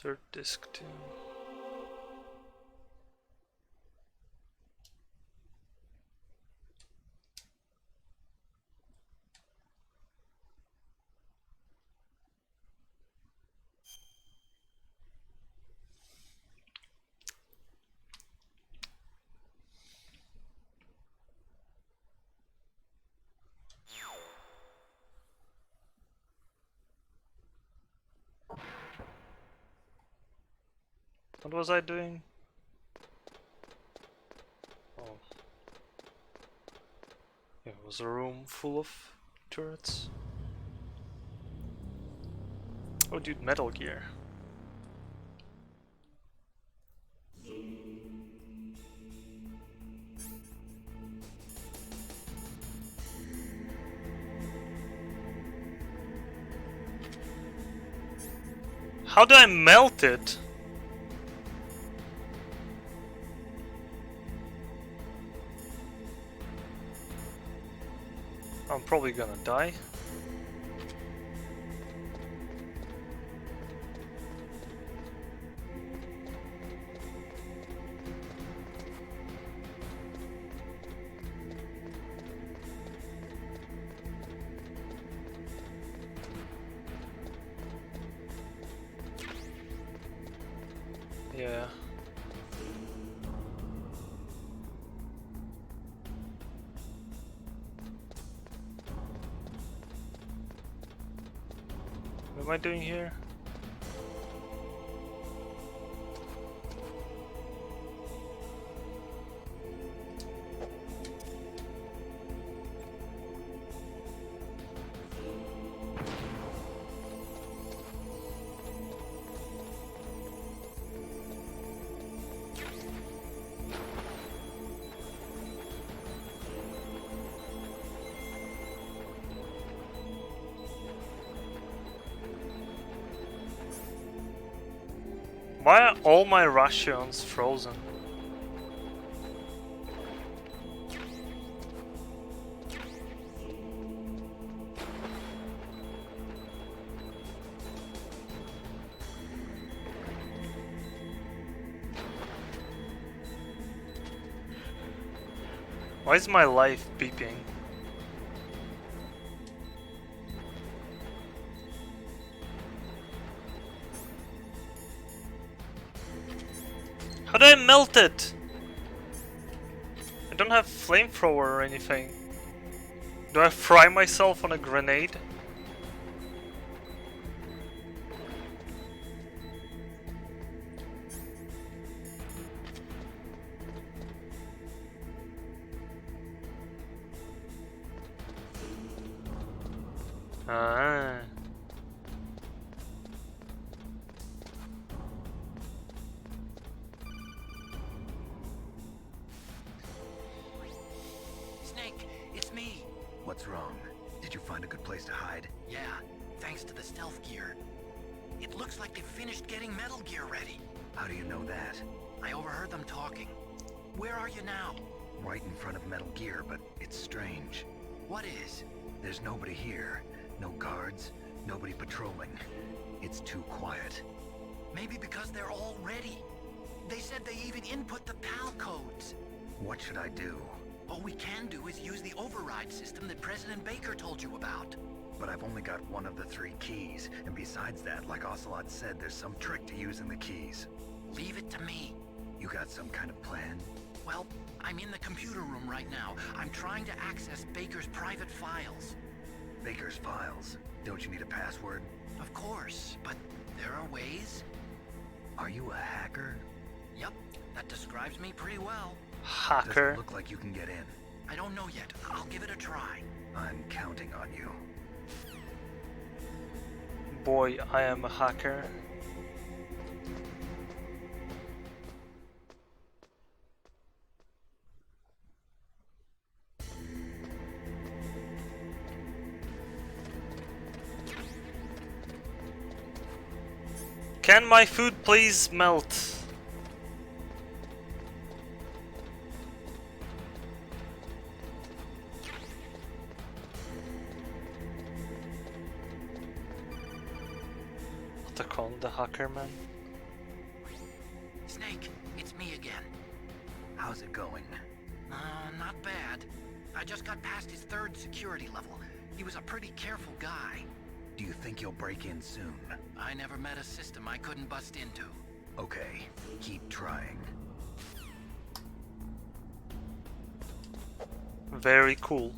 Insert disk too. What was I doing? Oh. Yeah, it was a room full of turrets. Oh dude, Metal Gear. How do I melt it? I'm probably gonna die. Yeah. What am I doing here? Why are all my rations frozen? Why is my life beeping? How do I melt it? I don't have flamethrower or anything. Do I fry myself on a grenade? Ah. Snake, it's me. What's wrong? Did you find a good place to hide? Yeah, thanks to the stealth gear. It looks like they finished getting Metal Gear ready. How do you know that? I overheard them talking. Where are you now? Right in front of Metal Gear, but it's strange. What is? There's nobody here. No guards, nobody patrolling. It's too quiet. Maybe because they're all ready. They said they even input the PAL codes. What should I do? All we can do is use the override system that President Baker told you about. But I've only got one of the 3 keys, and besides that, like Ocelot said, there's some trick to using the keys. Leave it to me. You got some kind of plan? Well, I'm in the computer room right now. I'm trying to access Baker's private files. Baker's files? Don't you need a password? Of course, but there are ways. Are you a hacker? Yep, that describes me pretty well. Hacker. Doesn't look like you can get in. I don't know yet. I'll give it a try. I'm counting on you. Boy, I am a hacker. Can my food please melt? What the call the hacker man? How's it going? Not bad. I just got past his 3rd security level. He was a pretty careful guy. Do you think you'll break in soon? I never met a system I couldn't bust into. Okay, keep trying. Very cool.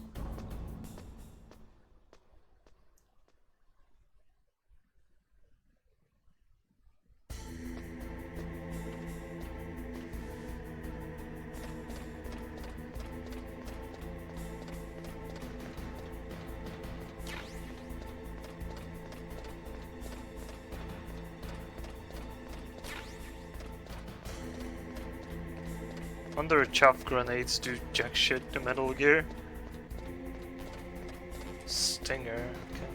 Wonder if chaff grenades do jack shit to Metal Gear. Stinger, okay.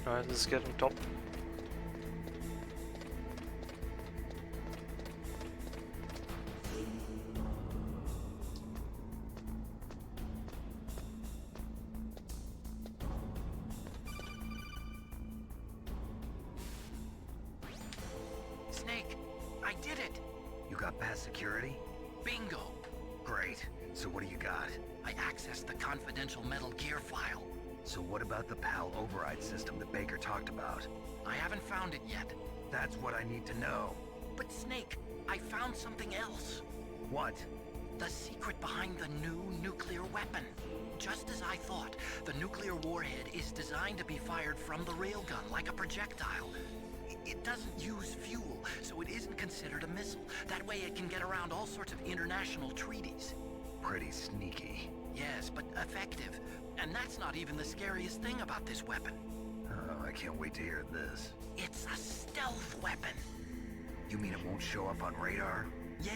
Alright, let's get on top. Snake, I did it! You got past security? Bingo! Great. So what do you got? I accessed the confidential Metal Gear file. So what about the PAL override system that Baker talked about? I haven't found it yet. That's what I need to know. But Snake, I found something else. What? The secret behind the new nuclear weapon. Just as I thought, the nuclear warhead is designed to be fired from the railgun like a projectile. It doesn't use fuel, so it isn't considered a missile. That way it can get around all sorts of international treaties. Pretty sneaky. Yes, but effective. And that's not even the scariest thing about this weapon. Oh, I can't wait to hear this. It's a stealth weapon. You mean it won't show up on radar? Yeah.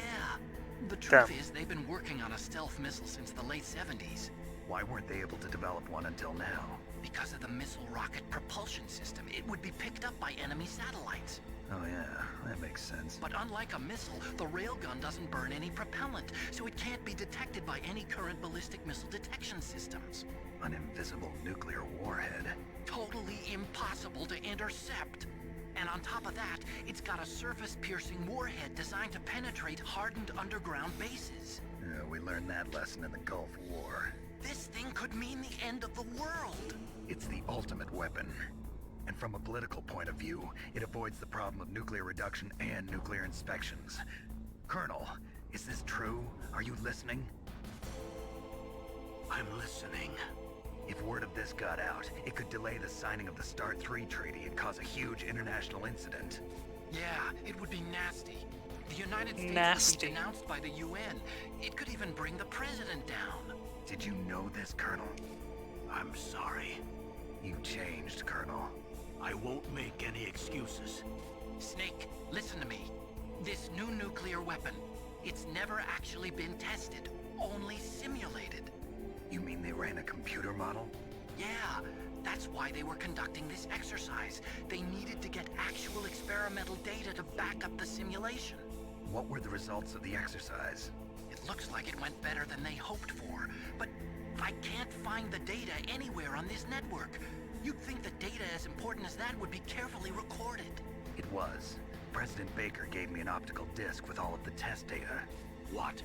The truth Damn. is, they've been working on a stealth missile since the late 70s. Why weren't they able to develop one until now? Because of the missile rocket propulsion system, it would be picked up by enemy satellites. Oh yeah, that makes sense. But unlike a missile, the railgun doesn't burn any propellant, so it can't be detected by any current ballistic missile detection systems. An invisible nuclear warhead. Totally impossible to intercept. And on top of that, it's got a surface-piercing warhead designed to penetrate hardened underground bases. We learned that lesson in the Gulf War. This thing could mean the end of the world. It's the ultimate weapon. And from a political point of view, it avoids the problem of nuclear reduction and nuclear inspections. Colonel, is this true? Are you listening? I'm listening. If word of this got out, it could delay the signing of the START 3 treaty and cause a huge international incident. Yeah, it would be nasty. The United States Nasty. would be denounced by the UN. It could even bring the president down. Did you know this, Colonel? I'm sorry. You changed, Colonel. I won't make any excuses. Snake, listen to me. This new nuclear weapon, it's never actually been tested, only simulated. You mean they ran a computer model? Yeah, that's why they were conducting this exercise. They needed to get actual experimental data to back up the simulation. What were the results of the exercise? It looks like it went better than they hoped for, but I can't find the data anywhere on this network. You'd think that data as important as that would be carefully recorded. It was. President Baker gave me an optical disc with all of the test data. What?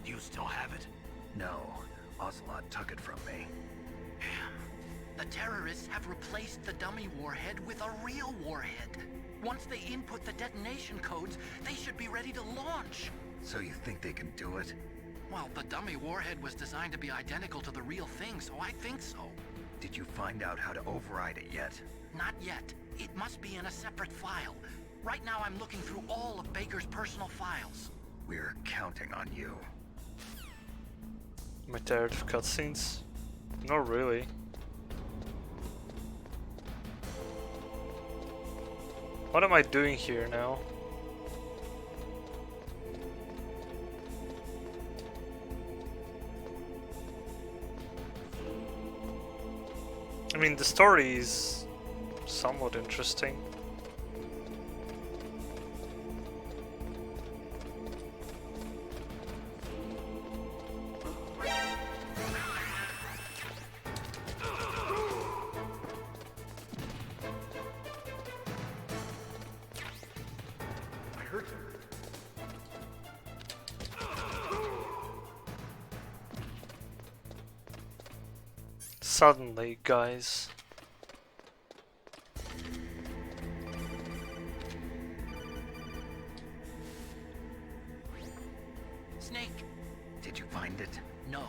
Do you still have it? No, Ocelot took it from me. Damn. The terrorists have replaced the dummy warhead with a real warhead. Once they input the detonation codes, they should be ready to launch. So you think they can do it? Well, the dummy warhead was designed to be identical to the real thing, so I think so. Did you find out how to override it yet? Not yet. It must be in a separate file. Right now I'm looking through all of Baker's personal files. We're counting on you. Am I tired of cutscenes? Not really. What am I doing here now? I mean, the story is somewhat interesting. suddenly, guys. Snake! Did you find it? No,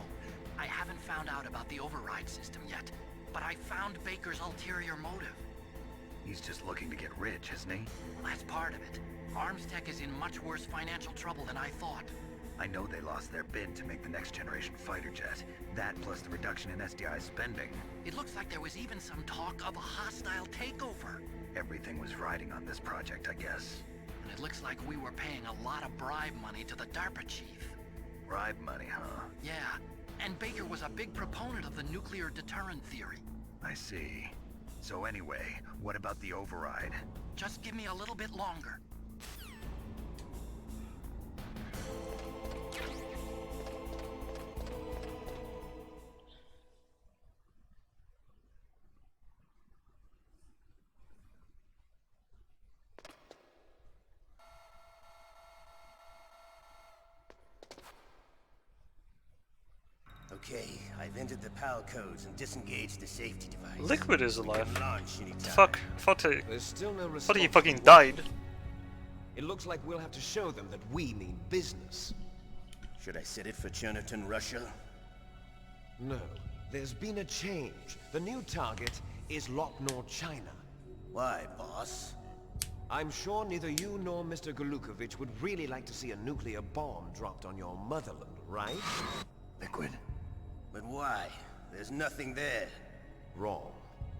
I haven't found out about the override system yet, but I found Baker's ulterior motive. He's just looking to get rich, isn't he? Well, that's part of it. Armstech is in much worse financial trouble than I thought. I know they lost their bid to make the next generation fighter jet. That plus the reduction in SDI spending. It looks like there was even some talk of a hostile takeover. Everything was riding on this project, I guess. And it looks like we were paying a lot of bribe money to the DARPA chief. Bribe money, huh? Yeah, and Baker was a big proponent of the nuclear deterrent theory. I see. So anyway, what about the override? Just give me a little bit longer. Okay, I've entered the PAL codes and disengaged the safety device. Liquid is We alive. can launch anytime. Fuck. I thought There's still no response. he fucking died. It looks like we'll have to show them that we mean business. Should I set it for Cherniton, Russia? No, there's been a change. The new target is Loknor, China. Why, boss? I'm sure neither you nor Mr. Golukovich would really like to see a nuclear bomb dropped on your motherland, right? Liquid? But why? There's nothing there. Wrong.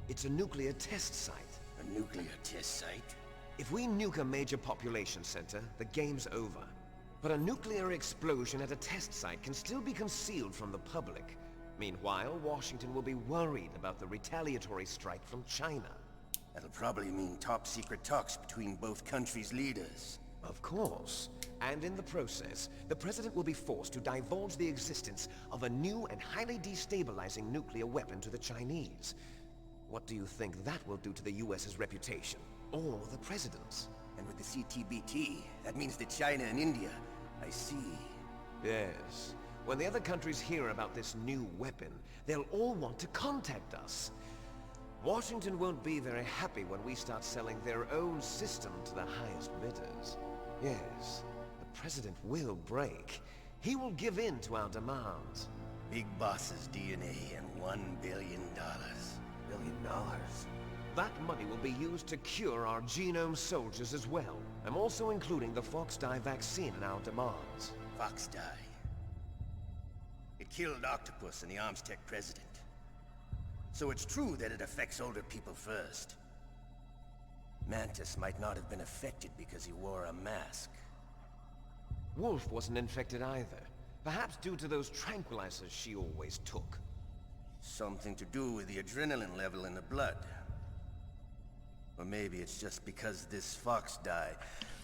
It's a nuclear test site. A nuclear test site? If we nuke a major population center, the game's over. But a nuclear explosion at a test site can still be concealed from the public. Meanwhile, Washington will be worried about the retaliatory strike from China. That'll probably mean top-secret talks between both countries' leaders. Of course. And in the process, the President will be forced to divulge the existence of a new and highly destabilizing nuclear weapon to the Chinese. What do you think that will do to the US's reputation? Or the President's? And with the CTBT, that means that China and India... I see. Yes. When the other countries hear about this new weapon, they'll all want to contact us. Washington won't be very happy when we start selling their own system to the highest bidders. Yes, the President will break. He will give in to our demands. Big Boss's DNA and $1 billion. $1 billion? That money will be used to cure our genome soldiers as well. I'm also including the Fox-Die vaccine in our demands. Fox-Die. It killed Octopus and the Armstech president. So it's true that it affects older people first. Mantis might not have been affected because he wore a mask. Wolf wasn't infected either. Perhaps due to those tranquilizers she always took. Something to do with the adrenaline level in the blood. Or maybe it's just because this Fox-Die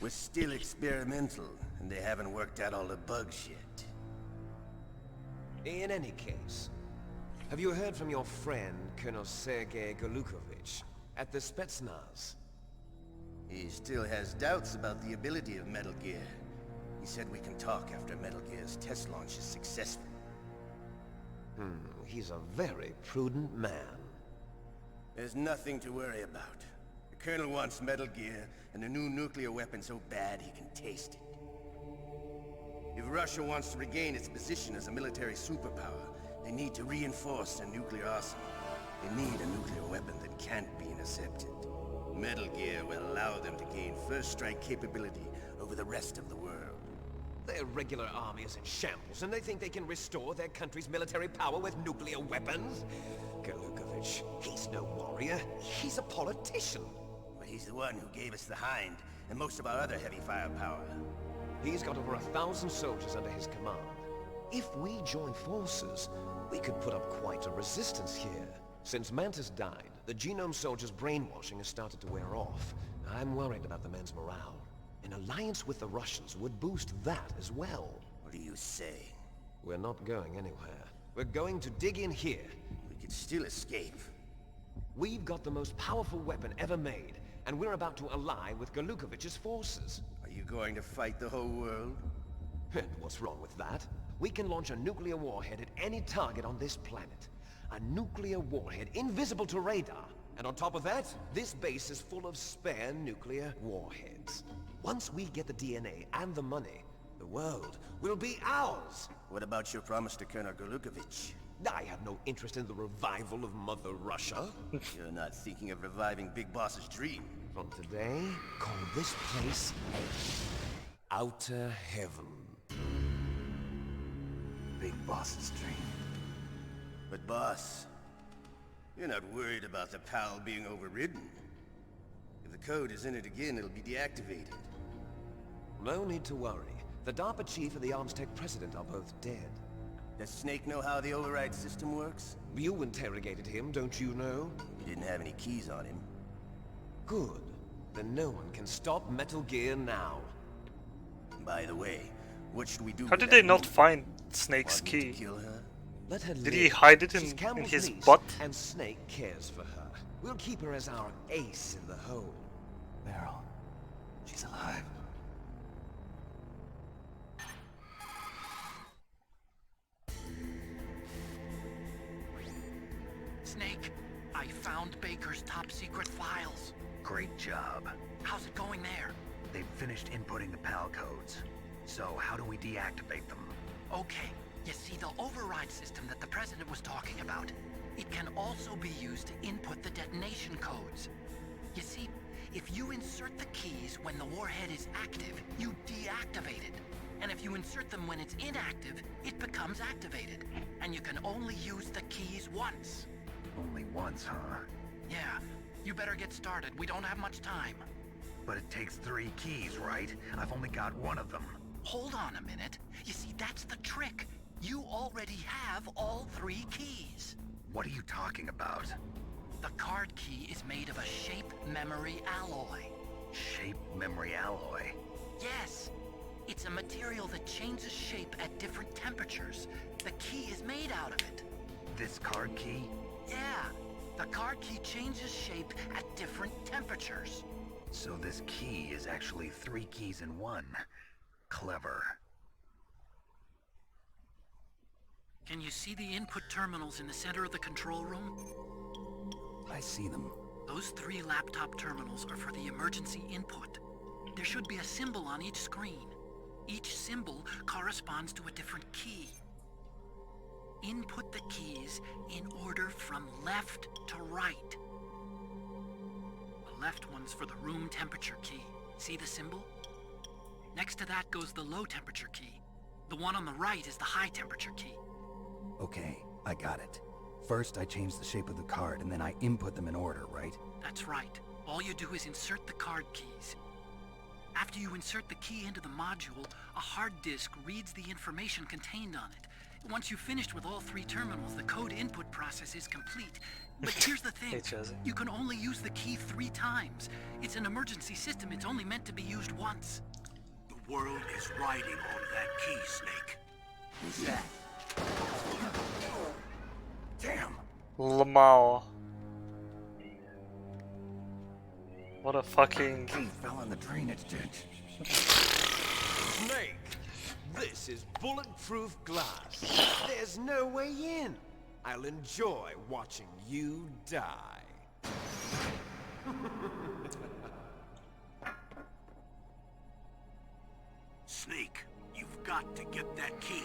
was still experimental and they haven't worked out all the bugs yet. In any case, have you heard from your friend, Colonel Sergei Golukovich, at the Spetsnaz? He still has doubts about the ability of Metal Gear. He said we can talk after Metal Gear's test launch is successful. He's a very prudent man. There's nothing to worry about. The Colonel wants Metal Gear and a new nuclear weapon so bad he can taste it. If Russia wants to regain its position as a military superpower, they need to reinforce their nuclear arsenal. They need a nuclear weapon that can't be intercepted. Metal Gear will allow them to gain first strike capability over the rest of the world. Their regular army is in shambles, and they think they can restore their country's military power with nuclear weapons? Golukovich, he's no warrior. He's a politician. But he's the one who gave us the Hind and most of our other heavy firepower. He's got over 1,000 soldiers under his command. If we join forces, we could put up quite a resistance here. Since Mantis died, the genome soldiers' brainwashing has started to wear off. I'm worried about the men's morale. An alliance with the Russians would boost that as well. What are you saying? We're not going anywhere. We're going to dig in here. We could still escape. We've got the most powerful weapon ever made, and we're about to ally with Golukovich's forces. Are you going to fight the whole world? And what's wrong with that? We can launch a nuclear warhead at any target on this planet. a nuclear warhead invisible to radar. And on top of that, this base is full of spare nuclear warheads. Once we get the DNA and the money, the world will be ours. What about your promise to Colonel Golukovich? I have no interest in the revival of Mother Russia. You're not thinking of reviving Big Boss's dream. From today, call this place Outer Heaven. Big Boss's dream. But boss, you're not worried about the PAL being overridden. If the code is in it again, it'll be deactivated. No need to worry. The DARPA chief and the Armstech president are both dead. Does Snake know how the override system works? You interrogated him, don't you know? He didn't have any keys on him. Good. Then no one can stop Metal Gear now. By the way, what should we do How with did that they not woman? find Snake's Want me to key? kill her? Let her Did live. he hide it She's in Campbell's his niece, butt? And Snake cares for her. We'll keep her as our ace in the hole. Meryl. She's alive. Snake, I found Baker's top secret files. Great job. How's it going there? They've finished inputting the PAL codes. So how do we deactivate them? Okay, you see the override system that the President was talking about? It can also be used to input the detonation codes. You see, if you insert the keys when the warhead is active, you deactivate it. And if you insert them when it's inactive, it becomes activated. And you can only use the keys once. Only once, huh? Yeah, you better get started. We don't have much time. But it takes 3 keys, right? I've only got 1 of them. Hold on a minute. You see, that's the trick. You already have all 3 keys. What are you talking about? The card key is made of a shape memory alloy. Shape memory alloy. Yes, it's a material that changes shape at different temperatures. The key is made out of it. This card key? Yeah, the card key changes shape at different temperatures. So this key is actually 3 keys in 1. Clever. Can you see the input terminals in the center of the control room? I see them. Those 3 laptop terminals are for the emergency input. There should be a symbol on each screen. Each symbol corresponds to a different key. Input the keys in order from left to right. The left one's for the room temperature key. See the symbol? Next to that goes the low temperature key. The one on the right is the high temperature key. Okay, I got it. First, I change the shape of the card, and then I input them in order, right? That's right. All you do is insert the card keys. After you insert the key into the module, a hard disk reads the information contained on it. Once you've finished with all 3 terminals, the code input process is complete. But here's the thing. Hey, Chazzy. You can only use the key 3 times. It's an emergency system. It's only meant to be used once. The world is riding on that key, Snake. Who's that? Damn! Lamau. What a fucking... Key fell in the drainage ditch. Snake! This is bulletproof glass. There's no way in. I'll enjoy watching you die. Snake, you've got to get that key.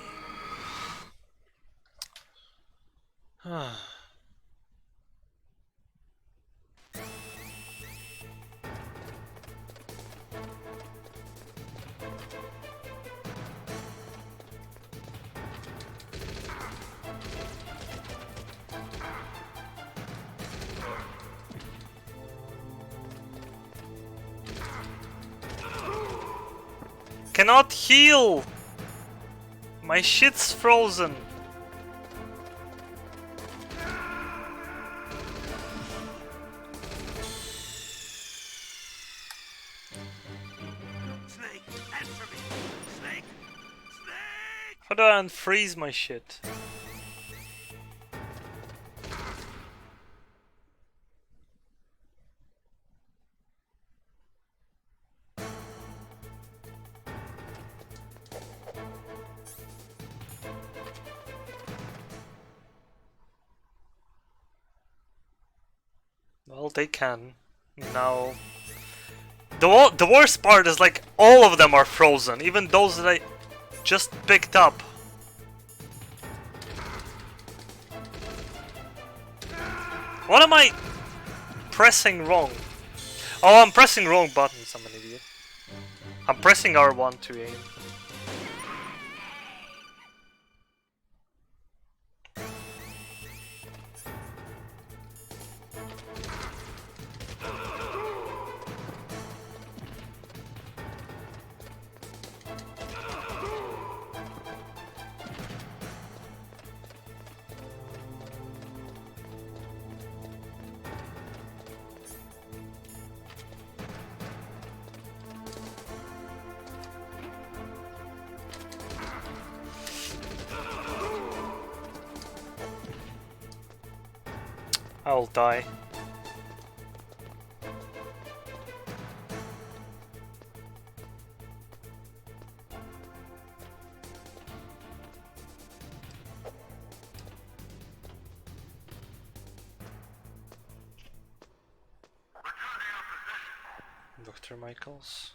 Cannot heal! My shit's frozen. Snake, answer me. Snake! Snake! How do I unfreeze my shit? Well, they can. Now... The worst part is like all of them are frozen, even those that I just picked up. What am I pressing wrong? Oh, I'm pressing wrong buttons, I'm an idiot. I'm pressing R1 to aim. I'll die. Dr. Michaels.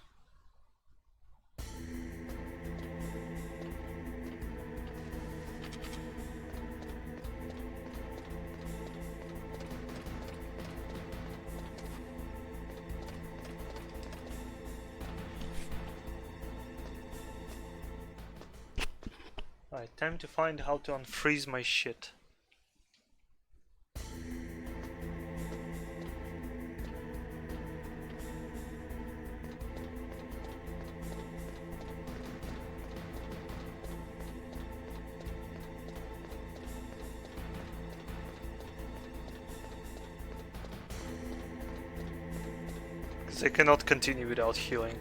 Alright, time to find how to unfreeze my shit. Because I cannot continue without healing.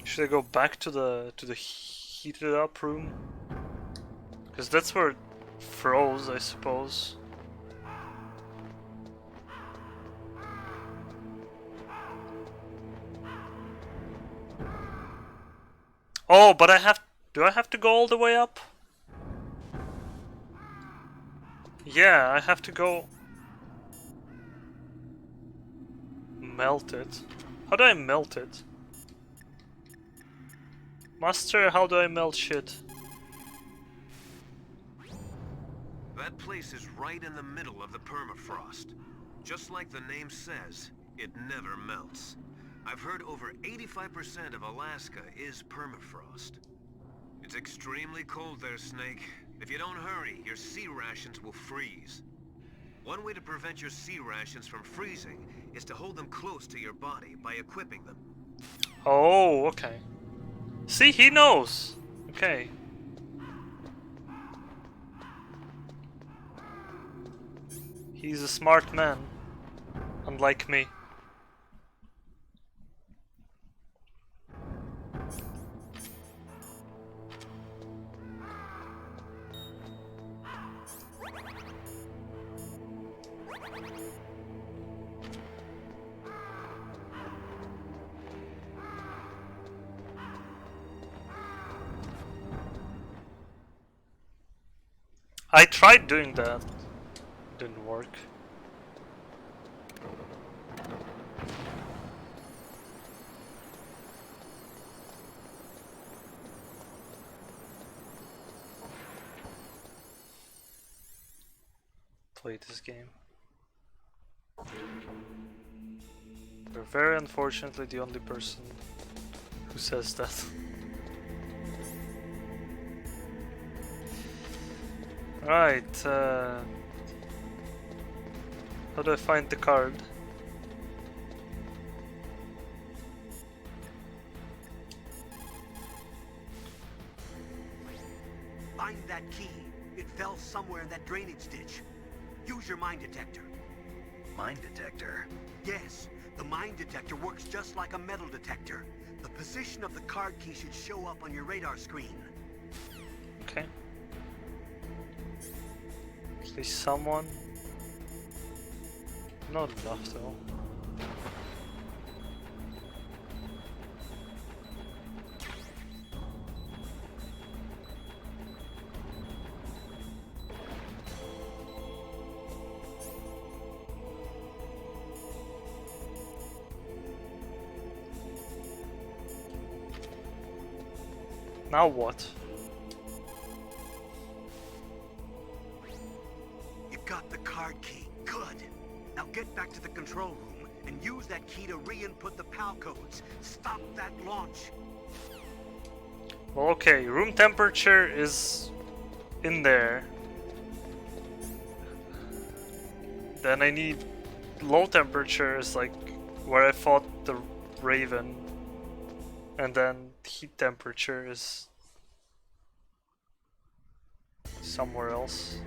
Should I go back to the heated up room? Because that's where it froze, I suppose. Oh, but do I have to go all the way up? Yeah, I have to go melt it. How do I melt it? Master, how do I melt shit? That place is right in the middle of the permafrost. Just like the name says, it never melts. I've heard over 85% of Alaska is permafrost. It's extremely cold there, Snake. If you don't hurry, your sea rations will freeze. One way to prevent your sea rations from freezing is to hold them close to your body by equipping them. Oh, okay. See, he knows. Okay. He's a smart man, unlike me. I tried doing that. Didn't work. Play this game. You're very unfortunately the only person who says that. Right, how do I find the card? Find that key. It fell somewhere in that drainage ditch. Use your mine detector. mine detector. Yes, the mine detector works just like a metal detector. The position of the card key should show up on your radar screen. Okay. At least someone. Not enough though. Now what? You got the card key. Good. Now get back to the control room and use that key to re-input the PAL codes. Stop that launch. Well, okay, room temperature is in there. Then I need low temperatures, like where I fought the Raven. And then heat temperature is somewhere else.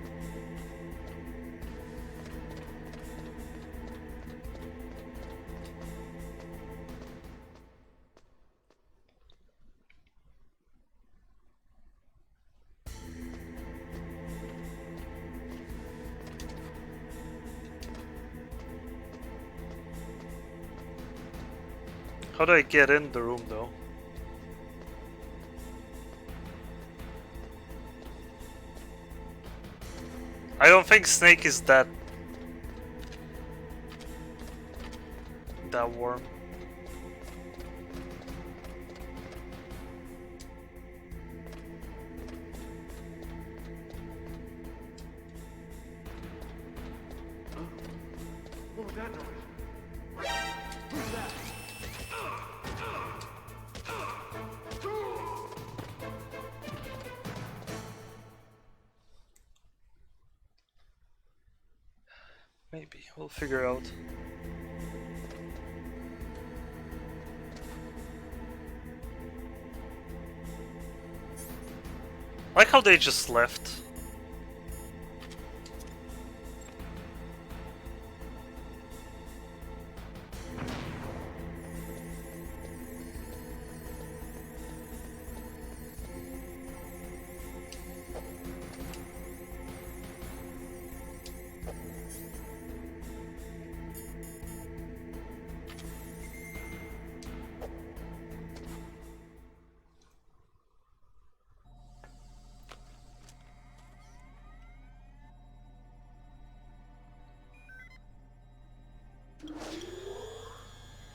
How do I get in the room though? I don't think Snake is that warm. What was that noise? Who's that? Maybe we'll figure out. I like how they just left.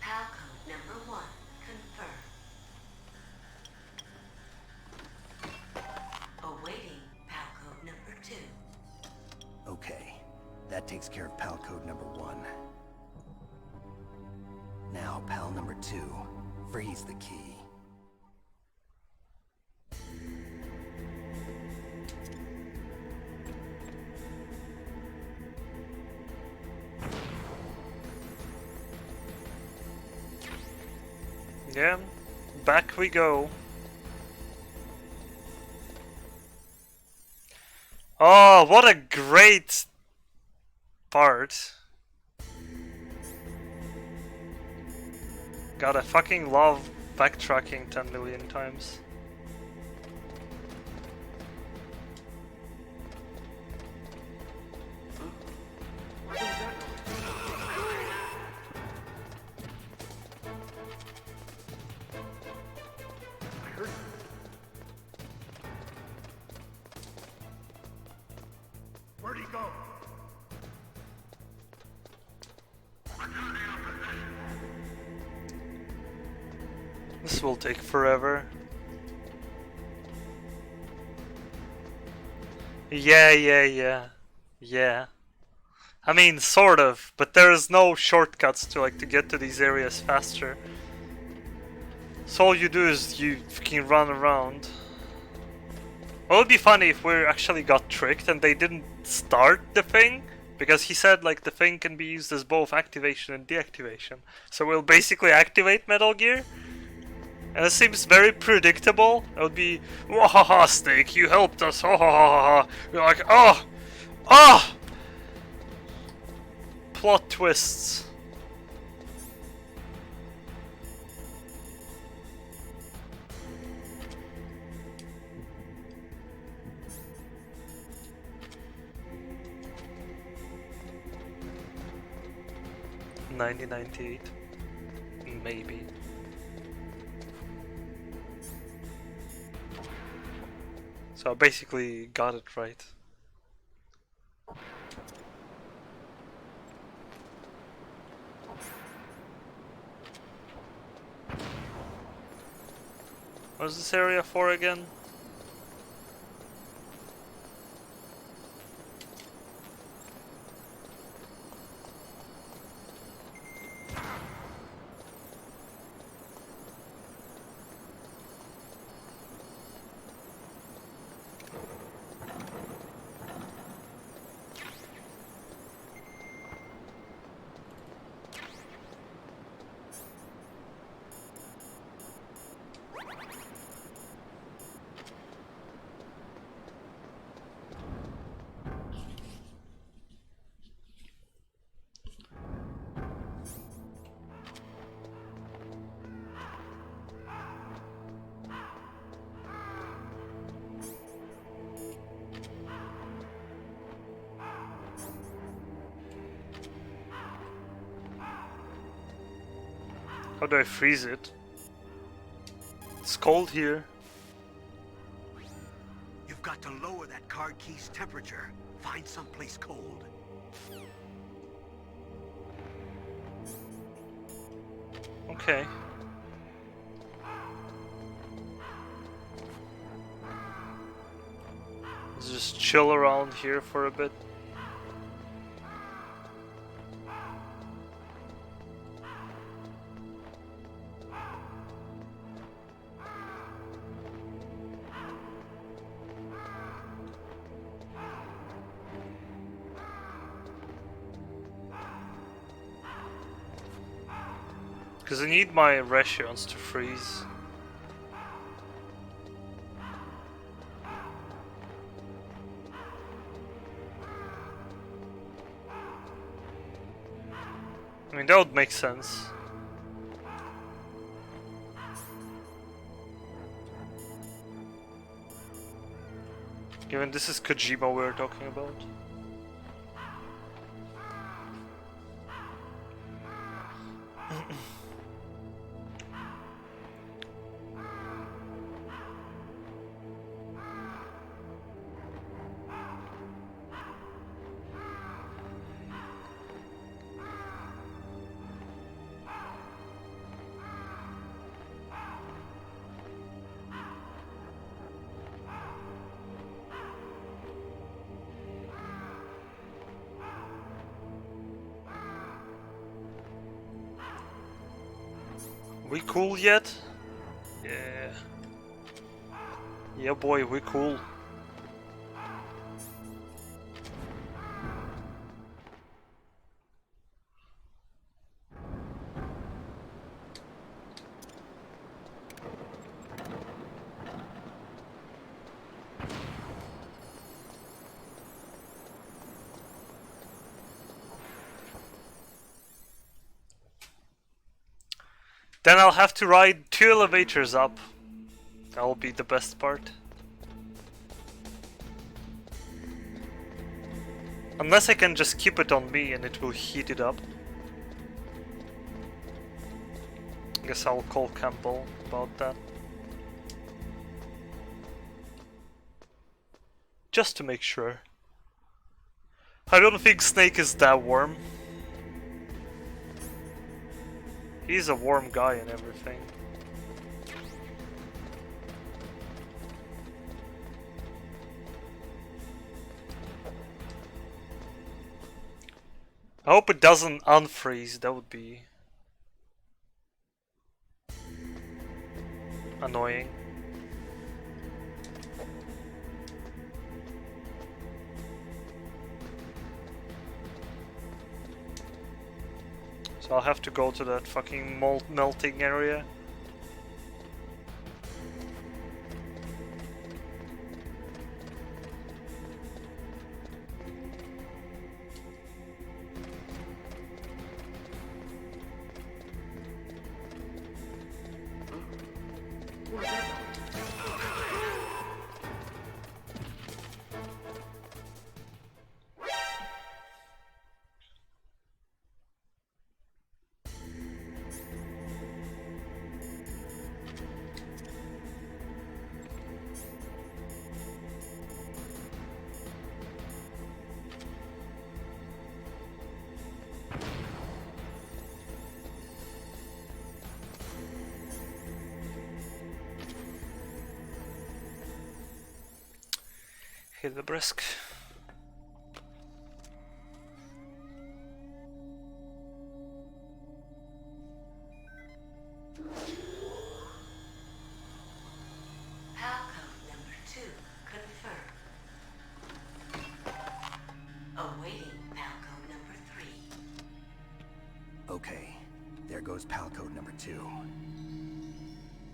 PAL code number 1 confirmed. Awaiting PAL code number 2. Okay, that takes care of PAL code number 1. Now, PAL number 2. Freeze the key. Yeah, back we go. Oh, what a great part. God, I fucking love backtracking 10 million times. What was that noise? I heard Where'd he go? This will take forever. Yeah. I mean, sort of, but there's no shortcuts to get to these areas faster. So all you do is you fucking run around. It would be funny if we actually got tricked and they didn't start the thing, because he said the thing can be used as both activation and deactivation. So we'll basically activate Metal Gear. And it seems very predictable. It would be, wahaha, Snake, you helped us, ha ha ha ha. You're like, oh! Plot twists. $19.98, maybe. So I basically got it right. What's this area for again? How do I freeze it? It's cold here. You've got to lower that card key's temperature. Find someplace cold. Okay. Let's just chill around here for a bit. Because I need my rations to freeze. I mean, that would make sense. Given this is Kojima we're talking about. We cool yet? Yeah. Yeah boy, we cool. Then I'll have to ride 2 elevators up. That'll be the best part. Unless I can just keep it on me and it will heat it up. Guess I'll call Campbell about that. Just to make sure. I don't think Snake is that warm. He's a warm guy and everything. I hope it doesn't unfreeze, that would be annoying. So I'll have to go to that fucking melting area. Okay, the brisk. Palcode number 2 confirmed. Awaiting Palcode number 3. Okay, there goes pal code number 2.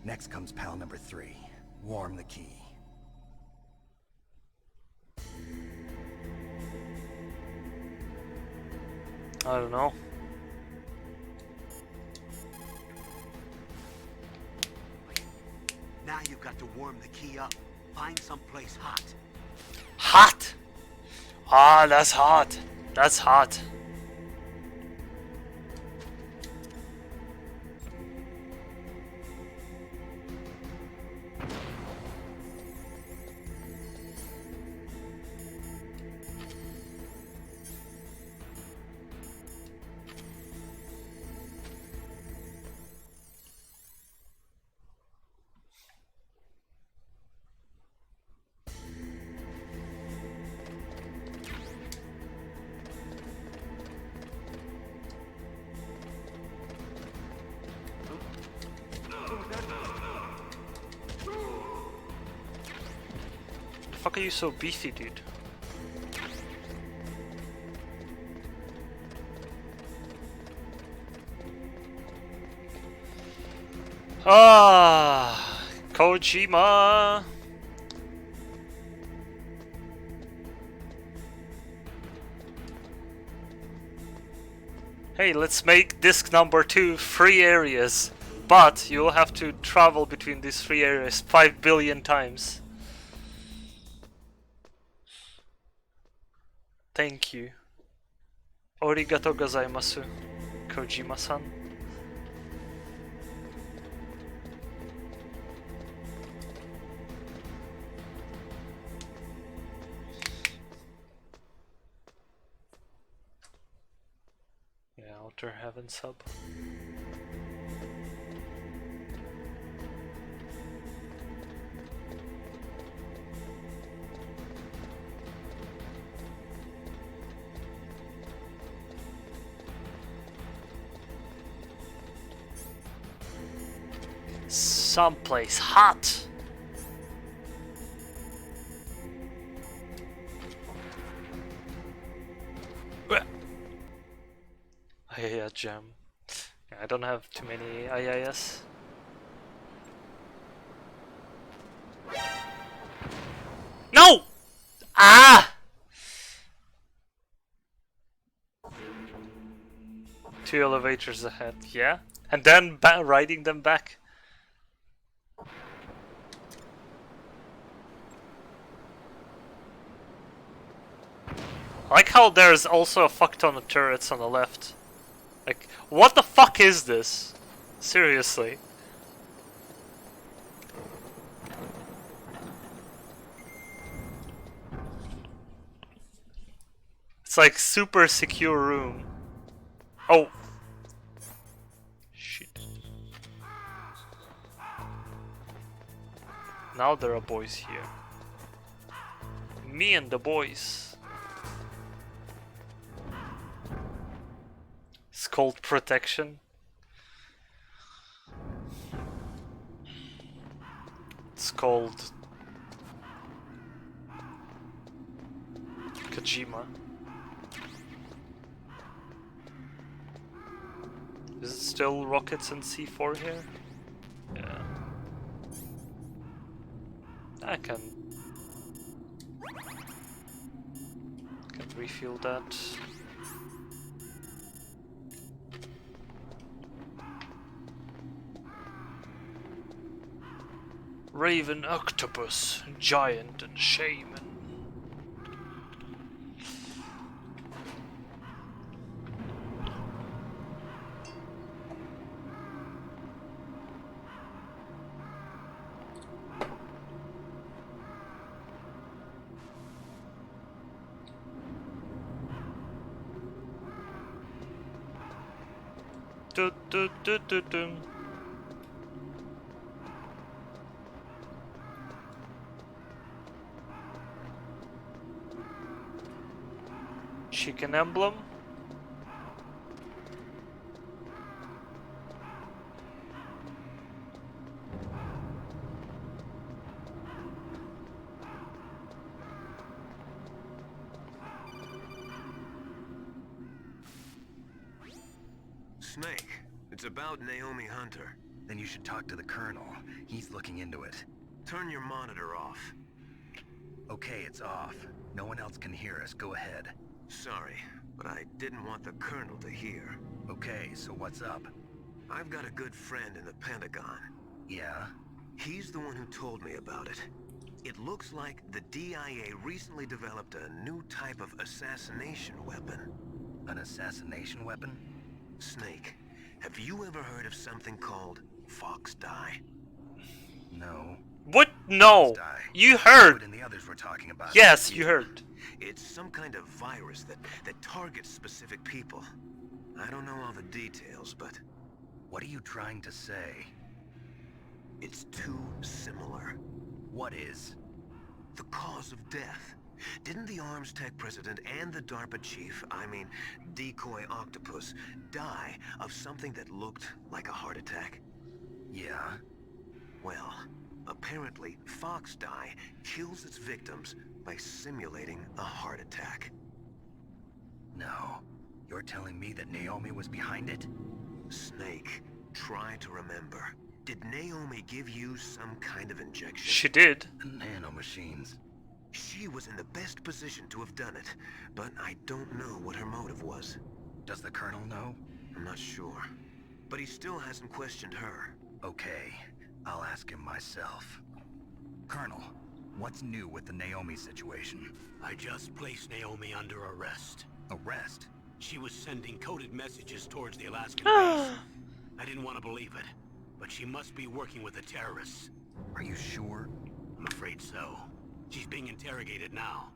Next comes pal number 3. Warm the key. I don't know. Now you've got to warm the key up. Find someplace hot. Hot! Ah, that's hot. That's hot. The fuck are you so beefy, dude? Ah, Kojima. Hey, let's make disc number 2 free areas, but you'll have to travel between these 3 areas 5 billion times. Thank you. Origato gozaimasu, Kojima-san. Yeah, Outer Heaven sub. Someplace hot. IIS jam. Yeah, I don't have too many IIS. No! Ah! 2 elevators ahead, yeah? And then riding them back. I like how there's also a fuck ton of turrets on the left. Like, what the fuck is this? Seriously. It's like super secure room. Oh. Shit. Now there are boys here. Me and the boys. It's called protection. It's called Kojima. Is it still rockets and C4 here? Yeah. I can refuel that. Raven, octopus, giant, and shaman. Do do do do do. chicken emblem. Snake, it's about Naomi Hunter. Then you should talk to the Colonel. He's looking into it. Turn your monitor off. Okay, it's off. No one else can hear us. Go ahead. Sorry, but I didn't want the Colonel to hear. Okay, so what's up? I've got a good friend in the Pentagon. Yeah? He's the one who told me about it. It looks like the DIA recently developed a new type of assassination weapon. An assassination weapon? Snake, have you ever heard of something called Fox Die? No. What? No. Die. You heard. Wood and the others were talking about Yes, it. you heard. It's some kind of virus that targets specific people. I don't know all the details, but What are you trying to say? it's too similar. What is? The cause of death. Didn't the Arms Tech president and the DARPA chief, I mean, Decoy Octopus, die of something that looked like a heart attack? Yeah? Well, apparently Fox Die kills its victims by simulating a heart attack. No. You're telling me that Naomi was behind it? Snake, try to remember. Did Naomi give you some kind of injection? She did. Nanomachines. She was in the best position to have done it, but I don't know what her motive was. Does the Colonel know? I'm not sure. But he still hasn't questioned her. Okay. I'll ask him myself. Colonel, what's new with the Naomi situation? I just placed Naomi under arrest. Arrest? She was sending coded messages towards the Alaskan base. I didn't want to believe it, but she must be working with the terrorists. Are you sure? I'm afraid so. She's being interrogated now.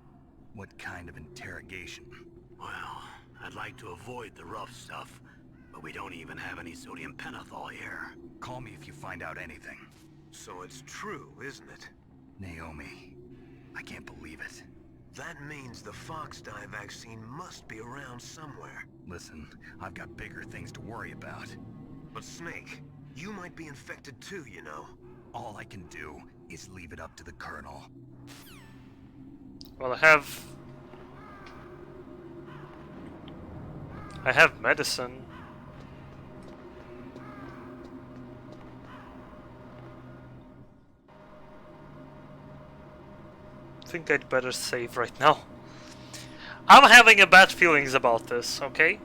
What kind of interrogation? Well, I'd like to avoid the rough stuff, but we don't even have any sodium pentothal here. Call me if you find out anything. So it's true, isn't it? Naomi. I can't believe it. That means the Fox Die vaccine must be around somewhere. Listen, I've got bigger things to worry about. But Snake, you might be infected too, you know. All I can do is leave it up to the Colonel. Well, I have medicine. I think I'd better save right now. I'm having a bad feelings about this, okay?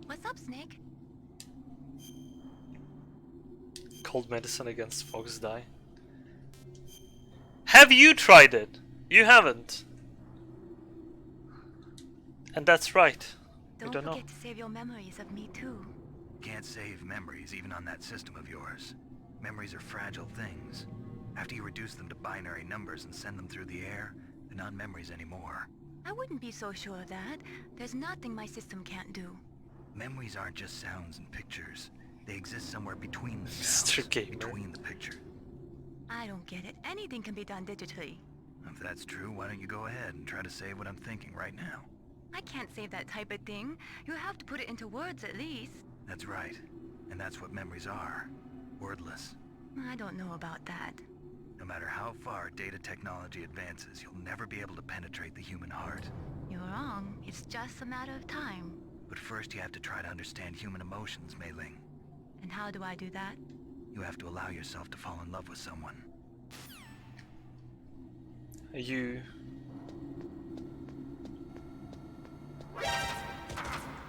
What's up, Snake? Cold medicine against Fox Die. Have you tried it? You haven't. And that's right. We don't know. Forget to save your memories of me too. Can't save memories even on that system of yours. Memories are fragile things. After you reduce them to binary numbers and send them through the air, they're not memories anymore. I wouldn't be so sure of that. There's nothing my system can't do. Memories aren't just sounds and pictures. They exist somewhere between the Mr. sounds, Gamer. between the picture. I don't get it. Anything can be done digitally. If that's true, why don't you go ahead and try to say what I'm thinking right now? I can't save that type of thing. You have to put it into words at least. That's right. And that's what memories are. Wordless. I don't know about that. No matter how far data technology advances, you'll never be able to penetrate the human heart. You're wrong. It's just a matter of time. But first you have to try to understand human emotions, Mei Ling. And how do I do that? You have to allow yourself to fall in love with someone. You...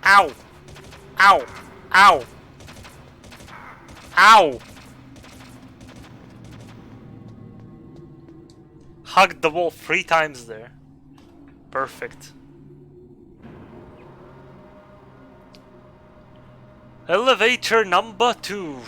Ow! Ow! Ow! Ow! Hugged the wall 3 times there. Perfect. Elevator number 2.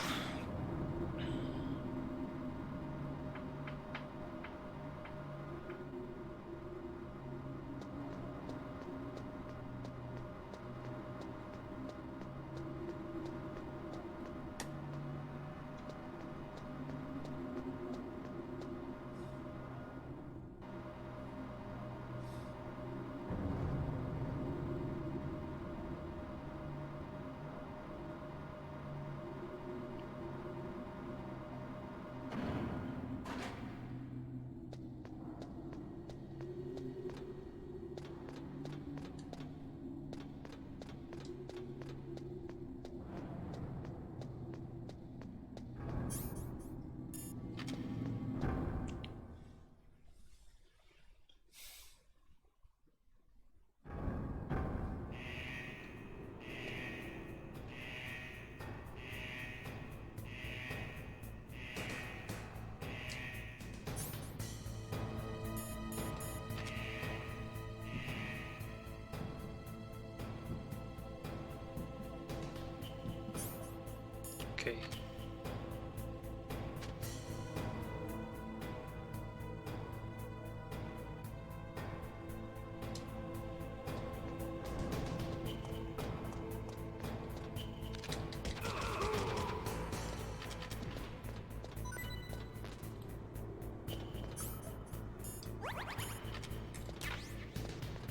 Okay.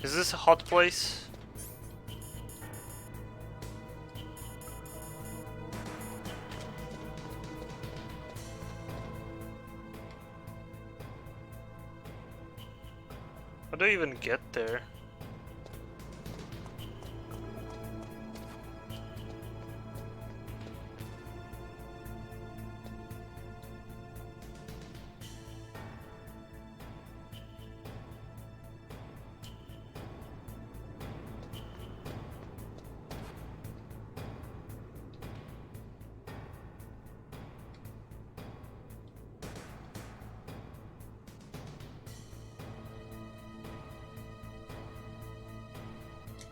Is this a hot place? How do I even get there?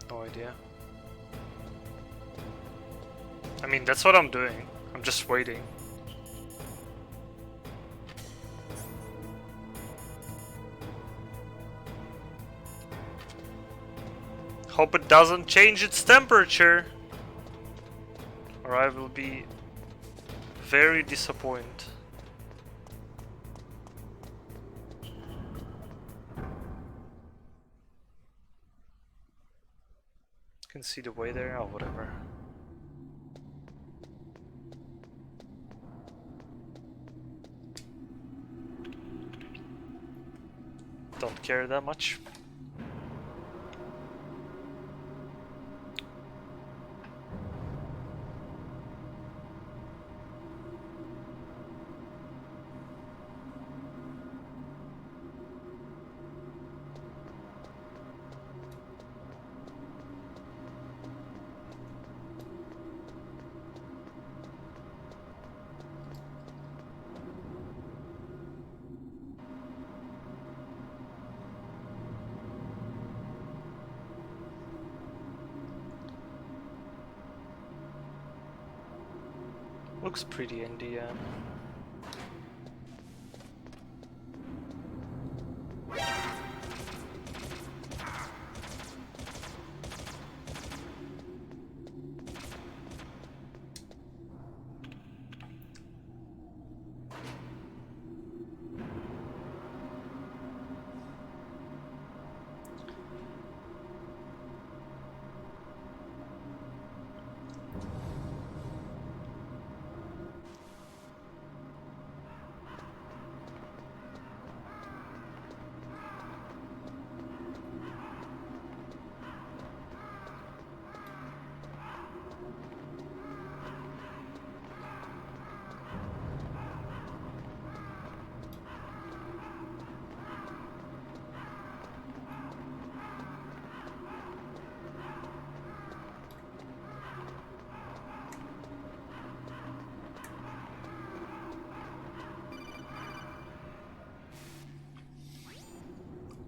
No idea. I mean, that's what I'm doing. I'm just waiting. Hope it doesn't change its temperature, or I will be very disappointed. Can see the way there, or whatever. Don't care that much. Looks pretty in the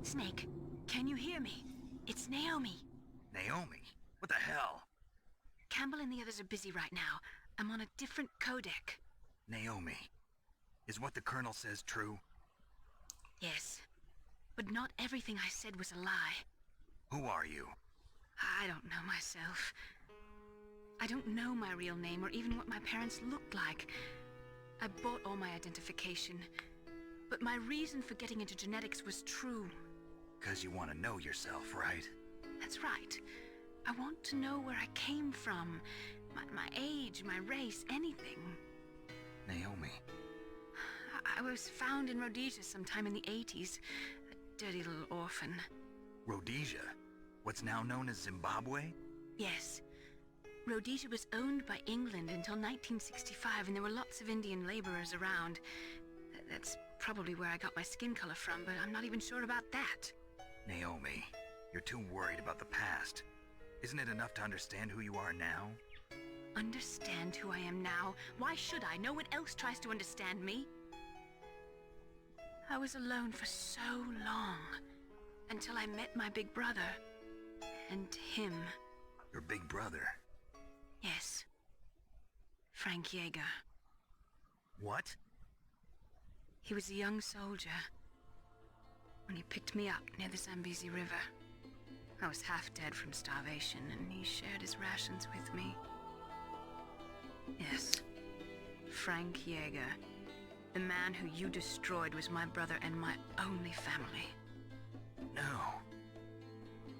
Snake, can you hear me? It's Naomi. Naomi? What the hell? Campbell and the others are busy right now. I'm on a different codec. Naomi, is what the Colonel says true? Yes. But not everything I said was a lie. Who are you? I don't know myself. I don't know my real name or even what my parents looked like. I bought all my identification. But my reason for getting into genetics was true. 'Cause you want to know yourself, right? That's right. I want to know where I came from. My age, my race, anything. Naomi. I was found in Rhodesia sometime in the 80s. A dirty little orphan. Rhodesia? What's now known as Zimbabwe? Yes. Rhodesia was owned by England until 1965, and there were lots of Indian laborers around. That's probably where I got my skin color from, but I'm not even sure about that. Naomi, you're too worried about the past. Isn't it enough to understand who you are now? Understand who I am now? Why should I? No one else tries to understand me. I was alone for so long, until I met my big brother. And him. Your big brother? Yes. Frank Yeager. What? He was a young soldier when he picked me up near the Zambezi River. I was half dead from starvation, and he shared his rations with me. Yes, Frank Yeager. The man who you destroyed was my brother and my only family. No.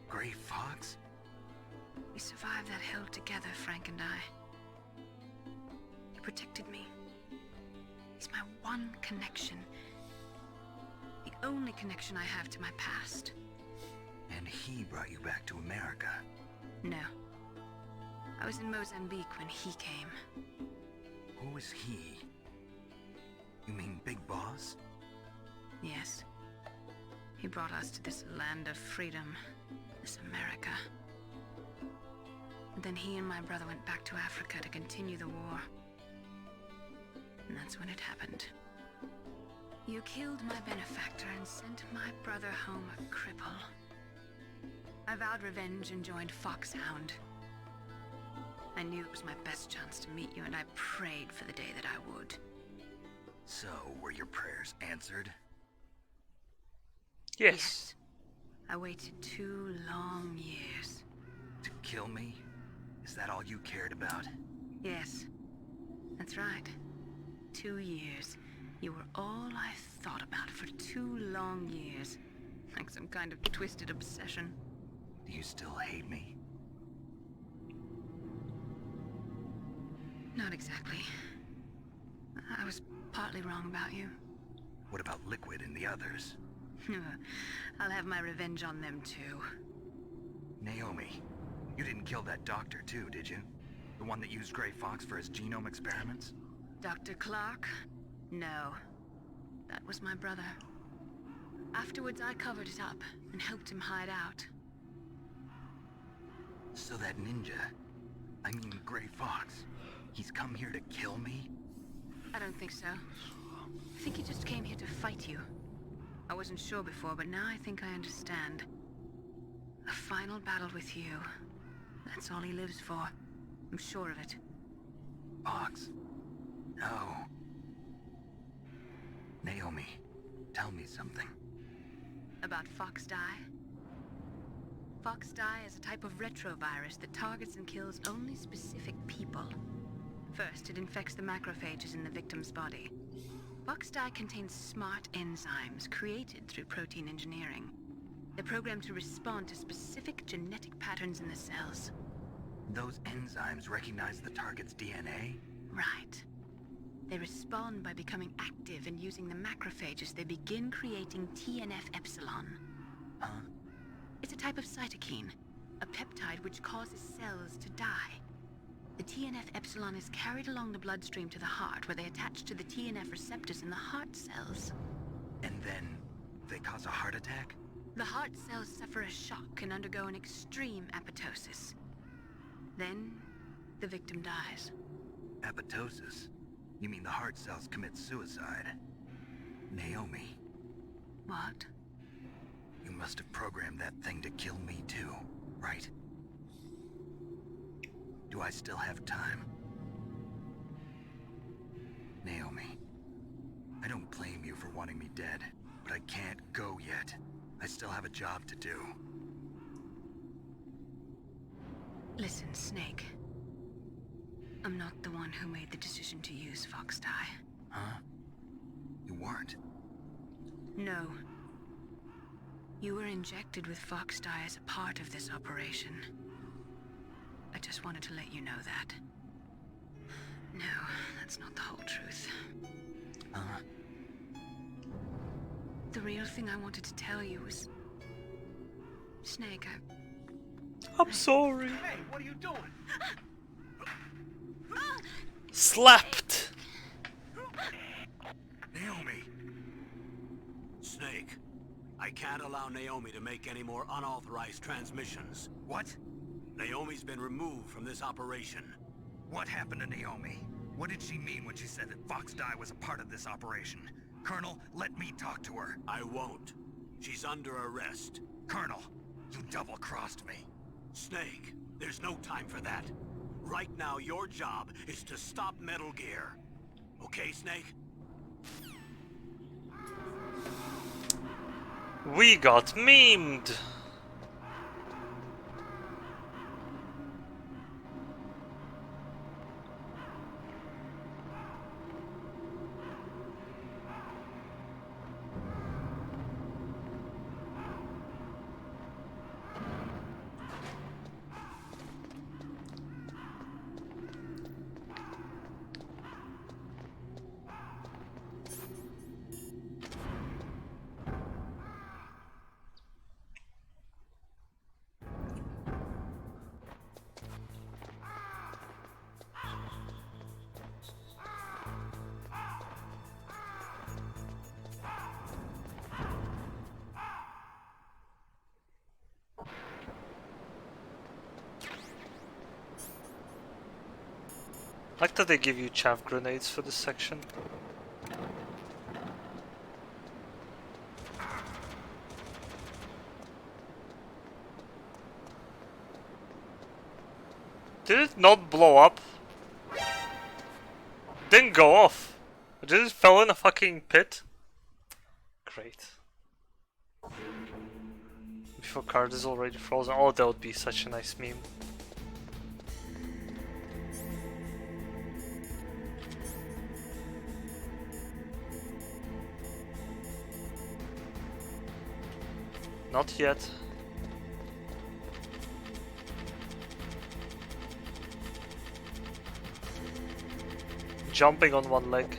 Gray Fox? We survived that hell together, Frank and I. He protected me. He's my one connection. The only connection I have to my past. And he brought you back to America. No. I was in Mozambique when he came. Who is he? You mean Big Boss? Yes. He brought us to this land of freedom, this America. And then he and my brother went back to Africa to continue the war. And that's when it happened. You killed my benefactor and sent my brother home a cripple. I vowed revenge and joined Foxhound. I knew it was my best chance to meet you, and I prayed for the day that I would. So, were your prayers answered? Yes. I waited 2 long years. To kill me? Is that all you cared about? Yes, that's right. 2 years. You were all I thought about for 2 long years. Like some kind of twisted obsession. Do you still hate me? Not exactly. I was partly wrong about you. What about Liquid and the others? I'll have my revenge on them too. Naomi, you didn't kill that doctor too, did you? The one that used Gray Fox for his genome experiments? Dr. Clark? No. That was my brother. Afterwards, I covered it up and helped him hide out. So that ninja, I mean Gray Fox, he's come here to kill me? I don't think so. I think he just came here to fight you. I wasn't sure before, but now I think I understand. A final battle with you. That's all he lives for. I'm sure of it. Fox? No. Naomi, tell me something. About Fox Die? Fox Die is a type of retrovirus that targets and kills only specific people. First, it infects the macrophages in the victim's body. Fox Die contains smart enzymes created through protein engineering. They're programmed to respond to specific genetic patterns in the cells. Those enzymes recognize the target's DNA? Right. They respond by becoming active and using the macrophages. They begin creating TNF-epsilon. Huh? It's a type of cytokine, a peptide which causes cells to die. The TNF-epsilon is carried along the bloodstream to the heart, where they attach to the TNF receptors in the heart cells. And then they cause a heart attack? The heart cells suffer a shock and undergo an extreme apoptosis. Then, the victim dies. Apoptosis? You mean the heart cells commit suicide? Naomi, What? you must have programmed that thing to kill me too, right? Do I still have time? Naomi, I don't blame you for wanting me dead, but I can't go yet. I still have a job to do. Listen, Snake. I'm not the one who made the decision to use Fox Die. Huh? You weren't? No. You were injected with Fox Die as a part of this operation. I just wanted to let you know that. No, that's not the whole truth. The real thing I wanted to tell you was... Snake, I'm sorry. Hey, what are you doing? Slapped. Naomi! Snake, I can't allow Naomi to make any more unauthorized transmissions. What? Naomi's been removed from this operation. What happened to Naomi? What did she mean when she said that Fox Die was a part of this operation? Colonel, let me talk to her. I won't. She's under arrest. Colonel, you double-crossed me. Snake, there's no time for that. Right now, your job is to stop Metal Gear. Okay, Snake? We got memed! Like that they give you chaff grenades for this section. Did it not blow up? Didn't go off. Did it fell in a fucking pit? Great. Before card is already frozen. Oh, that would be such a nice meme. Not yet. Jumping on one leg.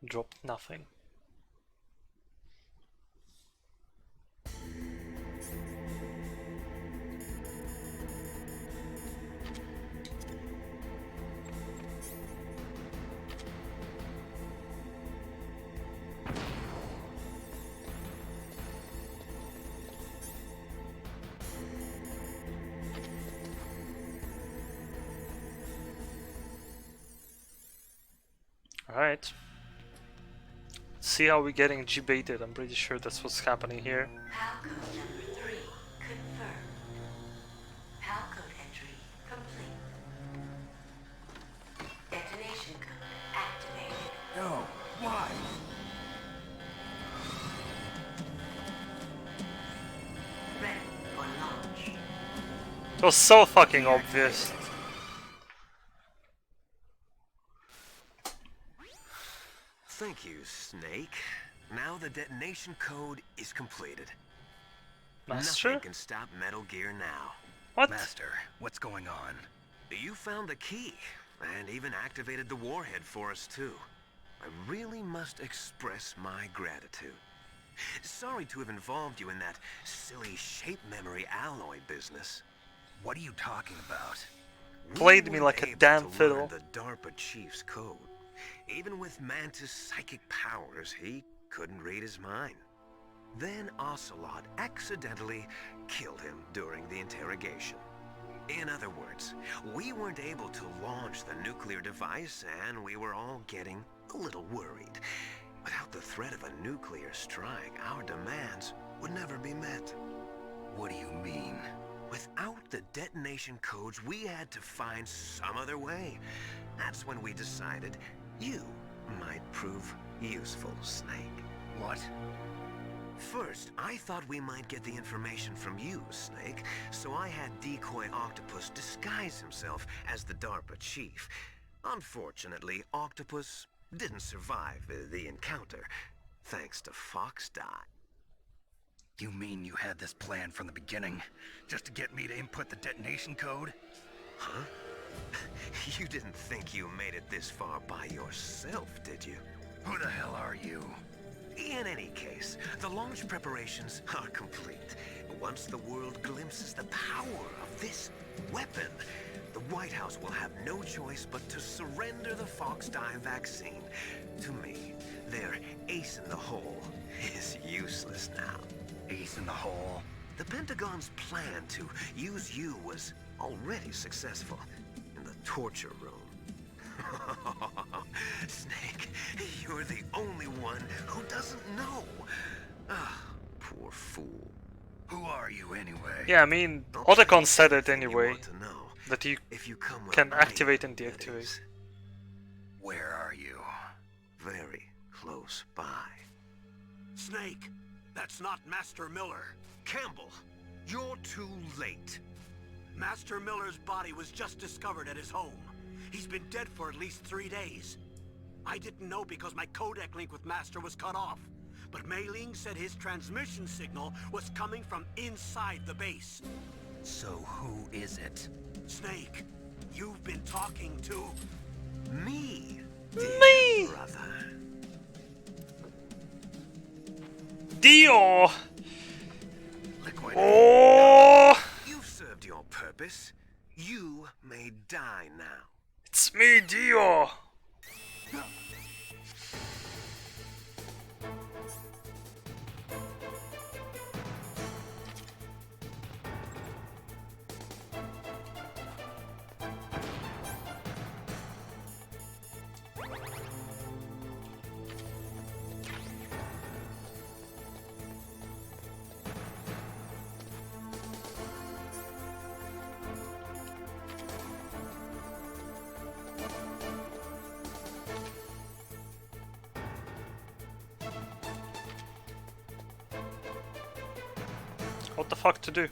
Dropped nothing. Alright. See how we're getting G-baited. I'm pretty sure that's what's happening here. Palcode number 3 confirmed. Palcode entry complete. Detonation code activated. No, why? Ready for launch. It was so fucking obvious. Thank you, Snake. Now the detonation code is completed. Master? Nothing can stop Metal Gear now. What? Master, what's going on? You found the key, and even activated the warhead for us too. I really must express my gratitude. Sorry to have involved you in that silly shape memory alloy business. What are you talking about? Played We me weren't like a able damn to learn fiddle. The DARPA chief's code. Even with Mantis' psychic powers, he couldn't read his mind. Then Ocelot accidentally killed him during the interrogation. In other words, we weren't able to launch the nuclear device, and we were all getting a little worried. Without the threat of a nuclear strike, our demands would never be met. What do you mean? Without the detonation codes, we had to find some other way. That's when we decided you might prove useful, Snake. What? First, I thought we might get the information from you, Snake, so I had Decoy Octopus disguise himself as the DARPA chief. Unfortunately, Octopus didn't survive the encounter, thanks to Foxdie. You mean you had this plan from the beginning? Just to get me to input the detonation code? Huh? You didn't think you made it this far by yourself, did you? Who the hell are you? In any case, the launch preparations are complete. Once the world glimpses the power of this weapon, the White House will have no choice but to surrender the Foxdie vaccine to me. Their ace in the hole is useless now. Ace in the hole? The Pentagon's plan to use you was already successful in the torture room. Snake, you're the only one who doesn't know. Ah, poor fool. Who are you anyway? Yeah, I mean, Otacon said it anyway, that you if you come can with me, activate and that deactivate. is. Where are you? Very close by. Snake, that's not Master Miller. Campbell, you're too late. Master Miller's body was just discovered at his home. He's been dead for at least 3 days. I didn't know because my codec link with Master was cut off. But Mei Ling said his transmission signal was coming from inside the base. So who is it? Snake, you've been talking to... Me, dear Me! brother. Dio! Liquid. Oh! You've served your purpose. You may die now. It's me, Dio! What the fuck to do?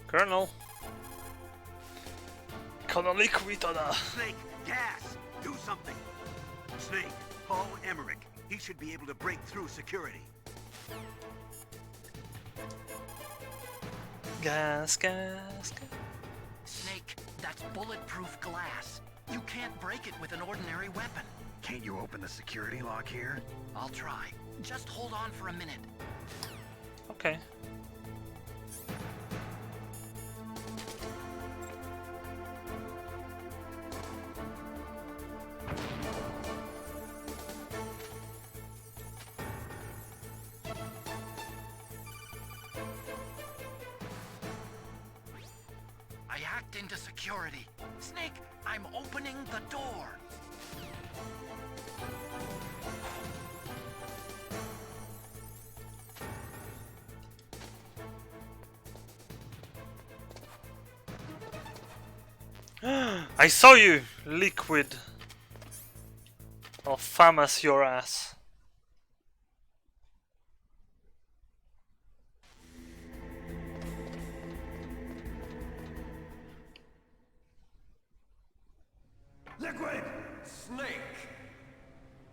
Colonel? Colonel Liquitada! Snake, gas! Do something! Snake, Paul Emmerich. He should be able to break through security. Gas, gas, gas. Snake, that's bulletproof glass. You can't break it with an ordinary weapon. Can't you open the security lock here? I'll try. Just hold on for a minute. Okay. I hacked into security. Snake, I'm opening the door. I saw you, Liquid. I'll FAMAS your ass. Liquid! Snake!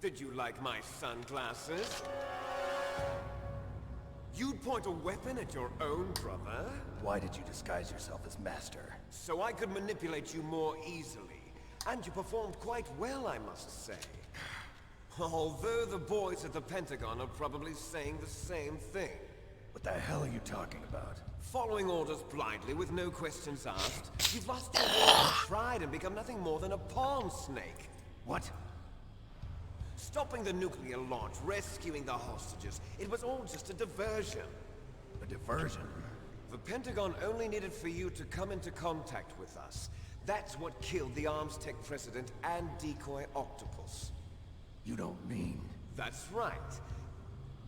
Did you like my sunglasses? You'd point a weapon at your own brother? Why did you disguise yourself as Master? So I could manipulate you more easily. And you performed quite well, I must say. Although the boys at the Pentagon are probably saying the same thing. What the hell are you talking about? Following orders blindly with no questions asked, you've lost your will and pride and become nothing more than a pawn, Snake. What? Stopping the nuclear launch, rescuing the hostages, it was all just a diversion. A diversion? The Pentagon only needed for you to come into contact with us. That's what killed the Arms Tech president and Decoy Octopus. You don't mean... That's right.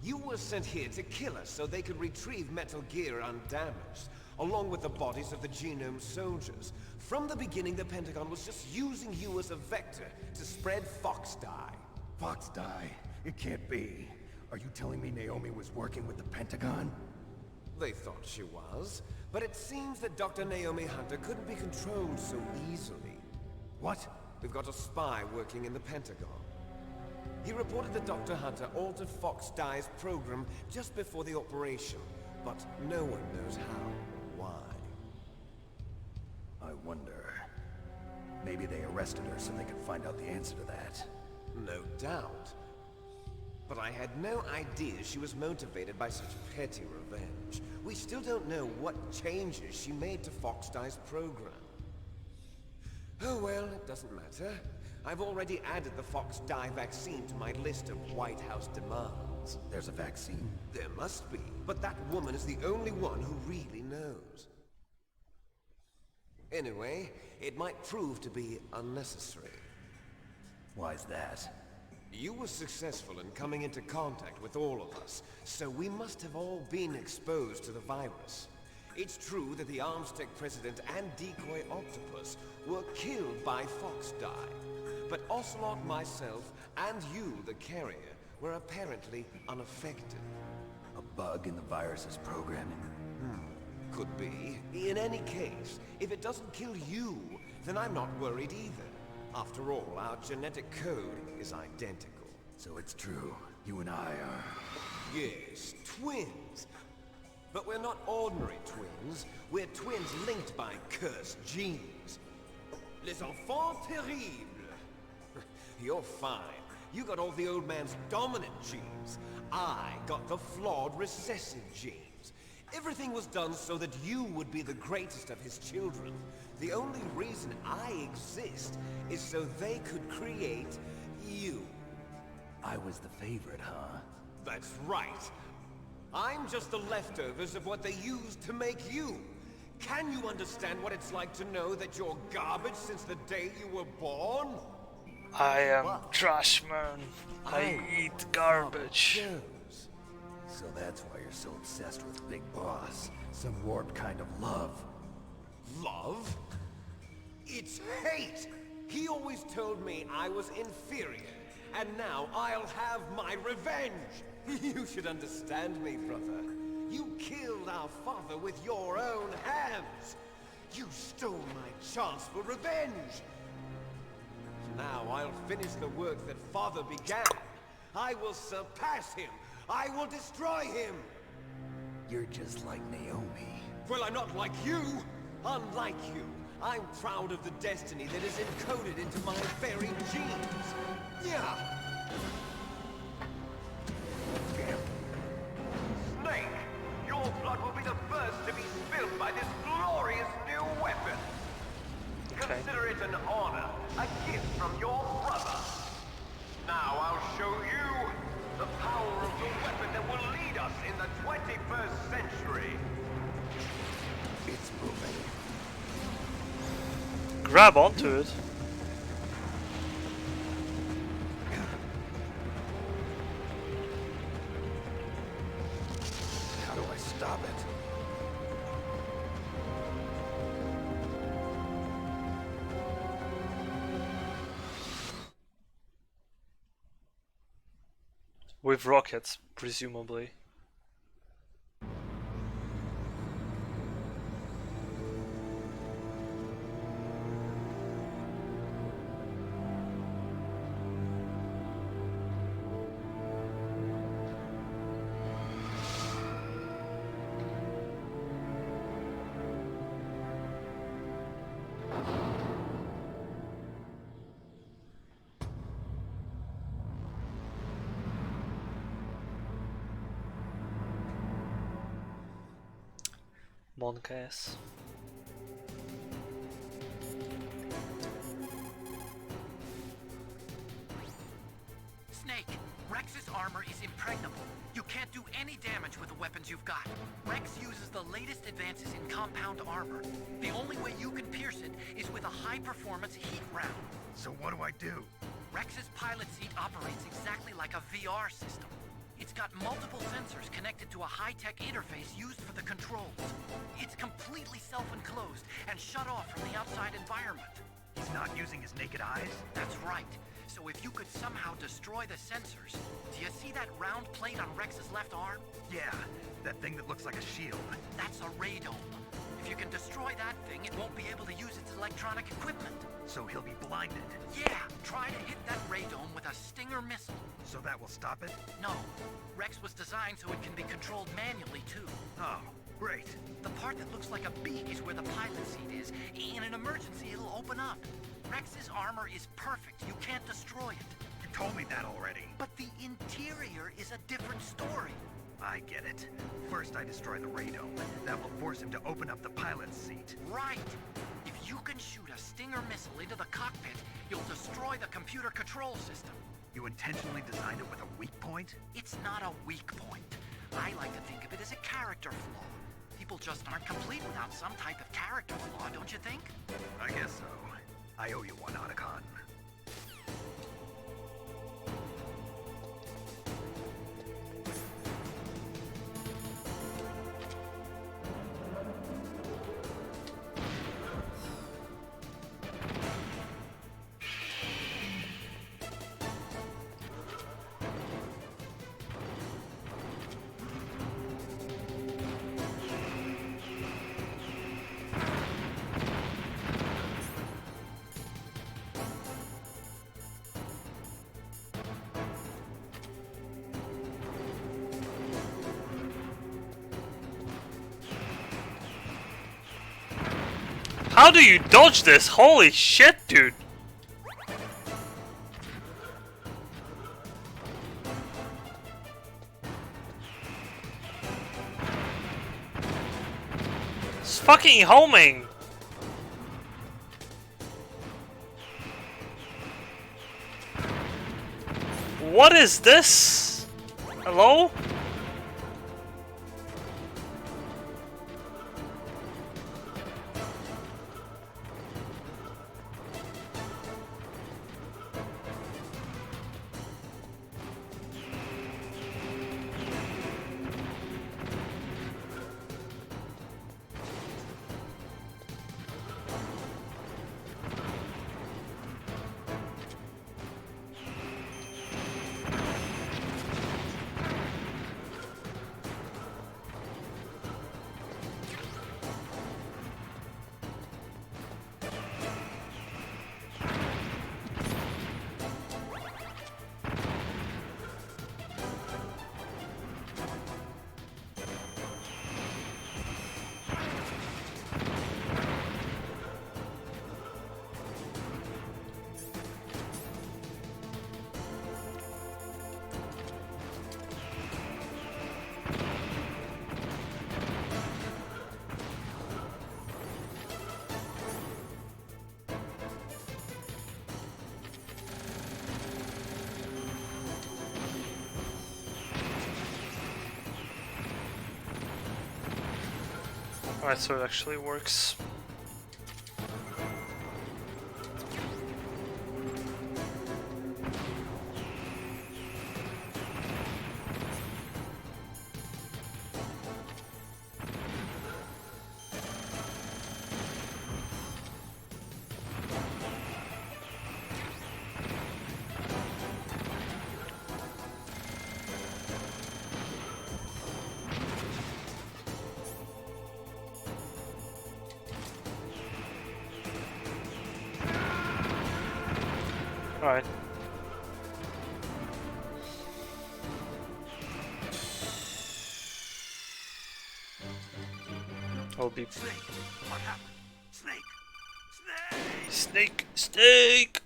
You were sent here to kill us so they could retrieve Metal Gear undamaged, along with the bodies of the Genome soldiers. From the beginning, the Pentagon was just using you as a vector to spread Foxdie. Foxdie? It can't be. Are you telling me Naomi was working with the Pentagon? They thought she was, but it seems that Dr. Naomi Hunter couldn't be controlled so easily. What? We've got a spy working in the Pentagon. He reported that Dr. Hunter altered Fox Dye's program just before the operation, but no one knows how or why. I wonder... maybe they arrested her so they could find out the answer to that. No doubt. But I had no idea she was motivated by such petty revenge. We still don't know what changes she made to Fox Dye's program. Oh well, it doesn't matter. I've already added the Fox Dye vaccine to my list of White House demands. There's a vaccine? There must be, but that woman is the only one who really knows. Anyway, it might prove to be unnecessary. Why's that? You were successful in coming into contact with all of us, so we must have all been exposed to the virus. It's true that the Armstech President and Decoy Octopus were killed by Fox Dye, but Ocelot, myself, and you, the carrier, were apparently unaffected. A bug in the virus's programming? Could be. In any case, if it doesn't kill you, then I'm not worried either. After all, our genetic code is identical. So it's true. You and I are... Yes, twins. But we're not ordinary twins. We're twins linked by cursed genes. Les enfants terribles. You're fine. You got all the old man's dominant genes. I got the flawed recessive genes. Everything was done so that you would be the greatest of his children. The only reason I exist is so they could create you. I was the favorite, huh? That's right. I'm just the leftovers of what they used to make you. Can you understand what it's like to know that you're garbage since the day you were born? I am trash man. I eat garbage. So that's why you're so obsessed with Big Boss. Some warped kind of love. Love? It's hate! He always told me I was inferior, and now I'll have my revenge! You should understand me, brother. You killed our father with your own hands! You stole my chance for revenge! Now I'll finish the work that father began. I will surpass him! I will destroy him! You're just like Naomi. Well, I'm not like you! Unlike you, I'm proud of the destiny that is encoded into my very genes! Yeah! Snake, your blood will be the first to be spilled by this glorious new weapon! Okay. Consider it an honor, a gift from your brother. Now I'll show you the power of the weapon that will lead us in the 21st century. It's moving. Grab onto it. How do I stop it? With rockets, presumably. Moncass. Snake, Rex's armor is impregnable. You can't do any damage with the weapons you've got. Rex uses the latest advances in compound armor. The only way you can pierce it is with a high-performance heat round. So what do I do? Rex's pilot seat operates exactly like a VR system. It's got multiple sensors connected to a high-tech interface used for the controls. It's completely self-enclosed and shut off from the outside environment. He's not using his naked eyes? That's right. So if you could somehow destroy the sensors... Do you see that round plate on Rex's left arm? Yeah, that thing that looks like a shield. That's a radome. If you can destroy that thing, it won't be able to use its electronic equipment. So he'll be blinded. Yeah, try to hit that radome with a Stinger missile. So that will stop it? No. Rex was designed so it can be controlled manually, too. Oh, great. The part that looks like a beak is where the pilot seat is. In an emergency, it'll open up. Rex's armor is perfect. You can't destroy it. You told me that already. But the interior is a different story. I get it. First I destroy the radome. That will force him to open up the pilot's seat. Right. If you can shoot a Stinger missile into the cockpit, you'll destroy the computer control system. You intentionally designed it with a weak point? It's not a weak point. I like to think of it as a character flaw. People just aren't complete without some type of character flaw, don't you think? I guess so. I owe you one, Otacon. How do you dodge this? Holy shit, dude! It's fucking homing! What is this? Hello? Alright, so it actually works. Alright. I'll be Snake! What happened? Snake! Snake! Snake! Snake!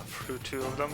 through 2 of them.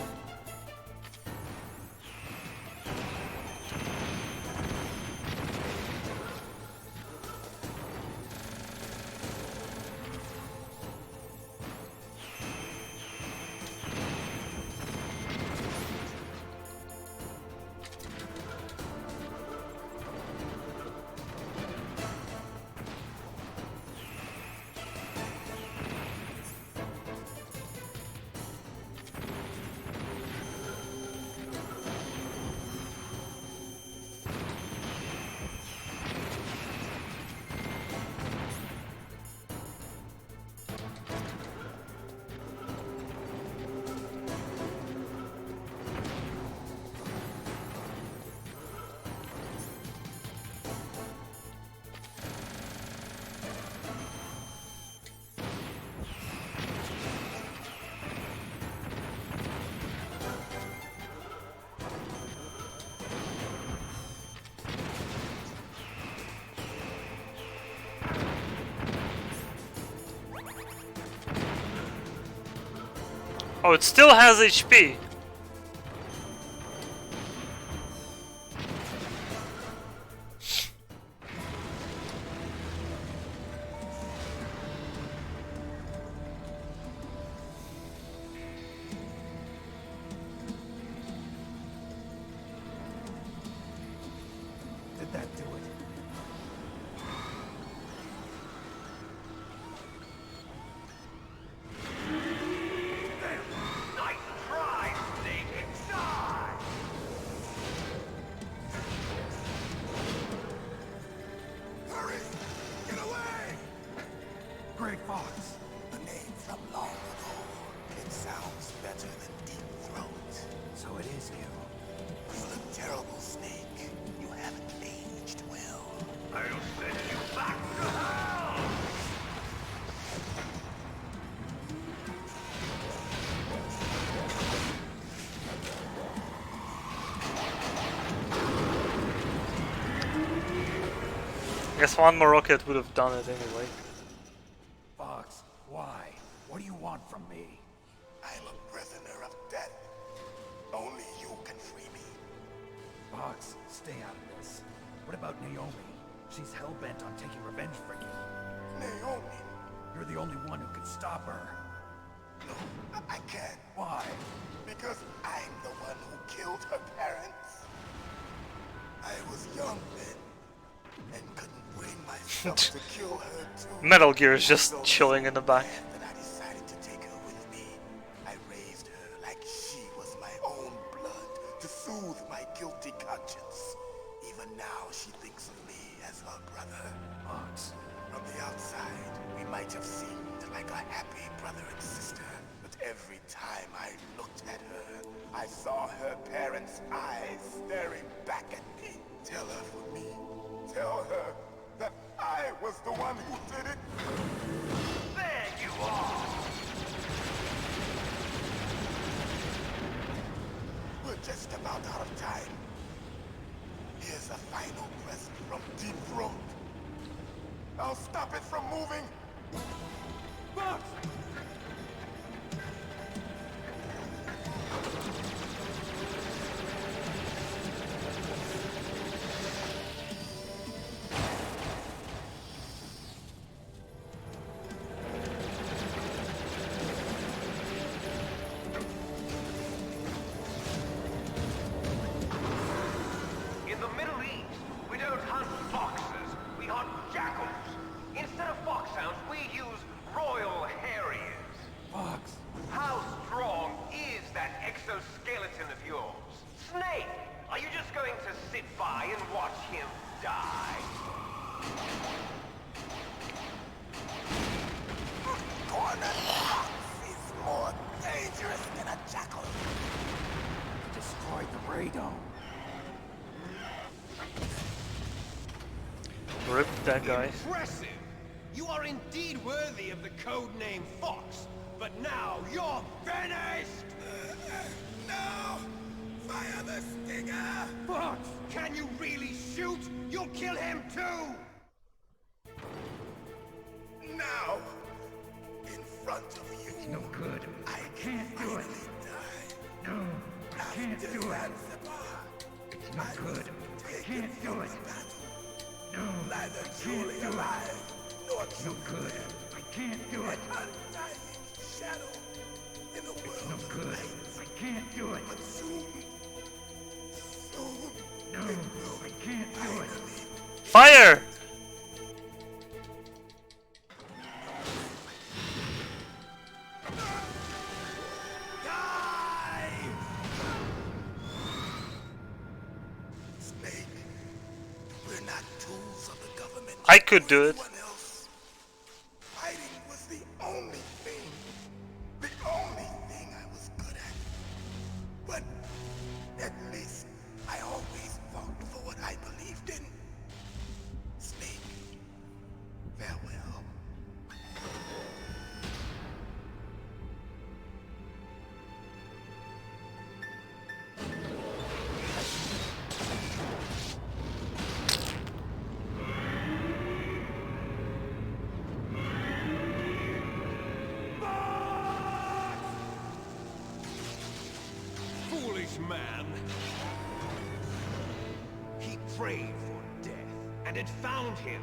Oh, it still has HP. Did that do it? Grey Fox. A name from long ago. It sounds better than Deep Throat. So it is you. You look terrible, Snake. You haven't aged well. I'll send you back to hell! I guess one more rocket would have done it anyway. Fox, why? What do you want from me? I'm a prisoner of death. Only you can free me. Fox, stay out of this. What about Naomi? She's hell-bent on taking revenge for you. Naomi? You're the only one who can stop her. No, I can't. Why? Because I'm the one who killed her parents. I was young then, and couldn't bring myself to kill her too. Metal Gear is just chilling in the back. Then I decided to take her with me. I raised her like she was my own blood to soothe my guilty conscience. Even now, she thinks of me as her brother. Fox. From the outside, we might have seemed like a happy brother and sister, but every time I looked at her, I saw her parents' eyes staring back at me. Tell her for me. Tell her that I was the one who did it. There you are! We're just about out of time. Here's a final present from Deep Throat. I'll stop it from moving. Fox! In the Middle East, we don't hunt foxes, we hunt jackals. Instead of foxhounds, we use Royal Harriers. Fox! How strong is that exoskeleton of yours? Snake, are you just going to sit by and watch him die? Corner Fox is more dangerous than a jackal. Destroyed the radome. Rip that guy. Impressive! You are indeed worthy of the codename Fox, but now you're finished! No! Fire the stinger! Fox, can you really shoot? You'll kill him too! Now! In front of you. No good. I can't do it. No, I can't do it. It's not good. I can't do it. No, I can't do it. It's no good. I can't do it. It's no good. I can't do it. No, I can't do it. Fire! Snake, we're not tools of the government. I could do it. Fighting was the only thing I was good at. But at least I always fought for what I believed in. Snake, farewell. Foolish man. He prayed for death, and it found him.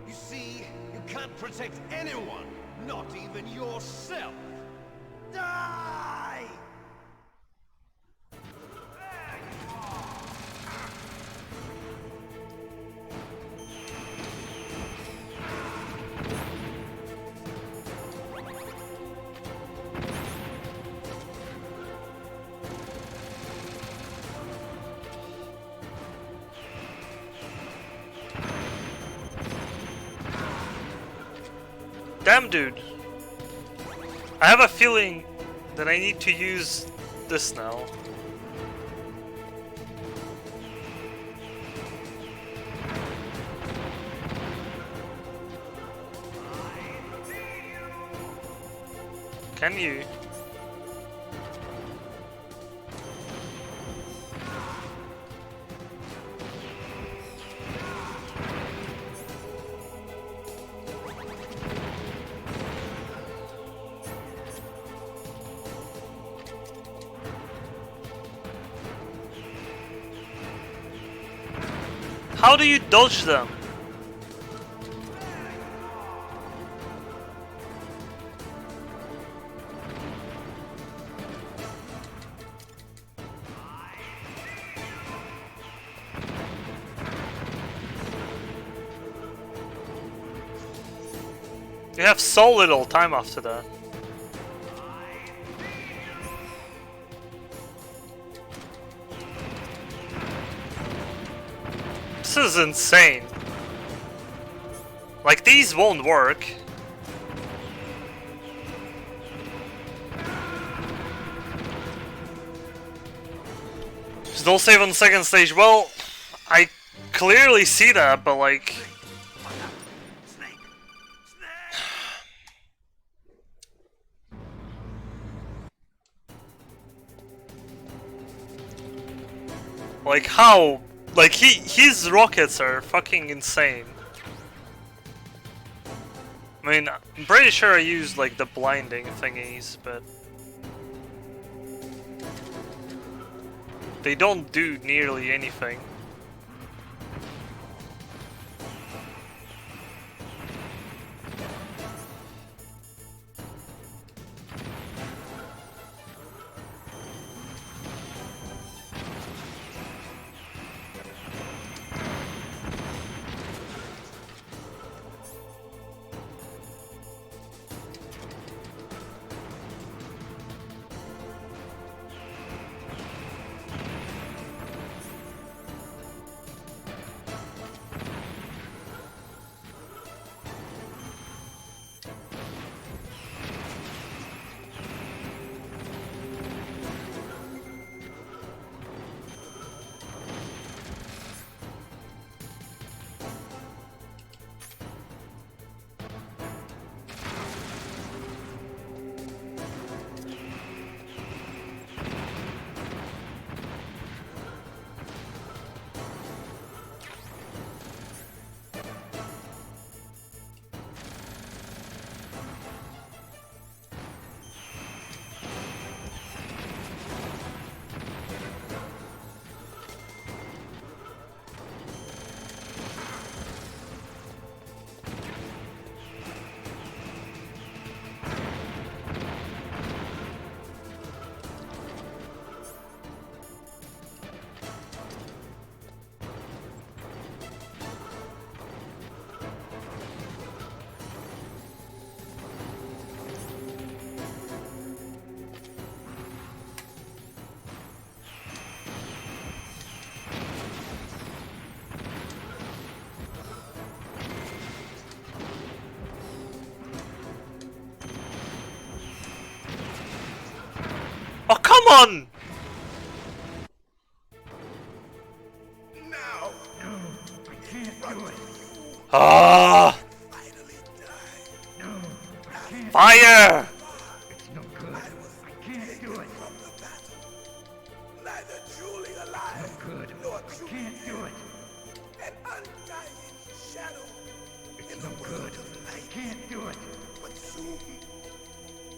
You see, you can't protect anyone, not even yourself. Die! Damn, dude. I have a feeling that I need to use this now. Can you? How do you dodge them? You have so little time after that. This is insane. Like, these won't work. There's no save on the second stage. Well, I clearly see that, but like... Like, how? Like, his rockets are fucking insane. I mean, I'm pretty sure I used like the blinding thingies, but they don't do nearly anything. on! Now, I can't do it. Ah! finally die. No, I can't. Fire! It's no good. I can't do it. From the battle. Neither truly alive, No good. nor I truly can't do it. an undying shadow It's in no the good. world of I light. can't do it. But soon,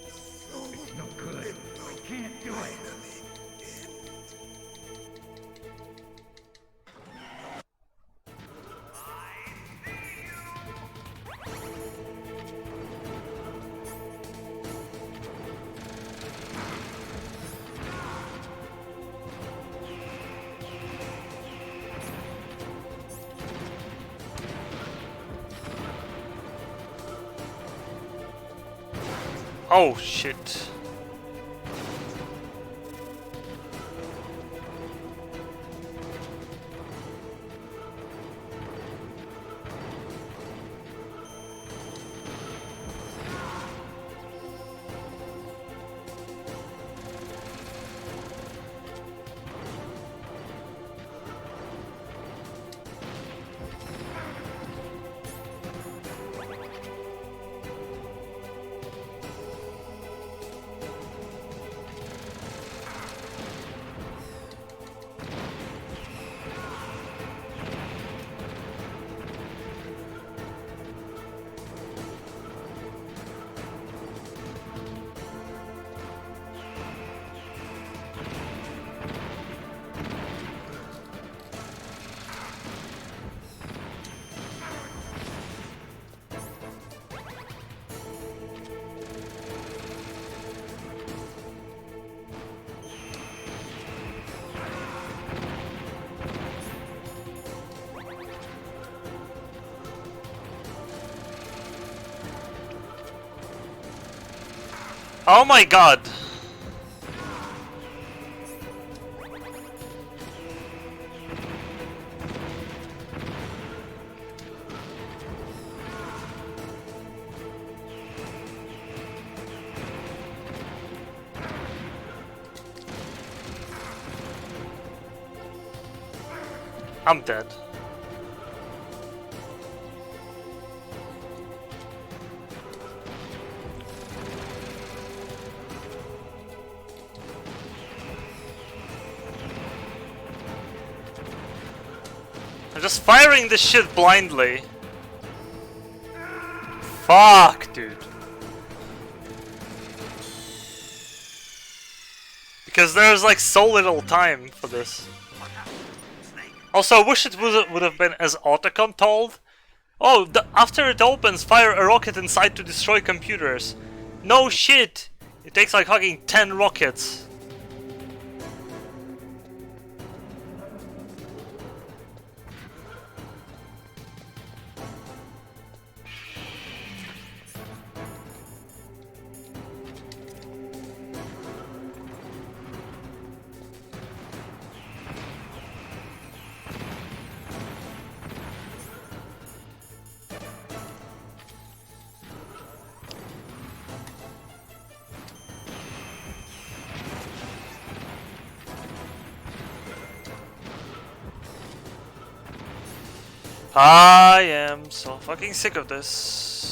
It's no good. it will I can't do it. finally end. Oh shit. Oh my god! I'm dead. I'm just firing this shit blindly. Fuck, dude. Because there's like so little time for this. Also, I wish it would have been as Otacon told. Oh, after it opens, fire a rocket inside to destroy computers. No shit! It takes like fucking 10 rockets. I am so fucking sick of this.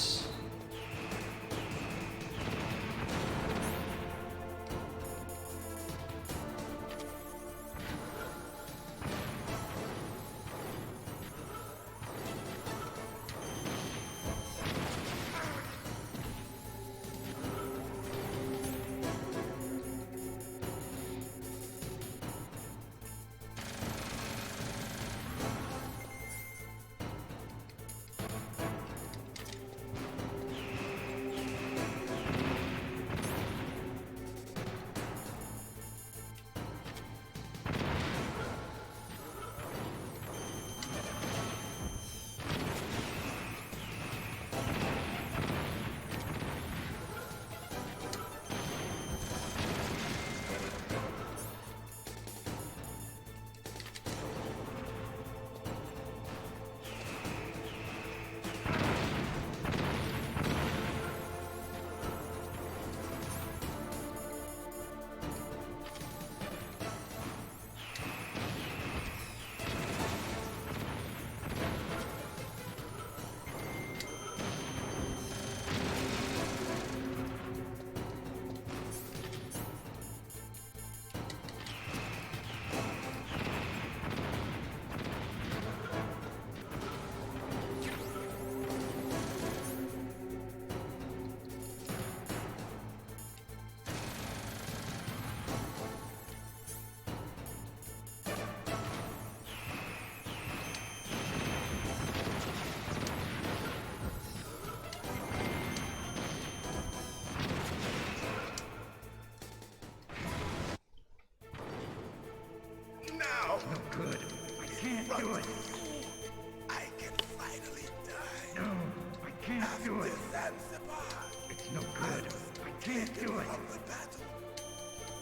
It's no good. I can't do it.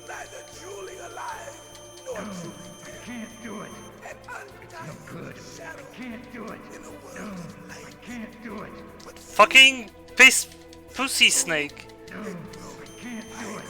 Neither truly alive nor truly I can't do it. an It's no undying good. shadow I can't do it. in a world No, of light. I can't do it. Fucking piss pussy snake. No, I can't do it.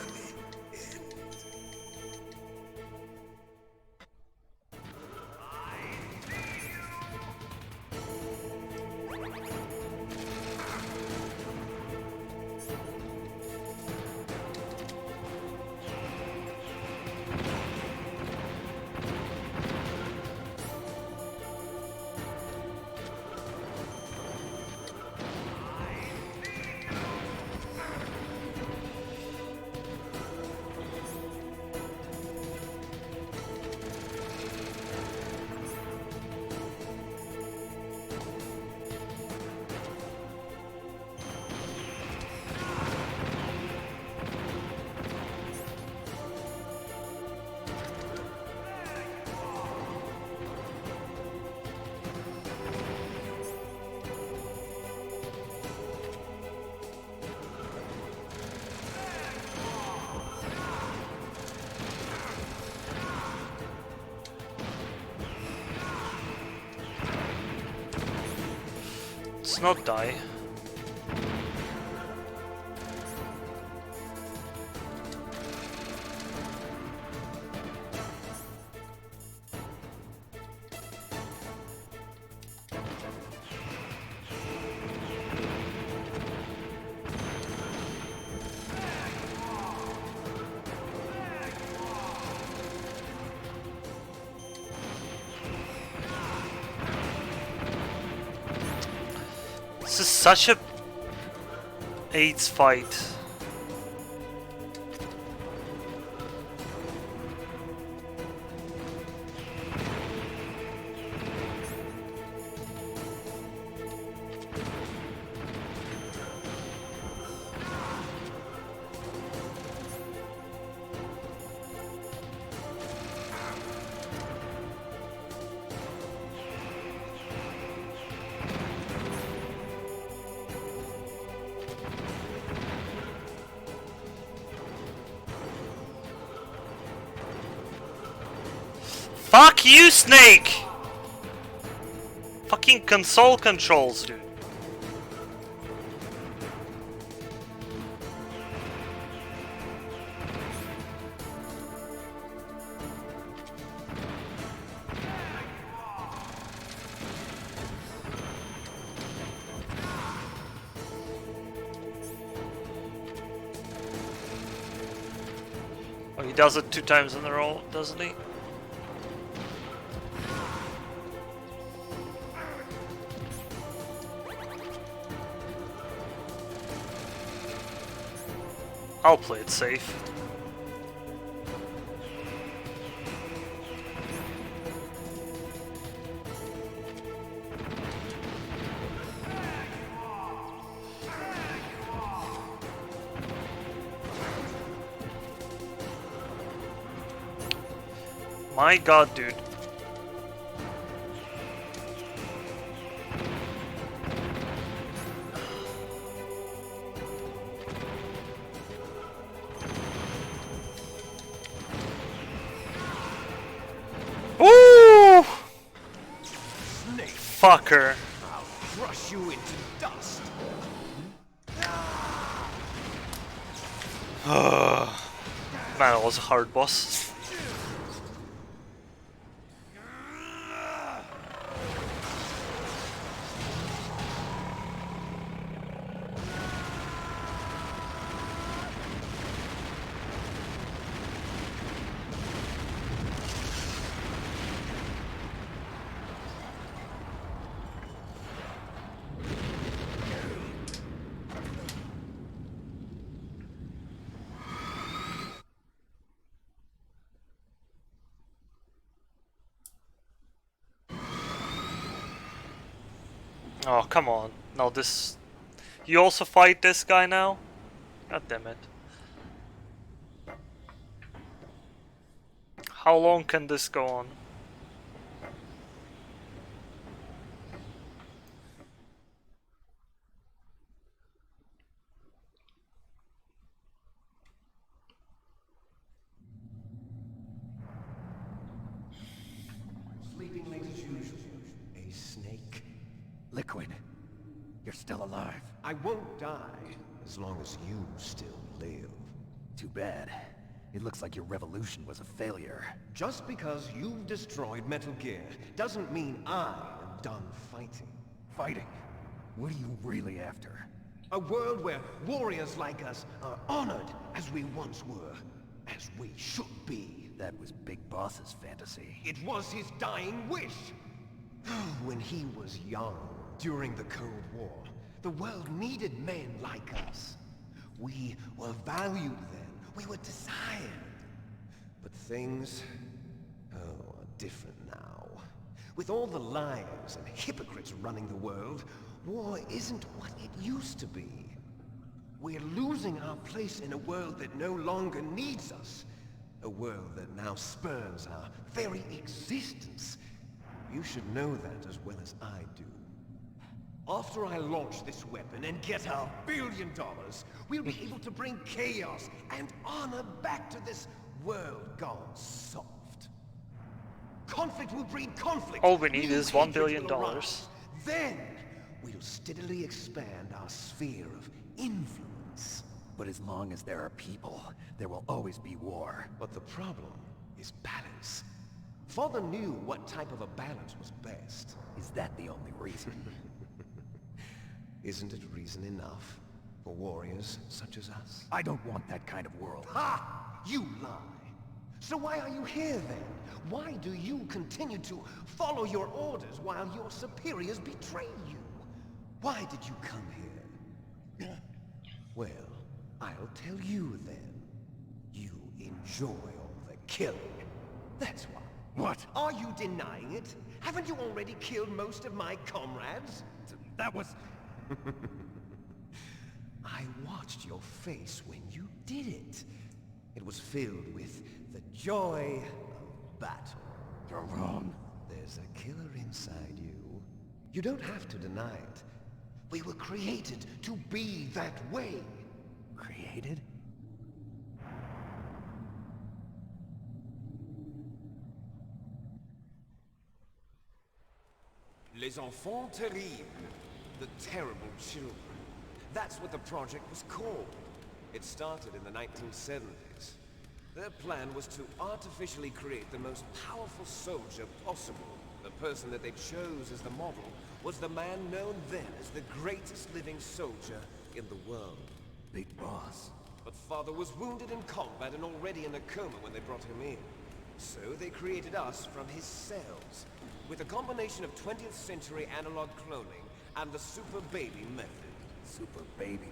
Let's not die. This is such a AIDS fight. Fuck you, Snake! Fucking console controls, dude. Oh, he does it 2 times in a row, doesn't he? I'll play it safe. My god, dude. Woo! Fucker. I'll crush you into dust. Man, it was a hard boss. Oh, come on. No, this... You also fight this guy now? God damn it. How long can this go on? Good. You're still alive. I won't die as long as you still live. Too bad. It looks like your revolution was a failure. Just because you've destroyed Metal Gear doesn't mean I am done fighting. Fighting? What are you really after? A world where warriors like us are honored as we once were, as we should be. That was Big Boss's fantasy. It was his dying wish. When he was young, during the Cold War, the world needed men like us. We were valued then. We were desired. But things, are different now. With all the liars and hypocrites running the world, war isn't what it used to be. We're losing our place in a world that no longer needs us. A world that now spurns our very existence. You should know that as well as I do. After I launch this weapon and get our $1 billion, we'll be able to bring chaos and honor back to this world gone soft. Conflict will breed conflict. All we need New is $1 hatred billion. will arise. Then, we'll steadily expand our sphere of influence. But as long as there are people, there will always be war. But the problem is balance. Father knew what type of a balance was best. Is that the only reason? Isn't it reason enough for warriors such as us? I don't want that kind of world. Ha! You lie! So why are you here then? Why do you continue to follow your orders while your superiors betray you? Why did you come here? Well, I'll tell you then. You enjoy all the killing. That's why. What? Are you denying it? Haven't you already killed most of my comrades? That was... I watched your face when you did it. It was filled with the joy of battle. You're wrong. There's a killer inside you. You don't have to deny it. We were created to be that way. Created? Les enfants terribles. The terrible children. That's what the project was called. It started in the 1970s. Their plan was to artificially create the most powerful soldier possible. The person that they chose as the model was the man known then as the greatest living soldier in the world. Big Boss. But Father was wounded in combat and already in a coma when they brought him in. So they created us from his cells, with a combination of 20th century analog cloning and the Super Baby method. Super Baby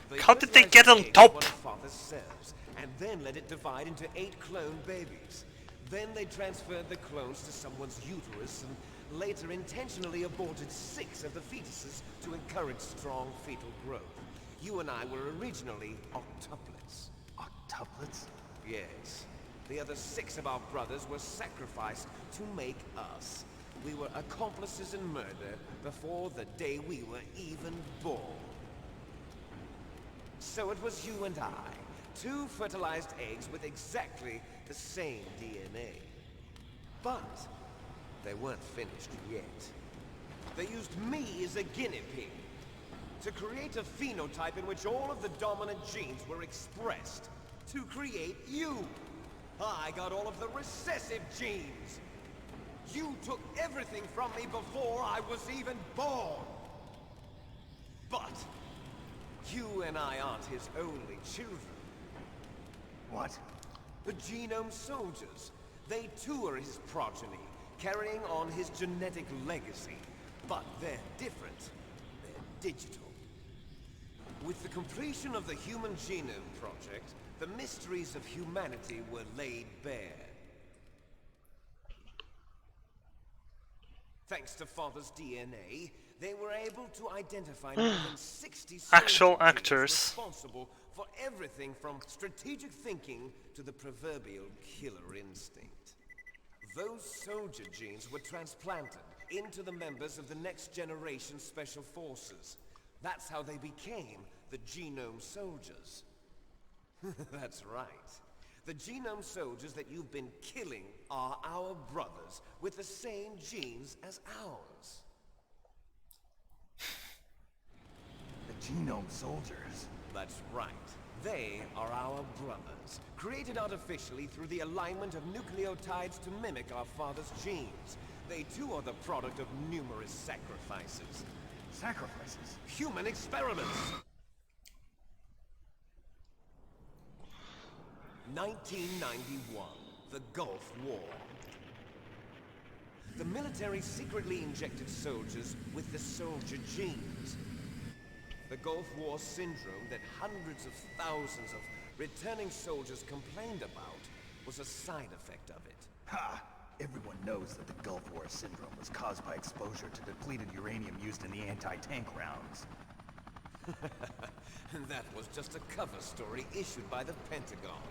method. How did they get on top? One of Father's cells, and then let it divide into 8 clone babies. Then they transferred the clones to someone's uterus and later intentionally aborted 6 of the fetuses to encourage strong fetal growth. You and I were originally octuplets. Octuplets? Yes. The other 6 of our brothers were sacrificed to make us. We were accomplices in murder before the day we were even born. So it was you and I, 2 fertilized eggs with exactly the same DNA. But they weren't finished yet. They used me as a guinea pig to create a phenotype in which all of the dominant genes were expressed to create you. I got all of the recessive genes. You took everything from me before I was even born. But you and I aren't his only children. What? The Genome Soldiers. They too are his progeny, carrying on his genetic legacy. But they're different. They're digital. With the completion of the Human Genome Project, the mysteries of humanity were laid bare. Thanks to Father's DNA, they were able to identify more than 60 Actual soldier genes actors. responsible for everything from strategic thinking to the proverbial killer instinct. Those soldier genes were transplanted into the members of the next generation Special Forces. That's how they became the Genome Soldiers. That's right. The Genome Soldiers that you've been killing are our brothers with the same genes as ours. Genome soldiers. That's right. They are our brothers, created artificially through the alignment of nucleotides to mimic our father's genes. They too are the product of numerous sacrifices. Sacrifices? Human experiments! 1991, the Gulf War. The military secretly injected soldiers with the soldier genes. The Gulf War syndrome that hundreds of thousands of returning soldiers complained about was a side effect of it. Ha! Everyone knows that the Gulf War syndrome was caused by exposure to depleted uranium used in the anti-tank rounds. That was just a cover story issued by the Pentagon.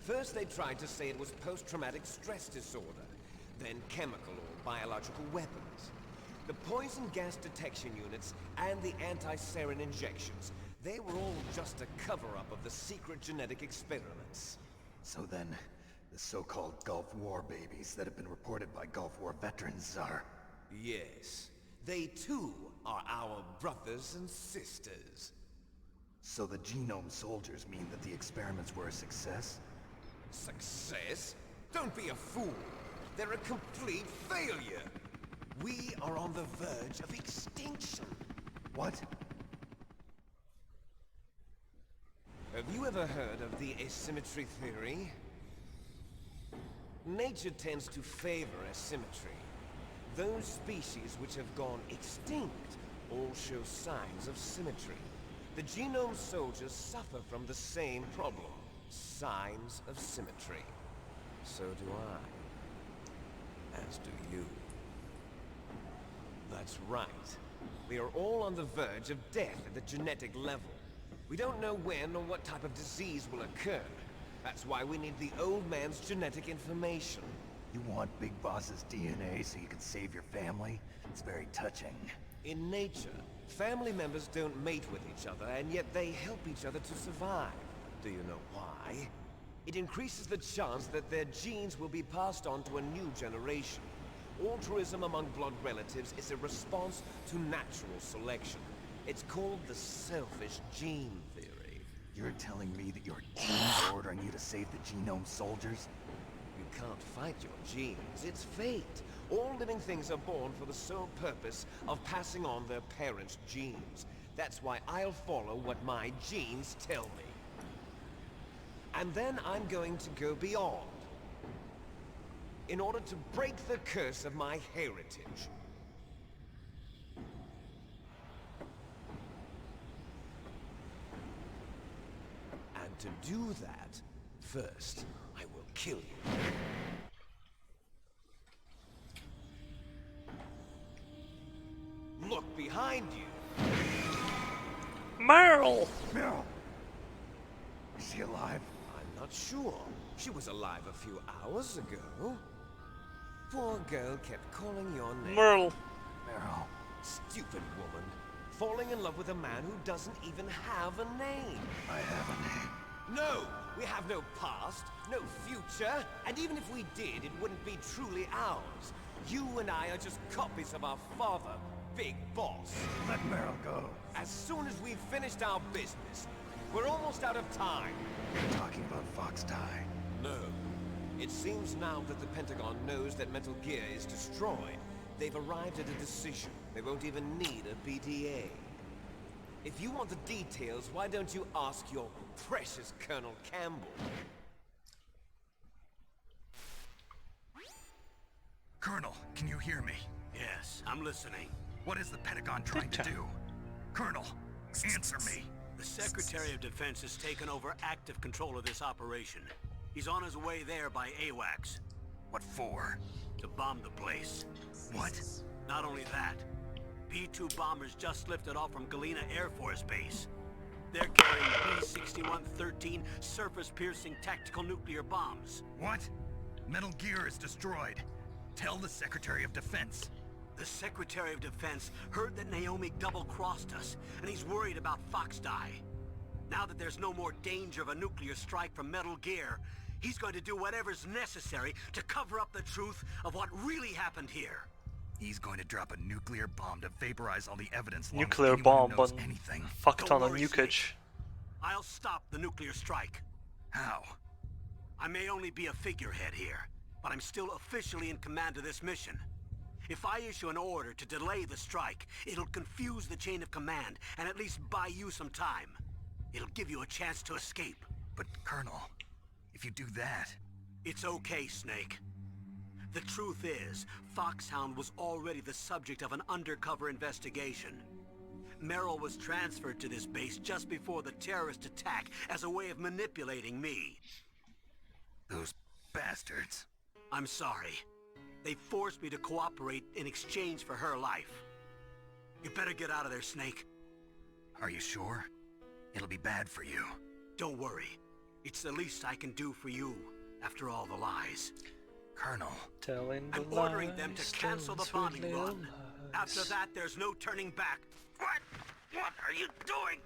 First they tried to say it was post-traumatic stress disorder, then chemical or biological weapons. The poison gas detection units and the anti-sarin injections, they were all just a cover-up of the secret genetic experiments. So then, the so-called Gulf War babies that have been reported by Gulf War veterans are... Yes, they too are our brothers and sisters. So the genome soldiers mean that the experiments were a success? Success? Don't be a fool. They're a complete failure. We are on the verge of extinction. What? Have you ever heard of the asymmetry theory? Nature tends to favor asymmetry. Those species which have gone extinct all show signs of symmetry. The genome soldiers suffer from the same problem. Signs of symmetry. So do I. As do you. That's right. We are all on the verge of death at the genetic level. We don't know when or what type of disease will occur. That's why we need the old man's genetic information. You want Big Boss's DNA so you can save your family? It's very touching. In nature, family members don't mate with each other, and yet they help each other to survive. Do you know why? It increases the chance that their genes will be passed on to a new generation. Altruism among blood relatives is a response to natural selection. It's called the selfish gene theory. You're telling me that your genes are ordering you to save the genome soldiers? You can't fight your genes. It's fate. All living things are born for the sole purpose of passing on their parents' genes. That's why I'll follow what my genes tell me. And then I'm going to go beyond. In order to break the curse of my heritage. And to do that, first, I will kill you. Look behind you! Meryl! Meryl! Is she alive? I'm not sure. She was alive a few hours ago. Poor girl kept calling your name. Meryl. Meryl. Stupid woman. Falling in love with a man who doesn't even have a name. I have a name. No! We have no past, no future, and even if we did, it wouldn't be truly ours. You and I are just copies of our father, Big Boss. Let Meryl go. As soon as we've finished our business, we're almost out of time. You're talking about Fox Die. No. It seems now that the Pentagon knows that Metal Gear is destroyed. They've arrived at a decision. They won't even need a BTA. If you want the details, why don't you ask your precious Colonel Campbell? Colonel, can you hear me? Yes, I'm listening. What is the Pentagon trying to do? Colonel, answer me. The Secretary of Defense has taken over active control of this operation. He's on his way there by AWACS. What for? To bomb the place. What? Not only that, B-2 bombers just lifted off from Galena Air Force Base. They're carrying B-6113 surface-piercing tactical nuclear bombs. What? Metal Gear is destroyed. Tell the Secretary of Defense. The Secretary of Defense heard that Naomi double-crossed us, and he's worried about Fox Die. Now that there's no more danger of a nuclear strike from Metal Gear, he's going to do whatever's necessary to cover up the truth of what really happened here. He's going to drop a nuclear bomb to vaporize all the evidence. Nuclear bomb, but anything. fuck ton of Don't worry, Snake. nukage. I'll stop the nuclear strike. How? I may only be a figurehead here, but I'm still officially in command of this mission. If I issue an order to delay the strike, it'll confuse the chain of command and at least buy you some time. It'll give you a chance to escape. But Colonel, if you do that... It's okay, Snake. The truth is, Foxhound was already the subject of an undercover investigation. Merrill was transferred to this base just before the terrorist attack as a way of manipulating me. Those bastards. I'm sorry. They forced me to cooperate in exchange for her life. You better get out of there, Snake. Are you sure? It'll be bad for you. Don't worry. It's the least I can do for you, after all the lies. Colonel. Telling the I'm ordering them lies, to cancel the telling bombing sweet run. little After lies. that, there's no turning back. What? What are you doing?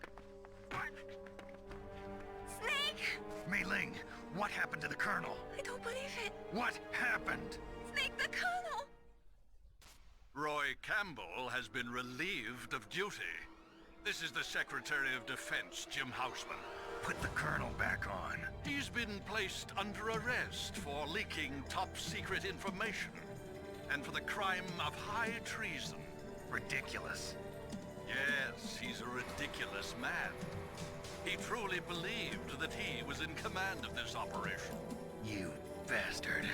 What? Snake! Mei Ling, what happened to the Colonel? I don't believe it. What happened? Snake the Colonel! Roy Campbell has been relieved of duty. This is the Secretary of Defense, Jim Houseman. Put the Colonel back on. He's been placed under arrest for leaking top-secret information and for the crime of high treason. Ridiculous. Yes, he's a ridiculous man. He truly believed that he was in command of this operation. You bastard.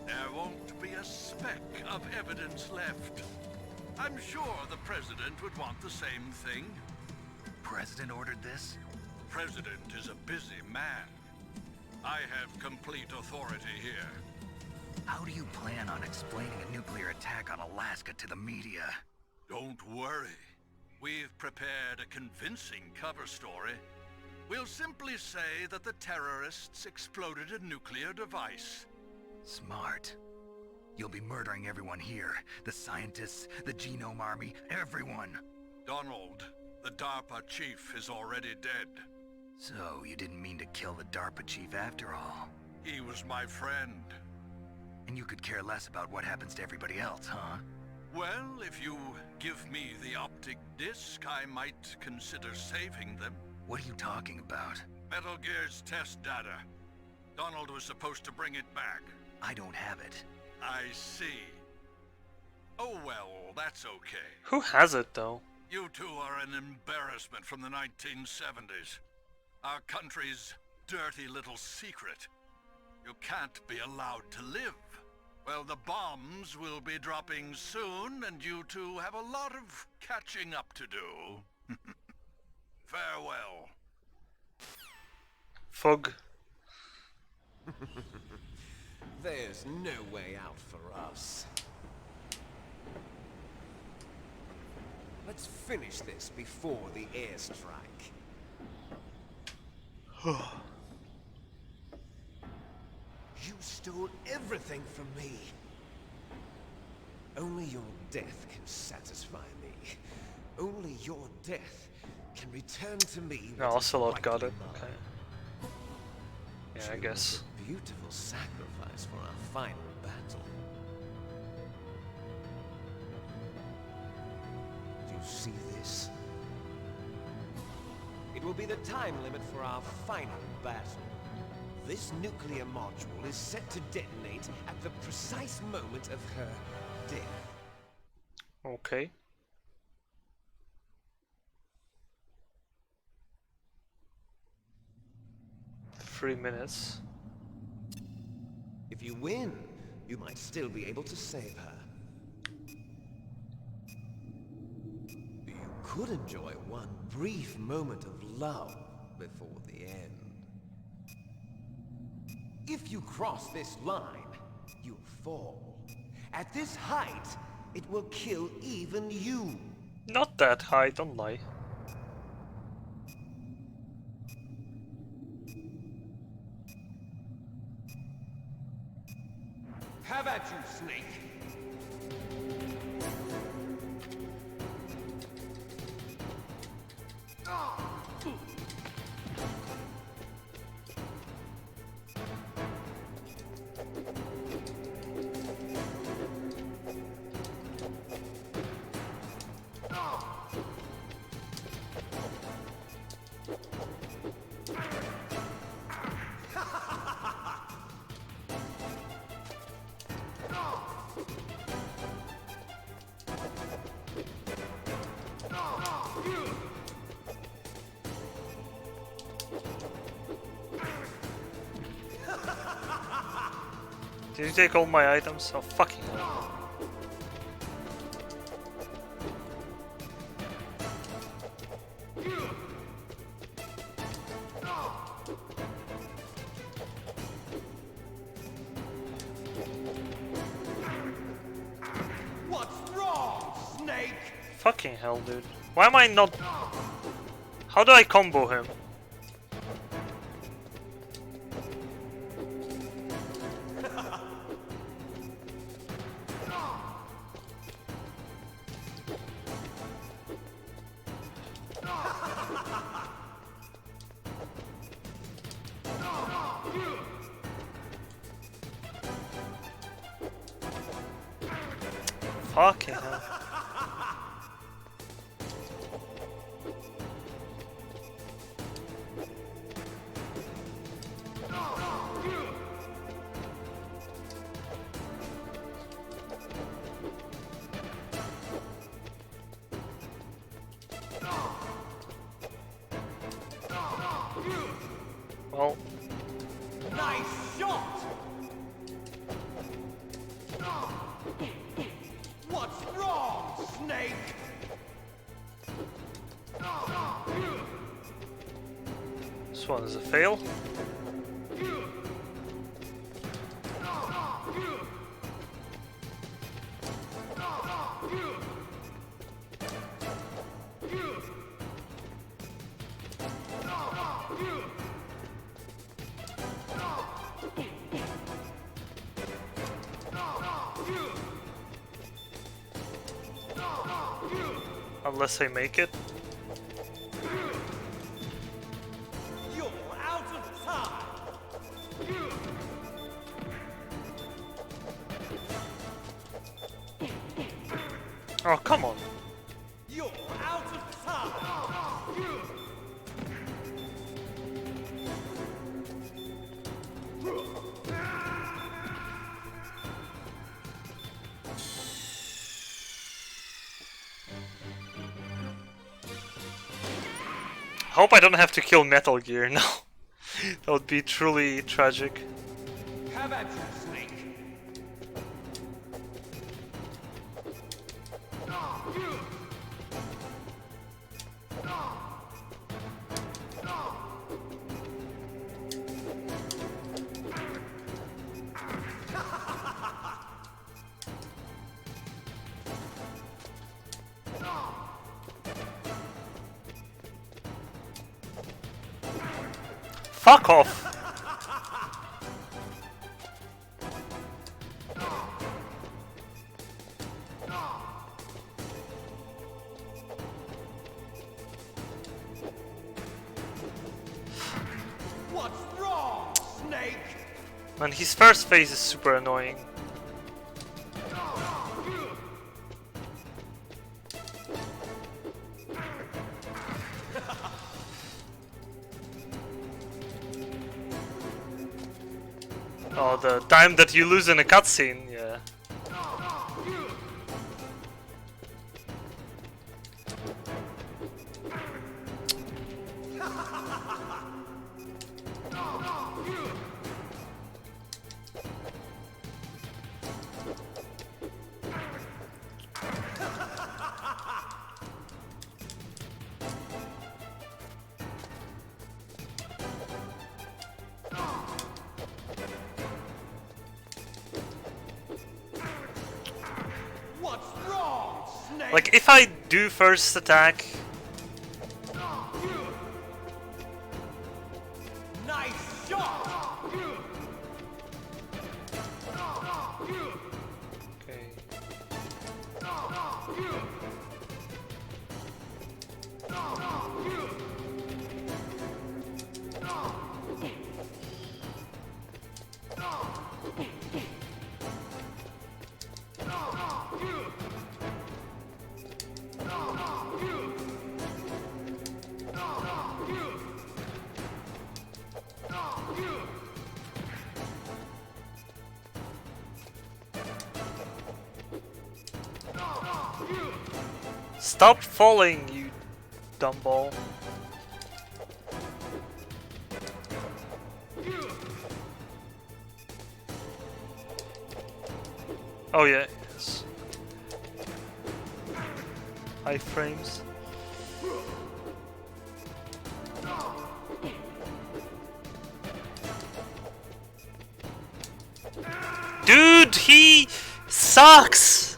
There won't be a speck of evidence left. I'm sure the President would want the same thing. President ordered this? President is a busy man. I have complete authority here. How do you plan on explaining a nuclear attack on Alaska to the media? Don't worry. We've prepared a convincing cover story. We'll simply say that the terrorists exploded a nuclear device. Smart. You'll be murdering everyone here. The scientists, the Genome Army, everyone. Donald, the DARPA chief, is already dead. So, you didn't mean to kill the DARPA chief after all. He was my friend. And you could care less about what happens to everybody else, huh? Well, if you give me the optic disc, I might consider saving them. What are you talking about? Metal Gear's test data. Donald was supposed to bring it back. I don't have it. I see. Oh well, that's okay. Who has it though? You two are an embarrassment from the 1970s. Our country's dirty little secret. You can't be allowed to live. Well, the bombs will be dropping soon, and you two have a lot of catching up to do. Farewell. Fug. There's no way out for us. Let's finish this before the airstrike. You stole everything from me. Only your death can satisfy me. Only your death can return to me. No, Ocelot got it. Mine. Okay. Yeah, I It guess. was a beautiful sacrifice for our final battle. Do you see this? It will be the time limit for our final battle. This nuclear module is set to detonate at the precise moment of her death. Okay. Three minutes. If you win, you might still be able to save her. You could enjoy one brief moment of love before the end. If you cross this line, you'll fall. At this height, it will kill even you. Not that high, don't lie. Have at you, Snake. Did you take all my items? Oh fucking hell. What's wrong, Snake? Fucking hell, dude. Why am I not... How do I combo him? Fucking hell. Well, Nice shot! What's wrong, Snake? this one is a fail. Unless I make it. You're out of time! Oh, come on. You're out of time! Hope I don't have to kill Metal Gear now. That would be truly tragic. Have at you, Snake! Fuck off! What's wrong, Snake? Man, his first phase is super annoying. Oh, the time that you lose in a cutscene, yeah. What's wrong, Snake? Like, if I do first attack... Nice shot! Okay. Stop falling, you dumb ball. Oh yeah, yes. High frames. Dude, he sucks!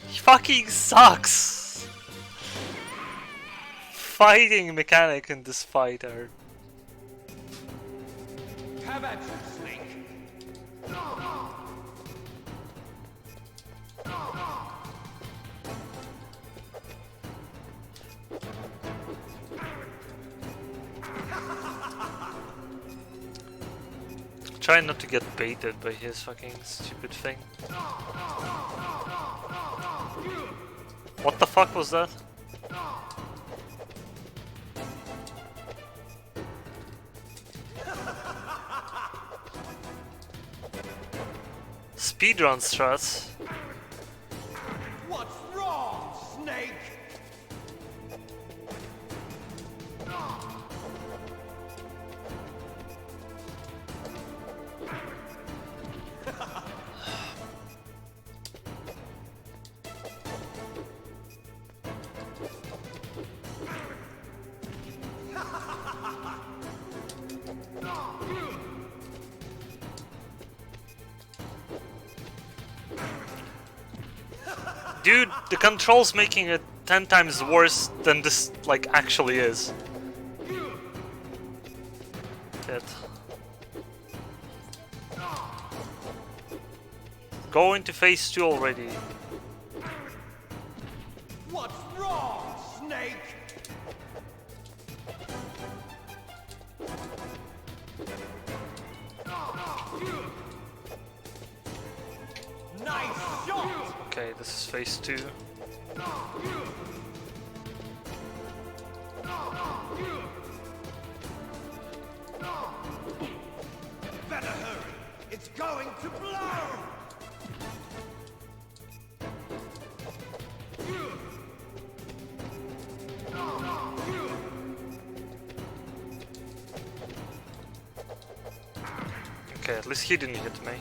He fucking sucks! Fighting mechanic in this fight are... Have at you, Snake. Try not to get baited by his fucking stupid thing. What the fuck was that? Speedrun strats. What's wrong, Snake? Dude, the controls making it 10 times worse than this like actually is. Dead. Go into phase 2 already. What's wrong, Snake? Nice shot! Okay, this is phase 2. Better hurry! It's going to blow! Okay, at least he didn't hit me.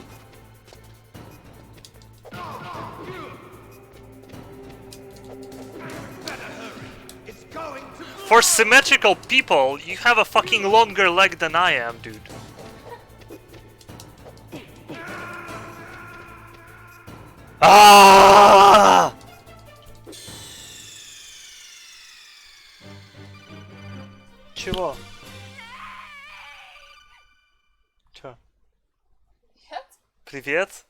For symmetrical people, you have a fucking longer leg than I am, dude. Ah! Чего? Чё? Привет.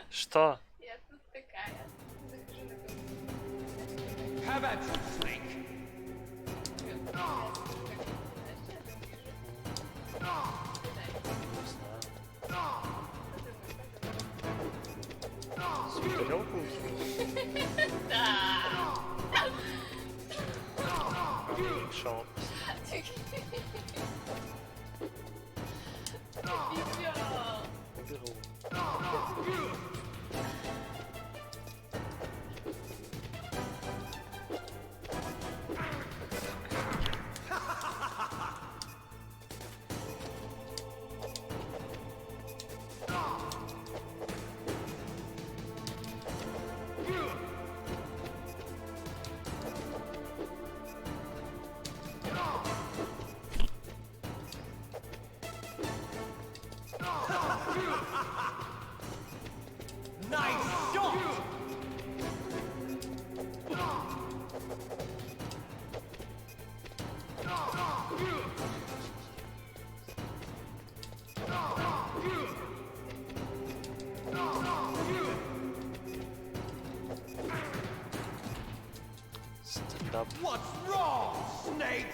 Что? Я тут такая. Захожу на группу. Have at you, Snake. Шо? Nice shot! Stand up. What's wrong, Snake?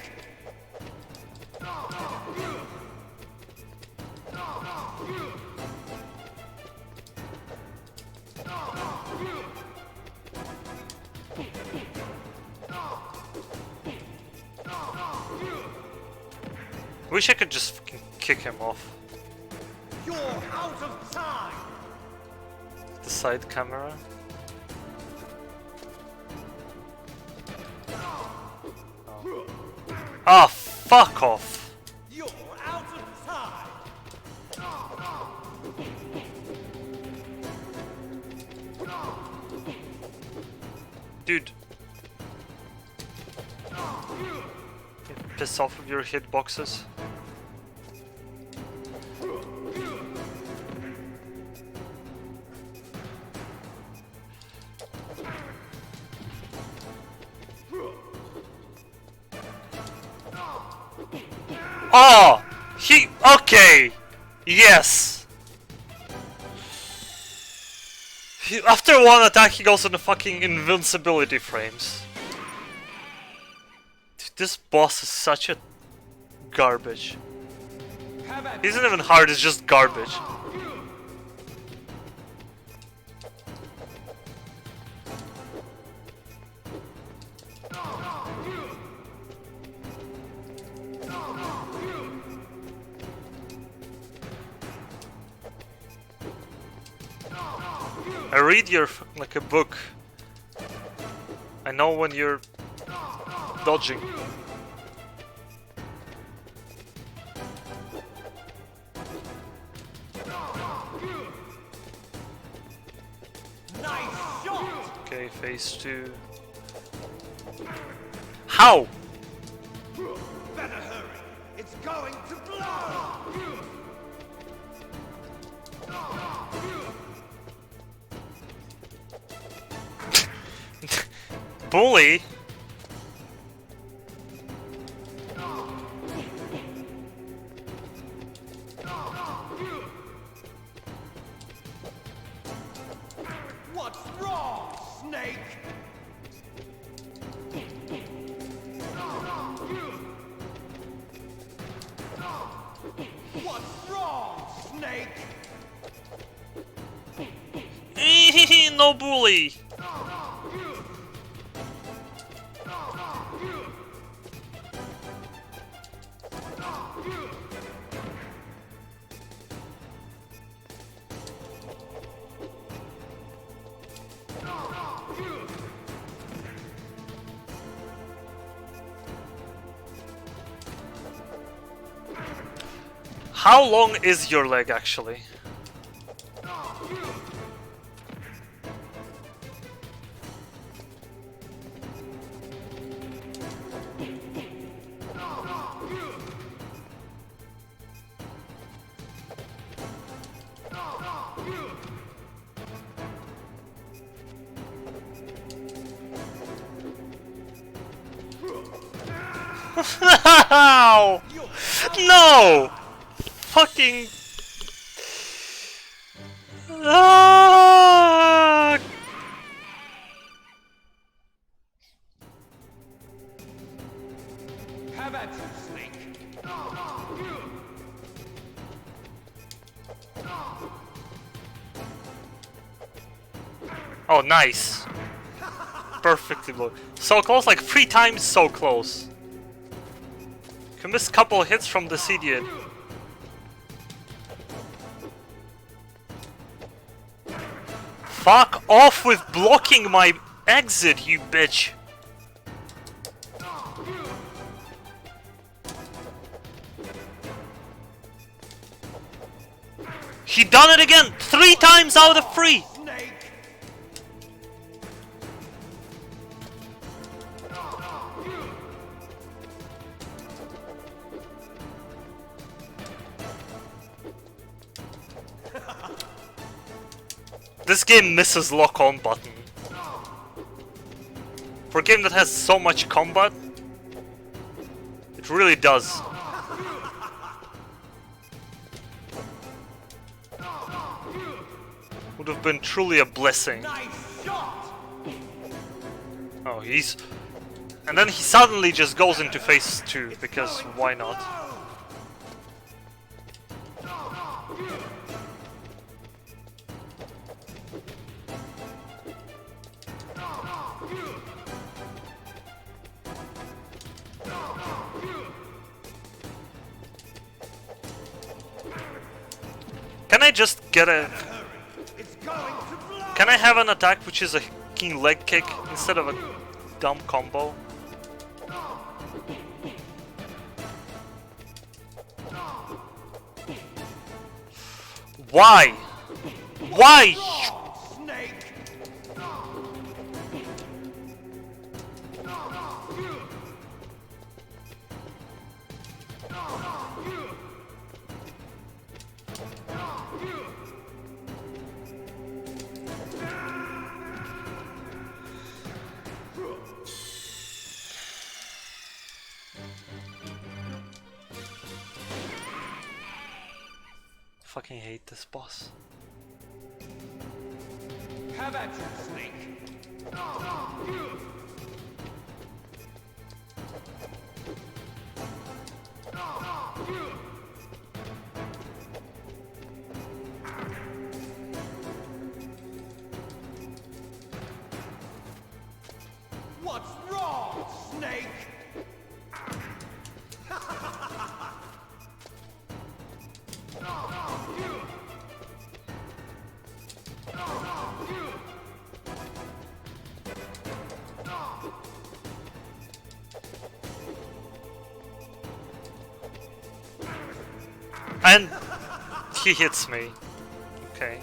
Wish I could just fucking kick him off. You're out of time! The side camera. Oh. Ah, fuck off! You're out of time! Dude. Piss off with your hitboxes. Oh! Okay! Yes! After one attack he goes into fucking invincibility frames. Dude, this boss is such a garbage. He isn't even hard, it's just garbage. I read your like a book. I know when you're dodging. Nice shot! Okay, phase 2. How? Better hurry. It's going to blow! Bully? What's wrong, Snake? What's wrong, Snake? No bully! How long is your leg actually? No! Fucking... Ah! Have at you, Snake. Oh, nice. Perfectly blocked. So close, like 3 times so close. You missed a couple hits from this idiot. Fuck off with blocking my exit, you bitch! He done it again! 3 times out of 3! This game misses lock-on button. For a game that has so much combat, it really does. Would have been truly a blessing. Oh, he's... And then he suddenly just goes into phase 2, because why not? Can I just get a... Can I have an attack which is a king leg kick instead of a dumb combo? Why? Why? fucking hate this boss. Have at you, Snake. What's wrong, Snake? And he hits me. Okay.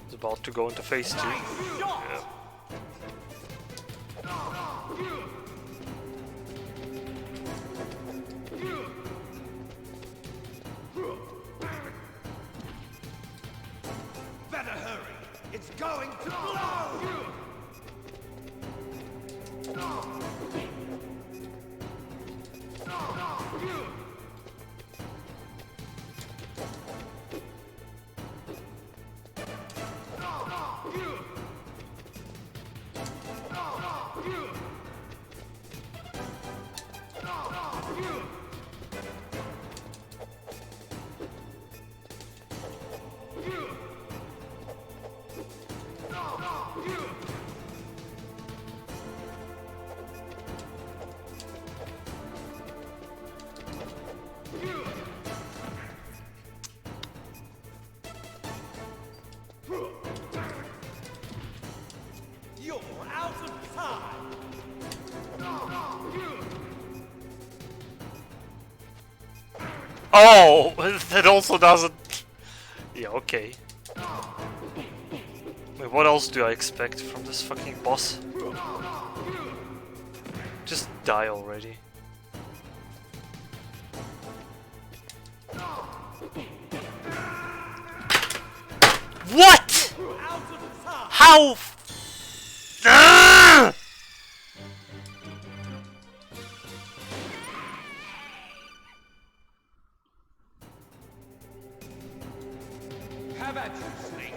It's about to go into phase 2. Yeah. Better hurry. It's going to blow. You're out of time. Oh, that also doesn't. Yeah, okay. Wait, what else do I expect from this fucking boss? Just die already. What? How? Ah! Have at you, Snake.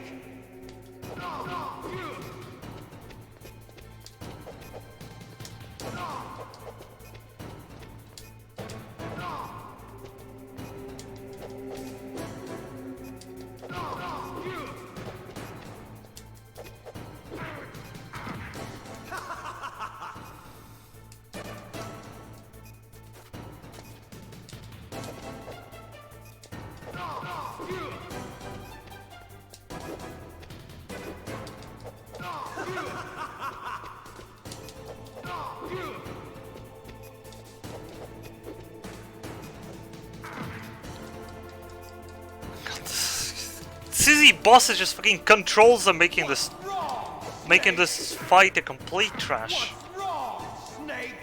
Sizzy bosses just fucking controls them, making this fight a complete trash. What's wrong, Snake?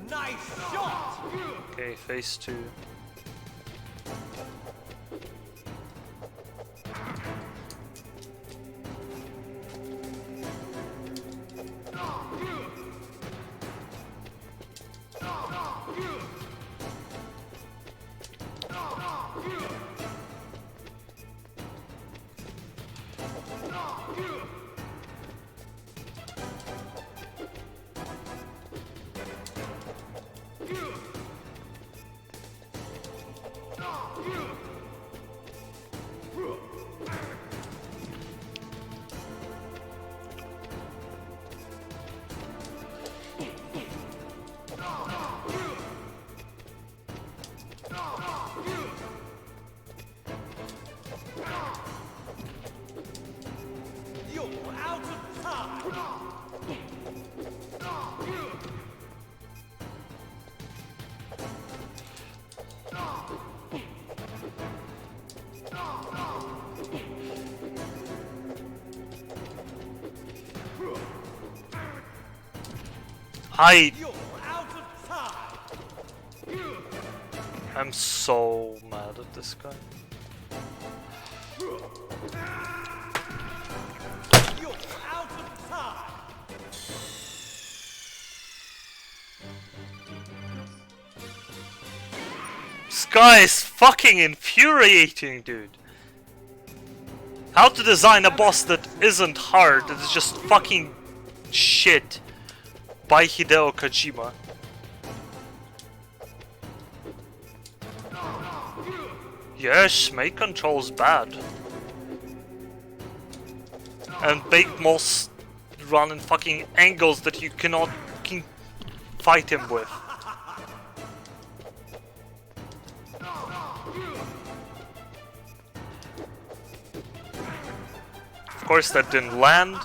Nice shot. Okay, phase 2. You're out of time. I'm so mad at this guy. This guy is fucking infuriating, dude. How to design a boss that isn't hard, that is just fucking shit, by Hideo Kojima. Yes, Snake control's bad. And Baked Moss run in fucking angles that you cannot fight him with. Of course that didn't land.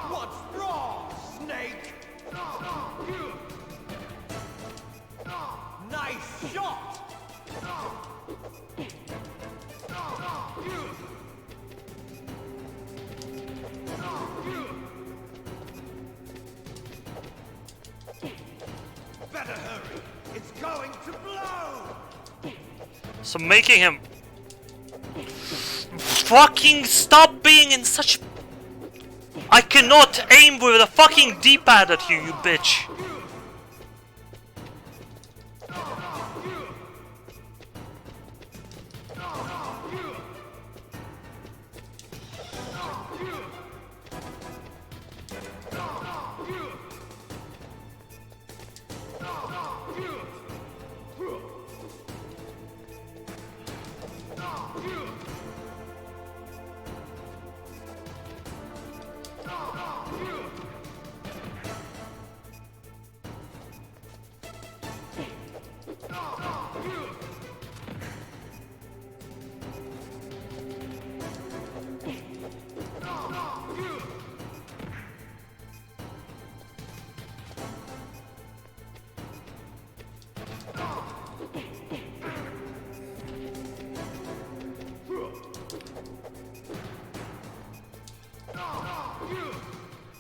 What's wrong, Snake? Nice shot! Better hurry! It's going to blow! So making him fucking stop being in such... I cannot aim with a fucking D-pad at you, you bitch.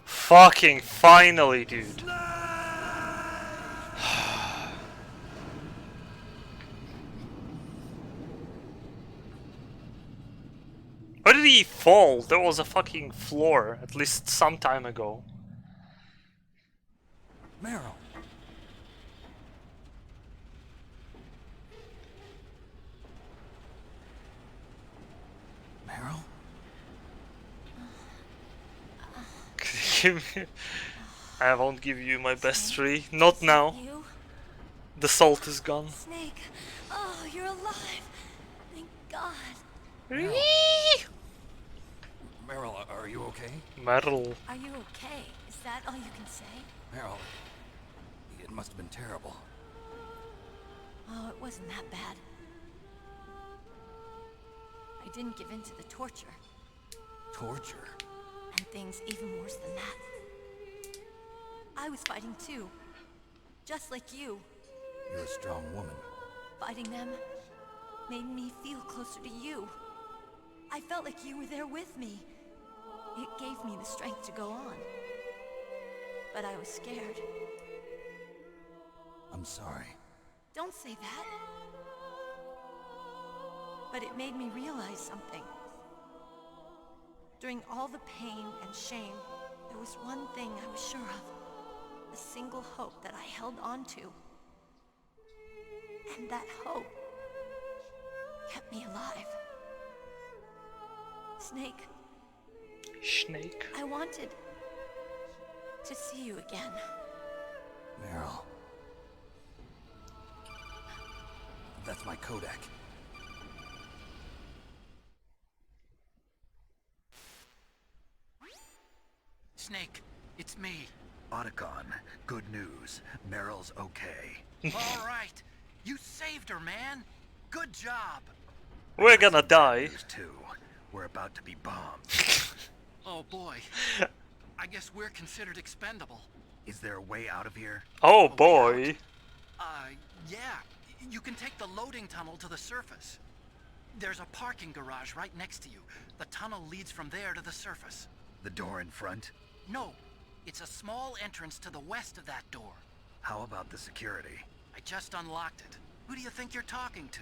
Fucking finally, dude. Where did he fall? There was a fucking floor, at least some time ago. Meryl. Meryl? Give me... I won't give you my best tree. Not now. You? The salt is gone. Snake. Oh, you're alive. Thank God. Meryl, are you okay? Meryl. Are you okay? Is that all you can say? Meryl, it must have been terrible. Oh, it wasn't that bad. I didn't give in to the torture. Torture? And things even worse than that. I was fighting too. Just like you. You're a strong woman. Fighting them made me feel closer to you. I felt like you were there with me. It gave me the strength to go on. But I was scared. I'm sorry. Don't say that. But it made me realize something. During all the pain and shame, there was one thing I was sure of. A single hope that I held on to. And that hope kept me alive. Snake. Snake. I wanted to see you again. Meryl. That's my Kodak. Snake, it's me. Otacon, good news. Meryl's okay. All right. You saved her, man. Good job. We're gonna die. Those two. We're about to be bombed. Oh boy. I guess we're considered expendable. Is there a way out of here? Oh boy. Yeah. You can take the loading tunnel to the surface. There's a parking garage right next to you. The tunnel leads from there to the surface. The door in front? No. It's a small entrance to the west of that door. How about the security? I just unlocked it. Who do you think you're talking to?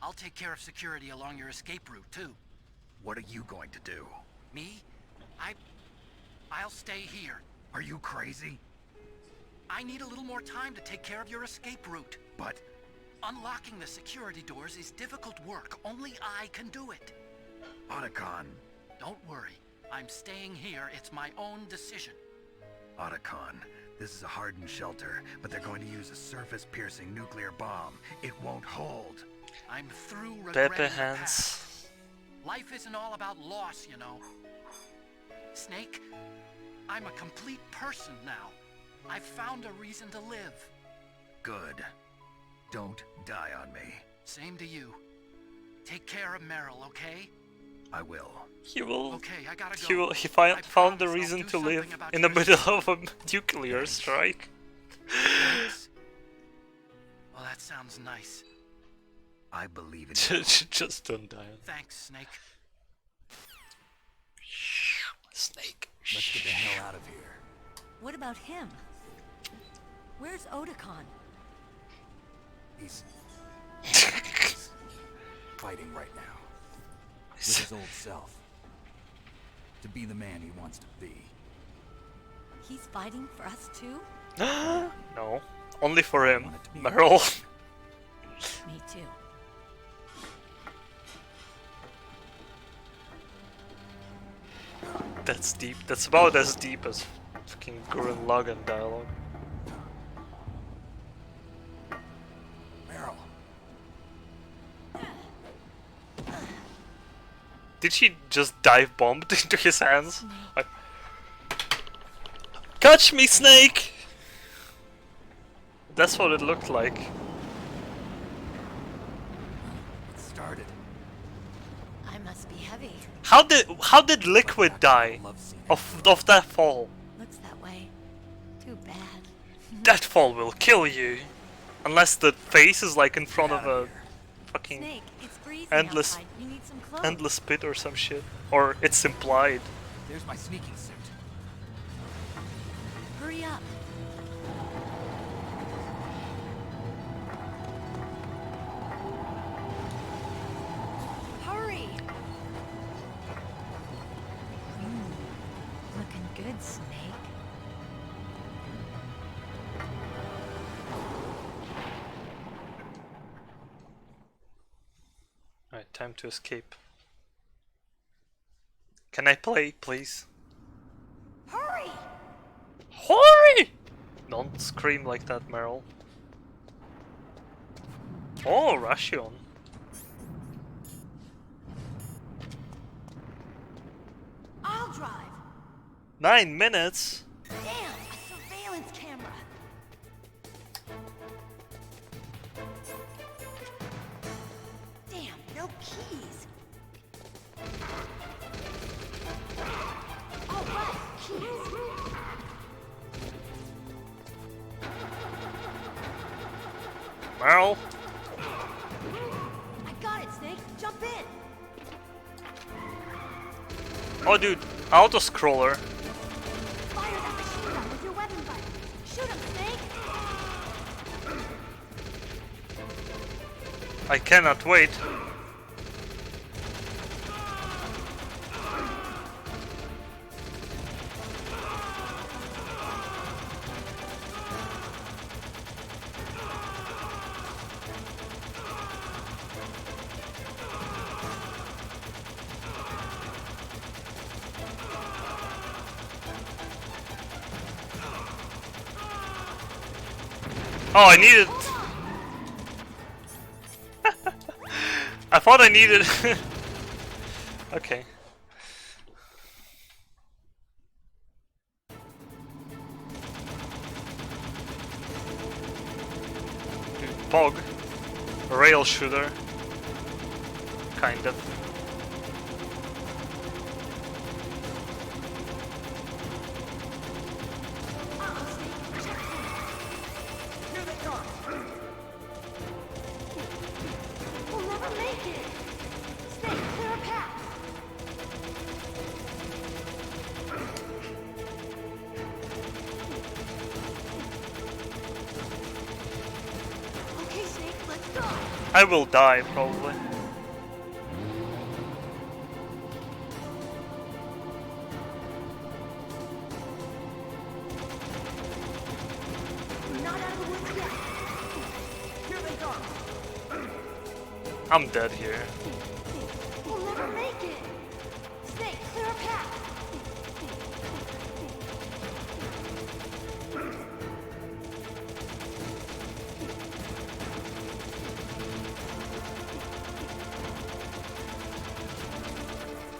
I'll take care of security along your escape route, too. What are you going to do? Me? I'll stay here. Are you crazy? I need a little more time to take care of your escape route. But... Unlocking the security doors is difficult work. Only I can do it. Otacon. Don't worry. I'm staying here. It's my own decision. Otacon, this is a hardened shelter, but they're going to use a surface-piercing nuclear bomb. It won't hold. I'm through regretting Pepe the hands. past. Life isn't all about loss, you know. Snake, I'm a complete person now. I've found a reason to live. Good. Don't die on me. Same to you. Take care of Meryl, okay? I will. He will. Okay, I gotta go. Found the promise I'll reason do to something live about in the your middle of a nuclear strike. Thanks. Well, that sounds nice. I believe in you. Just don't die. Thanks, Snake. Snake. Let's get the hell out of here. What about him? Where's Otacon? He's fighting right now. With his old self. To be the man he wants to be. He's fighting for us too? No, only for him, Meryl. Me too. That's deep. That's about as deep as fucking Gurren Lagann dialogue. Meryl. Did she just dive bomb into his hands? Catch me, Snake! That's what it looked like. It started. I must be heavy. How did Liquid die of that fall? Looks that way. Too bad. That fall will kill you, unless the face is like in front of a fucking Snake, it's freezing endless outside. You need some clothes. endless pit or some shit, or it's implied. There's my sneaking suit. Hurry up. Hurry. Looking good, Snake. Alright, time to escape. Can I play, please? Hurry! Hurry! Don't scream like that, Meryl. Oh, Rashion. I'll drive. 9 minutes? Damn, a surveillance camera. Damn, no keys. Oh, right, keys. Meryl? I got it, Snake. Jump in. Oh, dude, auto-scroller. Fire that machine gun with your weapon button. Shoot him, Snake. I cannot wait. Oh, I needed... I thought I needed... Okay. Pog. A rail shooter. Kind of. We'll never make it. Snake, clear a path. Okay, Snake, let's go. I will die, probably. I'm dead here. We'll never make it. Snake, clear a path.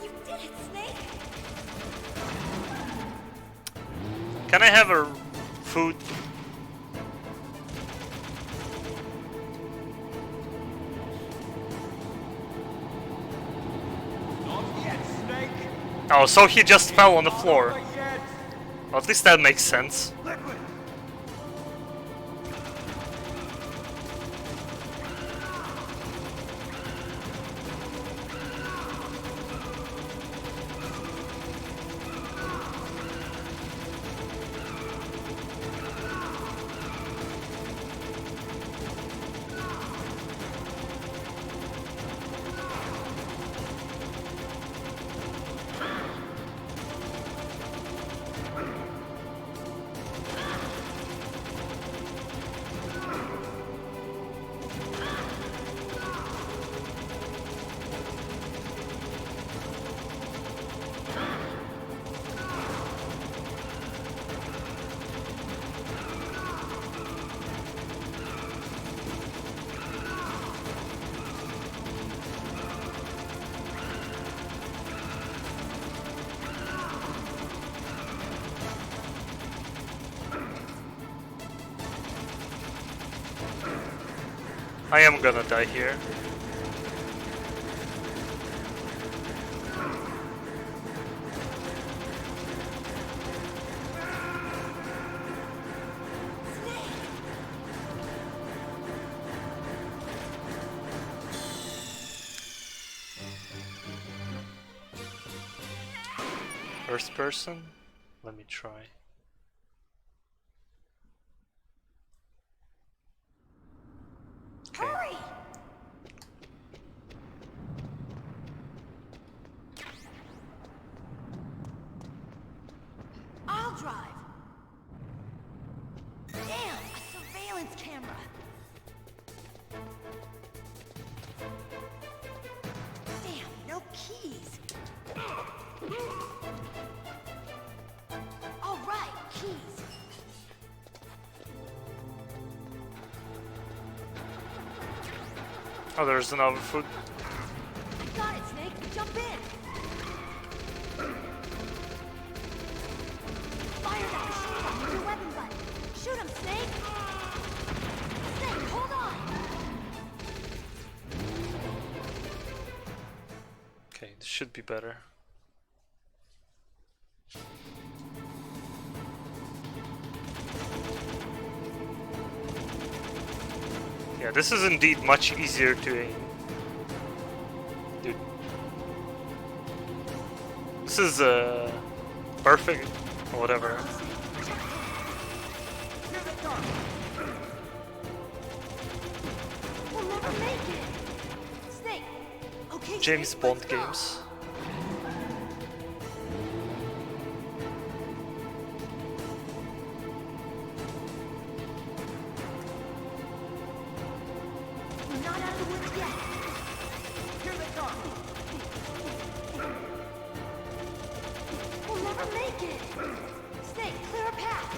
You did it, Snake. Can I have a food? Oh, so he just fell on the floor. Well, at least that makes sense. I am gonna die here. First person? Let me try. Okay. Hurry! I'll drive. Damn, a surveillance camera. Damn, no keys. All right, keys. Oh, there's another food. Got it, Snake. Jump in. Fire that machine gun with your weapon button. Shoot him, Snake. Snake, hold on. Okay, this should be better. Yeah, this is indeed much easier to aim. Dude. This is perfect or whatever. We'll never make it. Snake. Okay, James Snake, Bond let's go. games. We're not out of the woods yet. Here they come. We'll never make it. Snake, clear a path.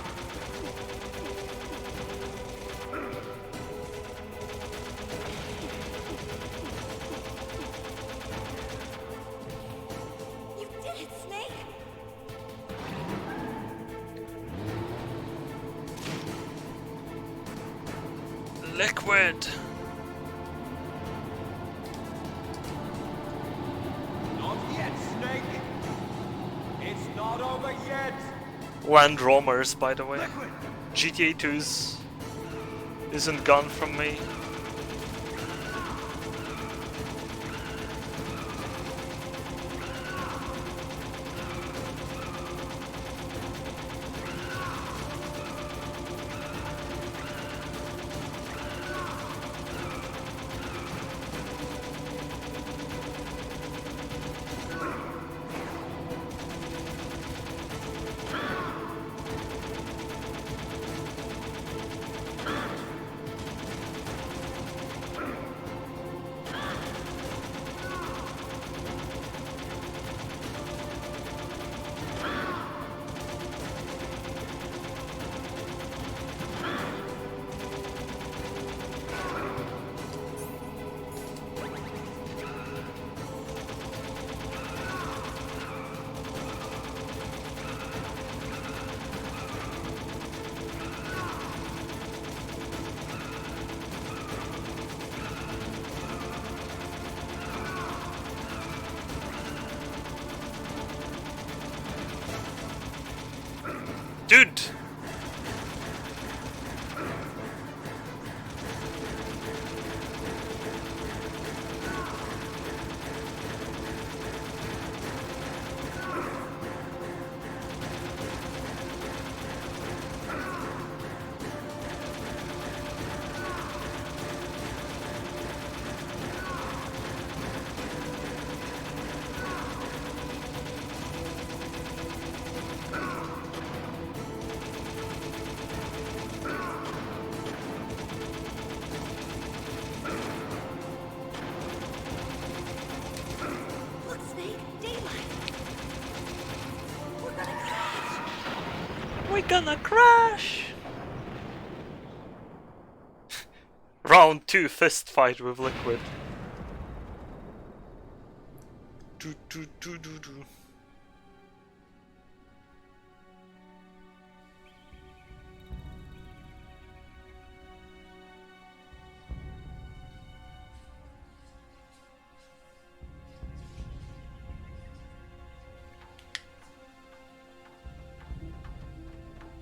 You did it, Snake. Liquid. Not yet, Snake. It's not over yet. Land Roamers, by the way. GTA 2's isn't gone from me. Dude! Look, Snake, daylight. We're gonna crash. We're gonna crash! Round 2 fist fight with Liquid. Do, do, do, do, do.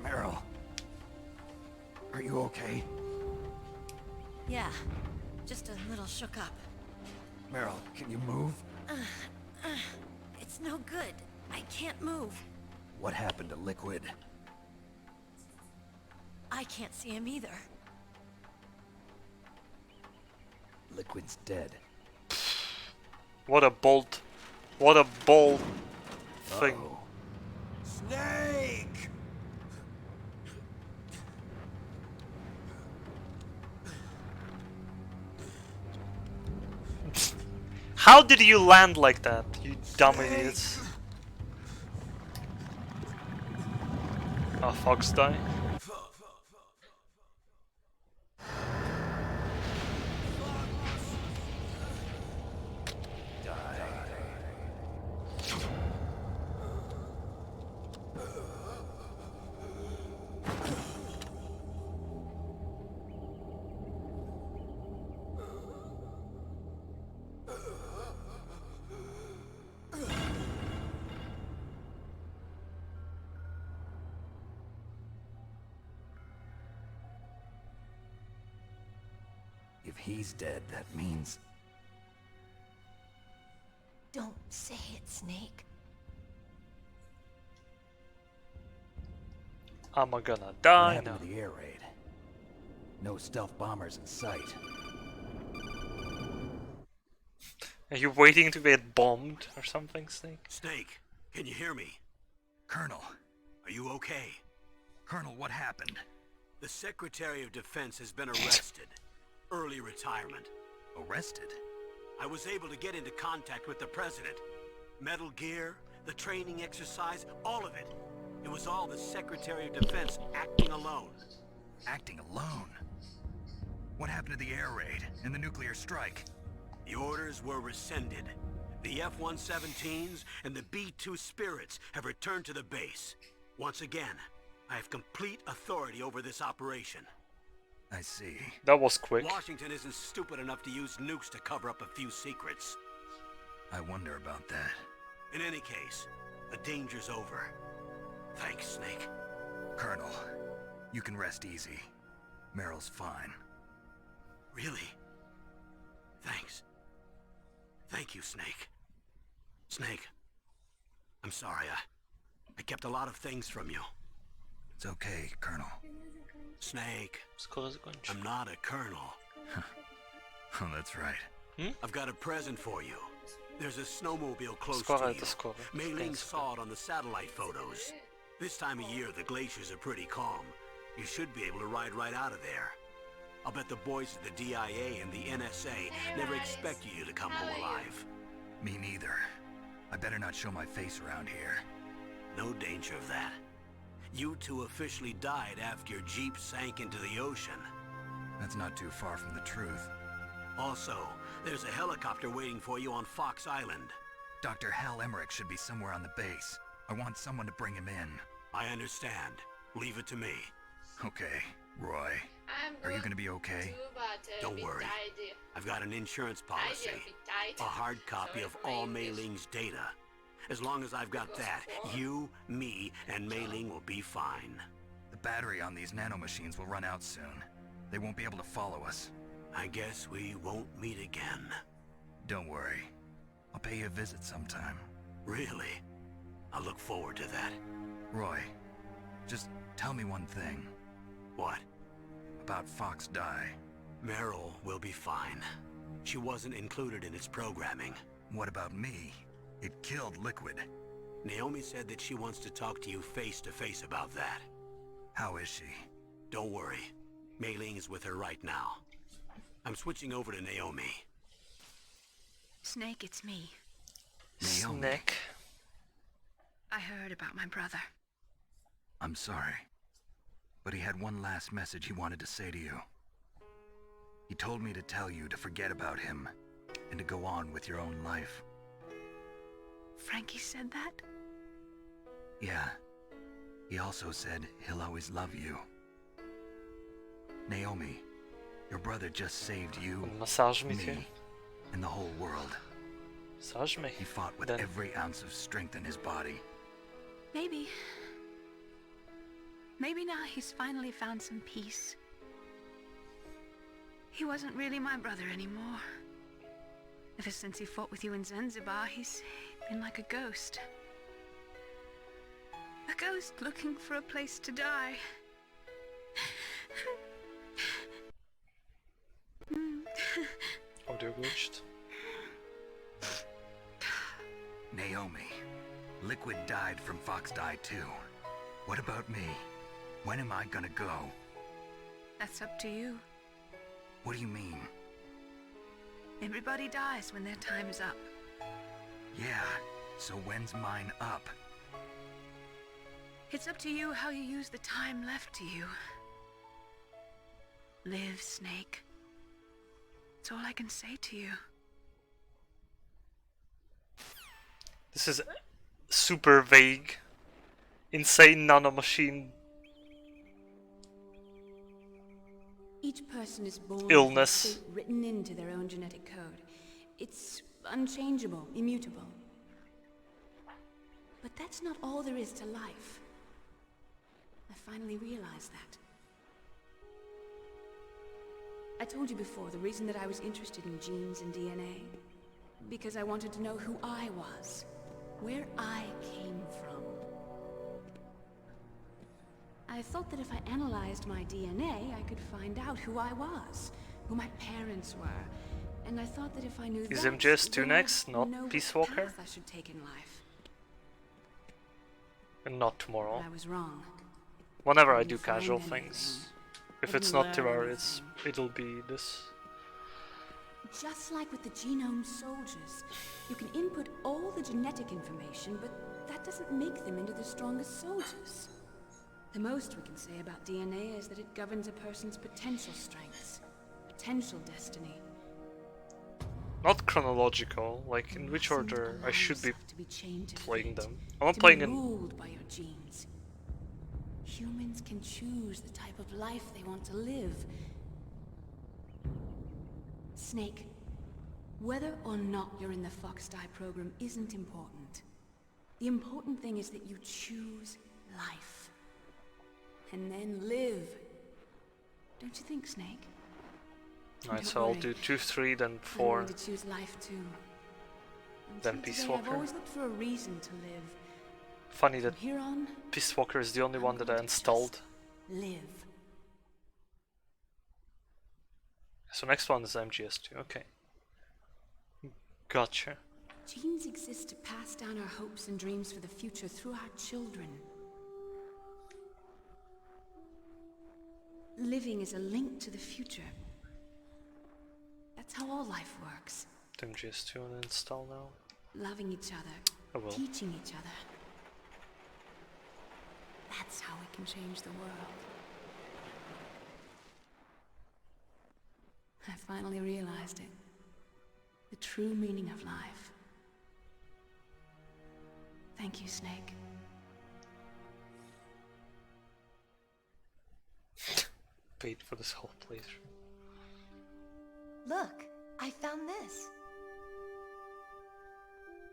Meryl. Are you okay? Yeah, just a little shook up. Meryl, can you move? It's no good. I can't move. What happened to Liquid? I can't see him either. Liquid's dead. What a bold thing. Uh-oh. Snake! How did you land like that, you dumb idiots? Oh, Fox die. If he's dead, that means... Don't say it, Snake. I'm gonna What die happened now. to the air raid? No stealth bombers in sight. Are you waiting to get bombed or something, Snake? Snake, can you hear me? Colonel. Are you okay? Colonel, what happened? The Secretary of Defense has been arrested. Early retirement. Arrested? I was able to get into contact with the President. Metal Gear, the training exercise, all of it. It was all the Secretary of Defense acting alone. Acting alone? What happened to the air raid and the nuclear strike? The orders were rescinded. The F-117s and the B-2 Spirits have returned to the base. Once again, I have complete authority over this operation. I see. That was quick. Washington isn't stupid enough to use nukes to cover up a few secrets. I wonder about that. In any case, the danger's over. Thanks, Snake. Colonel, you can rest easy. Meryl's fine. Really? Thanks. Thank you, Snake. Snake, I'm sorry. I kept a lot of things from you. It's okay, Colonel. Snake, Skoro zakończy. I'm not a colonel. Oh, that's right. I've got a present for you. There's a snowmobile close Skoro, to ale you. to skoro. Mei Ling Skoro. saw it on the satellite photos. This time of year, the glaciers are pretty calm. You should be able to ride right out of there. I'll bet the boys at the DIA and the NSA never expected you to come home alive. Me neither. I better not show my face around here. No danger of that. You two officially died after your Jeep sank into the ocean. That's not too far from the truth. Also, there's a helicopter waiting for you on Fox Island. Dr. Hal Emmerich should be somewhere on the base. I want someone to bring him in. I understand. Leave it to me. Okay, Roy. Are you gonna be okay? Don't worry. I've got an insurance policy. A hard copy of all Mei Ling's data. As long as I've got that, you, me, and Mei Ling will be fine. The battery on these nanomachines will run out soon. They won't be able to follow us. I guess we won't meet again. Don't worry. I'll pay you a visit sometime. Really? I look forward to that. Roy, just tell me one thing. What? About Fox Die. Meryl will be fine. She wasn't included in its programming. What about me? It killed Liquid. Naomi said that she wants to talk to you face to face about that. How is she? Don't worry. Mei Ling is with her right now. I'm switching over to Naomi. Snake, it's me. Naomi. Snake. I heard about my brother. I'm sorry. But he had one last message he wanted to say to you. He told me to tell you to forget about him and to go on with your own life. Frankie said that? Yeah. He also said he'll always love you. Naomi, your brother just saved you, Massage me, me, and the whole world. Massage me. He fought with Then. every ounce of strength in his body. Maybe. Maybe now he's finally found some peace. He wasn't really my brother anymore. Ever since he fought with you in Zanzibar, he's been like a ghost. A ghost looking for a place to die. Audio-glitched. Naomi, Liquid died from Fox Die too. What about me? When am I gonna go? That's up to you. What do you mean? Everybody dies when their time is up. Yeah, so when's mine up? It's up to you how you use the time left to you. Live, Snake. That's all I can say to you. This is super vague. Insane nanomachine Each person is born illness. with a fate written into their own genetic code. It's unchangeable, immutable. But that's not all there is to life. I finally realized that. I told you before the reason that I was interested in genes and DNA. Because I wanted to know who I was, where I came from. I thought that if I analyzed my DNA, I could find out who I was, who my parents were, and I thought that if I knew Is that, MGS2 then next, I'd not know what Peace Walker? path I should take in life. And not tomorrow. But I was wrong. Whenever I didn't do find casual anything. things. I If it's didn't not learn Terraria, it'll be this. Just like with the genome soldiers, you can input all the genetic information, but that doesn't make them into the strongest soldiers. The most we can say about DNA is that it governs a person's potential strengths, potential destiny. Not chronological, like in which order I should be To be chained to playing fate, them. I'm not to playing be in. ruled by your genes. Humans can choose the type of life they want to live. Snake, whether or not you're in the Fox Die program isn't important. The important thing is that you choose life. And then live. Don't you think, Snake? Alright, Don't so I'll worry. do 2, 3, then I'm 4, going to choose life too. then Until Peace today, I've Walker. always looked for a reason to live. Funny that From here on, Peace Walker is the only one that I installed. live. So next one is MGS2, okay. Gotcha. Genes exist to pass down our hopes and dreams for the future through our children. Living is a link to the future. That's how all life works. MGS2 and install now. Loving each other, I will. teaching each other. That's how we can change the world. I finally realized it. The true meaning of life. Thank you, Snake. Paid for this whole playthrough. Look, I found this.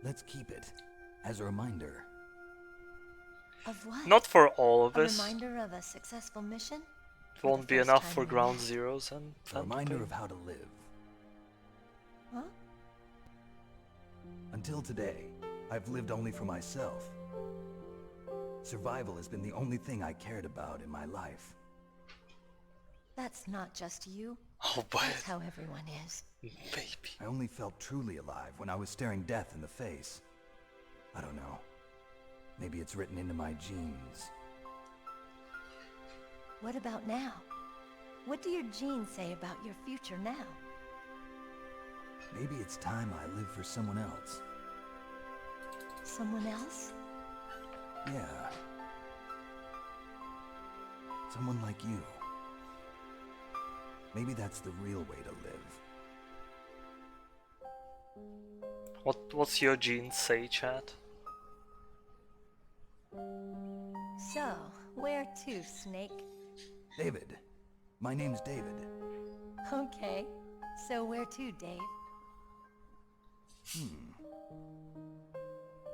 Let's keep it. As a reminder. Of what? Not for all of A us. reminder of a successful mission? It won't be first enough time for we Ground met. Zeroes and A Phantom reminder Pain. of how to live. Huh? Until today, I've lived only for myself. Survival has been the only thing I cared about in my life. That's not just you. Oh, but That's how everyone is. baby. I only felt truly alive when I was staring death in the face. I don't know. Maybe it's written into my genes. What about now? What do your genes say about your future now? Maybe it's time I live for someone else. Someone else? Yeah. Someone like you. Maybe that's the real way to live. What's your genes say, chat? So, where to, Snake? David. My name's David. Okay. So where to, Dave?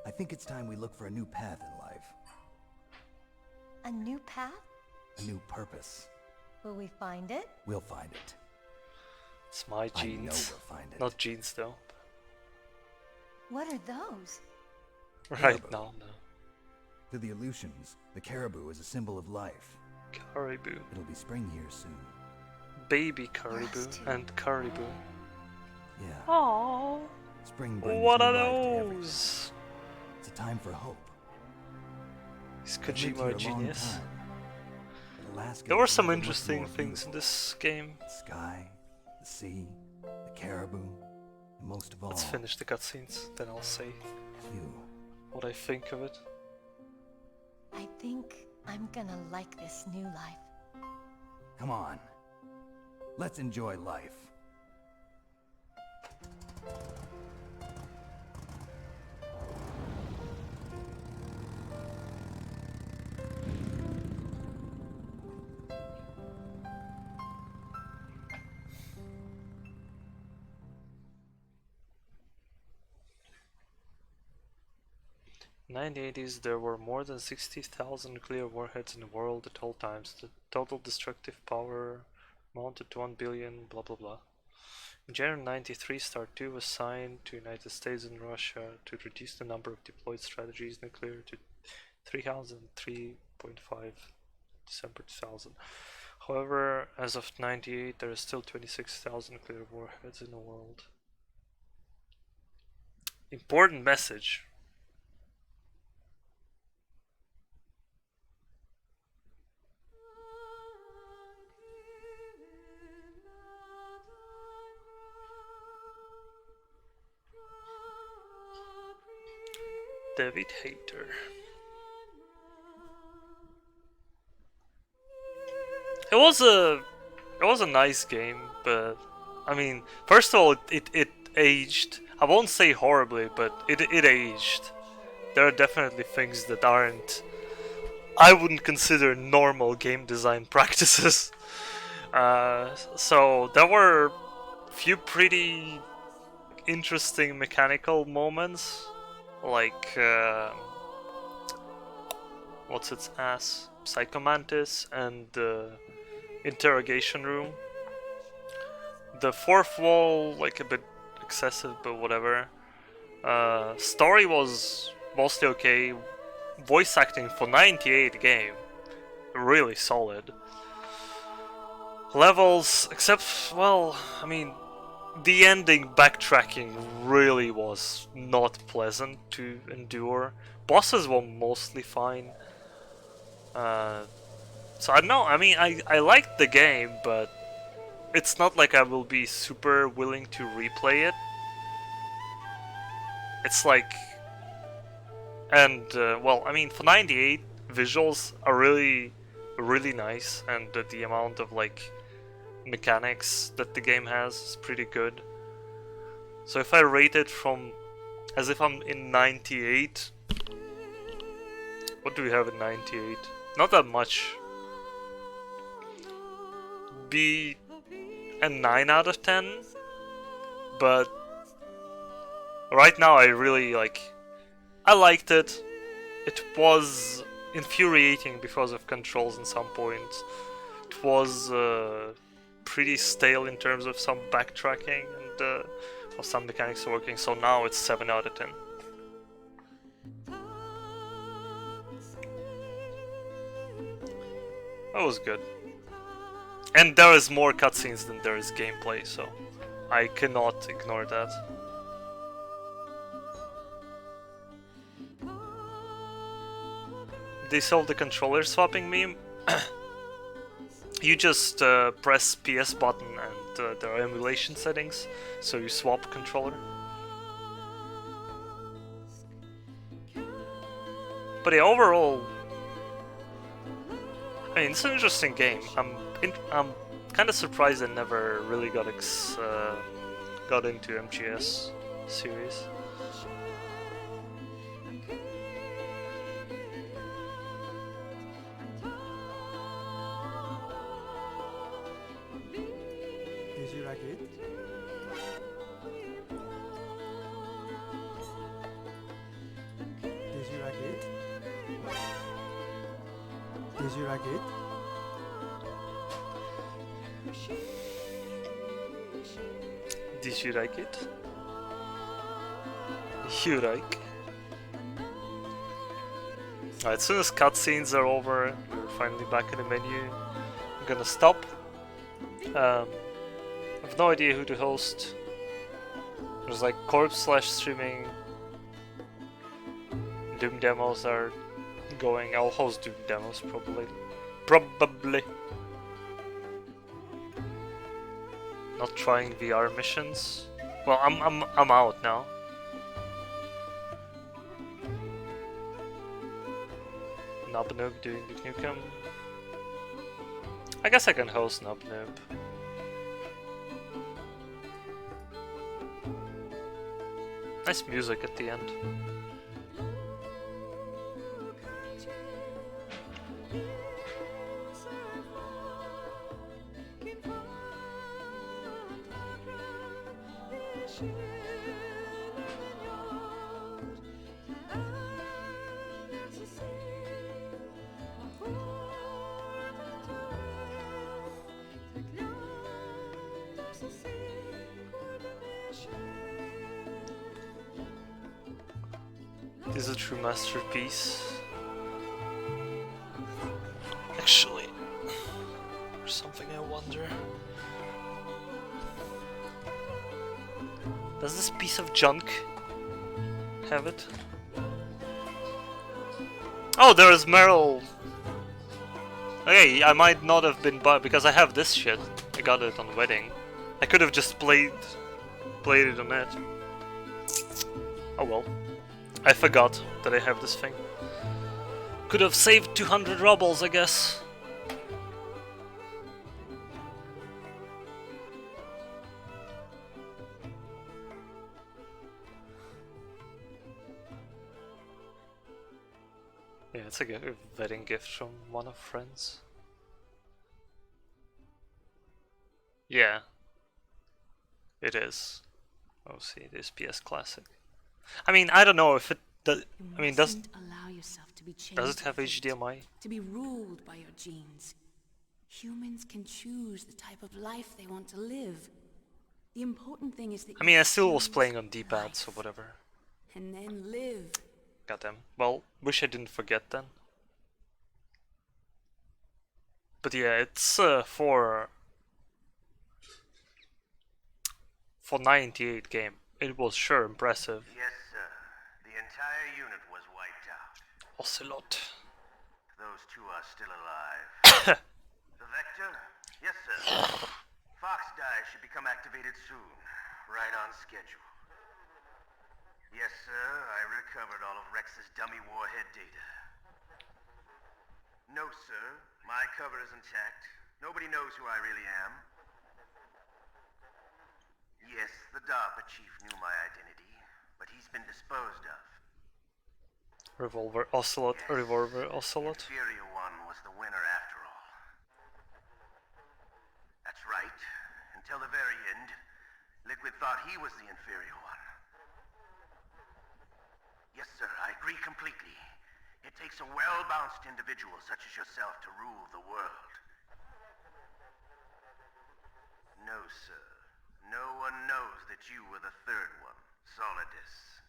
I think it's time we look for a new path in life. A new path? A new purpose. Will we find it? We'll find it. It's my I know genes. we'll find it. Not genes though. What are those? Right now, no. To the Aleutians, the caribou is a symbol of life. Caribou. It'll be spring here soon. Baby caribou and caribou. Yeah. Aww. Spring brings What new are life to everything. those? It's a time for hope. Is I've lived Kojima here a long genius? time, but Alaska There were is some never looked interesting more things in beautiful. this game. The sky, the sea, the caribou, and most of all, Let's finish the cutscenes, then I'll say you. what I think of it. I think I'm gonna like this new life. Come on. Let's enjoy life. In the 1980s, there were more than 60,000 nuclear warheads in the world at all times. The total destructive power amounted to 1 billion, blah blah blah. In January 93, START 2 was signed to United States and Russia to reduce the number of deployed strategies nuclear to 3,003.5 December 2000. However, as of 98, there are still 26,000 nuclear warheads in the world. Important message. David Hayter. It was a nice game, but I mean, first of all, it aged. I won't say horribly, but it aged. There are definitely things that aren't. I wouldn't consider normal game design practices. So there were few pretty interesting mechanical moments. Like, what's its ass? Psychomantis and the interrogation room. The fourth wall, like a bit excessive, but whatever. Story was mostly okay. Voice acting for 98 game, really solid. Levels, except, well, I mean, the ending backtracking really was not pleasant to endure. Bosses were mostly fine. So I don't know, I mean, I liked the game, but it's not like I will be super willing to replay it. It's like... And, well, I mean, for 98, visuals are really, really nice, and the amount of, like, mechanics that the game has is pretty good. So if I rate it from as if I'm in 98, what do we have in 98? Not that much. Be a 9 out of 10, but right now I really like. I liked it. It was infuriating because of controls in some points. It was pretty stale in terms of some backtracking and of some mechanics working, so now it's 7 out of 10. That was good. And there is more cutscenes than there is gameplay, so I cannot ignore that. They solved the controller swapping meme. You just press PS button and there are emulation settings, so you swap controller. But yeah, overall, I mean, it's an interesting game. I'm kind of surprised I never really got into MGS series. Did you like it? Did you like it? Did you like it? Did you like it? You like? Alright, as soon as cutscenes are over, we're finally back in the menu. I'm gonna stop. I have no idea who to host. There's like Corp/streaming. Doom demos are going. I'll host Doom demos probably. Not trying VR missions. Well, I'm out now. Nub Noob doing the Nukem. I guess I can host Nub Noob. Nice music at the end. This is a true masterpiece. Actually, there's something I wonder. Does this piece of junk have it? Oh, there is Meryl. Okay, I might not have been because I have this shit. I got it on Wedding. I could have just played it on it. Oh well. I forgot that I have this thing. Could have saved 200 rubles, I guess. Yeah, it's like a wedding gift from one of friends. Yeah. It is. Oh, see, it is PS Classic. I mean, I don't know if it does. I mean, does it have HDMI? To be ruled by your genes. Humans can choose the type of life they want to live. The important thing is that I mean, I still was playing on D-pad, so whatever. And then live. Goddamn. Well, wish I didn't forget then. But yeah, it's for 98 game. It was sure impressive. Yes, sir. The entire unit was wiped out. Ocelot. Those two are still alive. The Vector? Yes, sir. Fox Die should become activated soon. Right on schedule. Yes, sir. I recovered all of Rex's dummy warhead data. No, sir. My cover is intact. Nobody knows who I really am. Yes, the DARPA chief knew my identity, but he's been disposed of. Revolver Ocelot, yes. Revolver Ocelot. Inferior One was the winner after all. That's right. Until the very end, Liquid thought he was the Inferior One. Yes, sir, I agree completely. It takes a well-balanced individual such as yourself to rule the world. No, sir. No one knows that you were the third one, Solidus.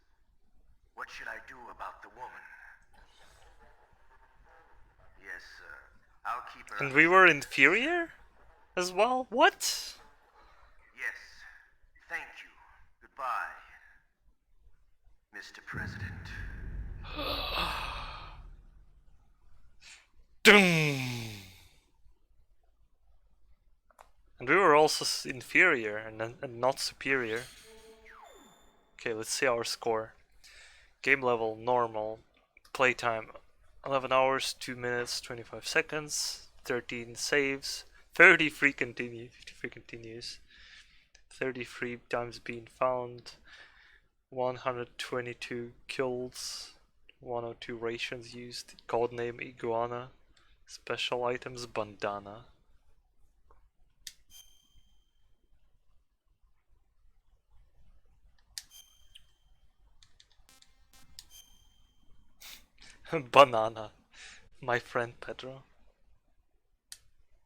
What should I do about the woman? Yes, sir. I'll keep her. And we were inferior as well? What? Yes. Thank you. Goodbye, Mr. President. And we were also inferior and not superior. Okay, let's see our score. Game level normal. Playtime 11 hours, 2 minutes, 25 seconds, 13 saves, 50 free continues, 30 free times being found, 122 kills, 102 rations used, codename Iguana, special items Bandana. Banana, my friend Pedro.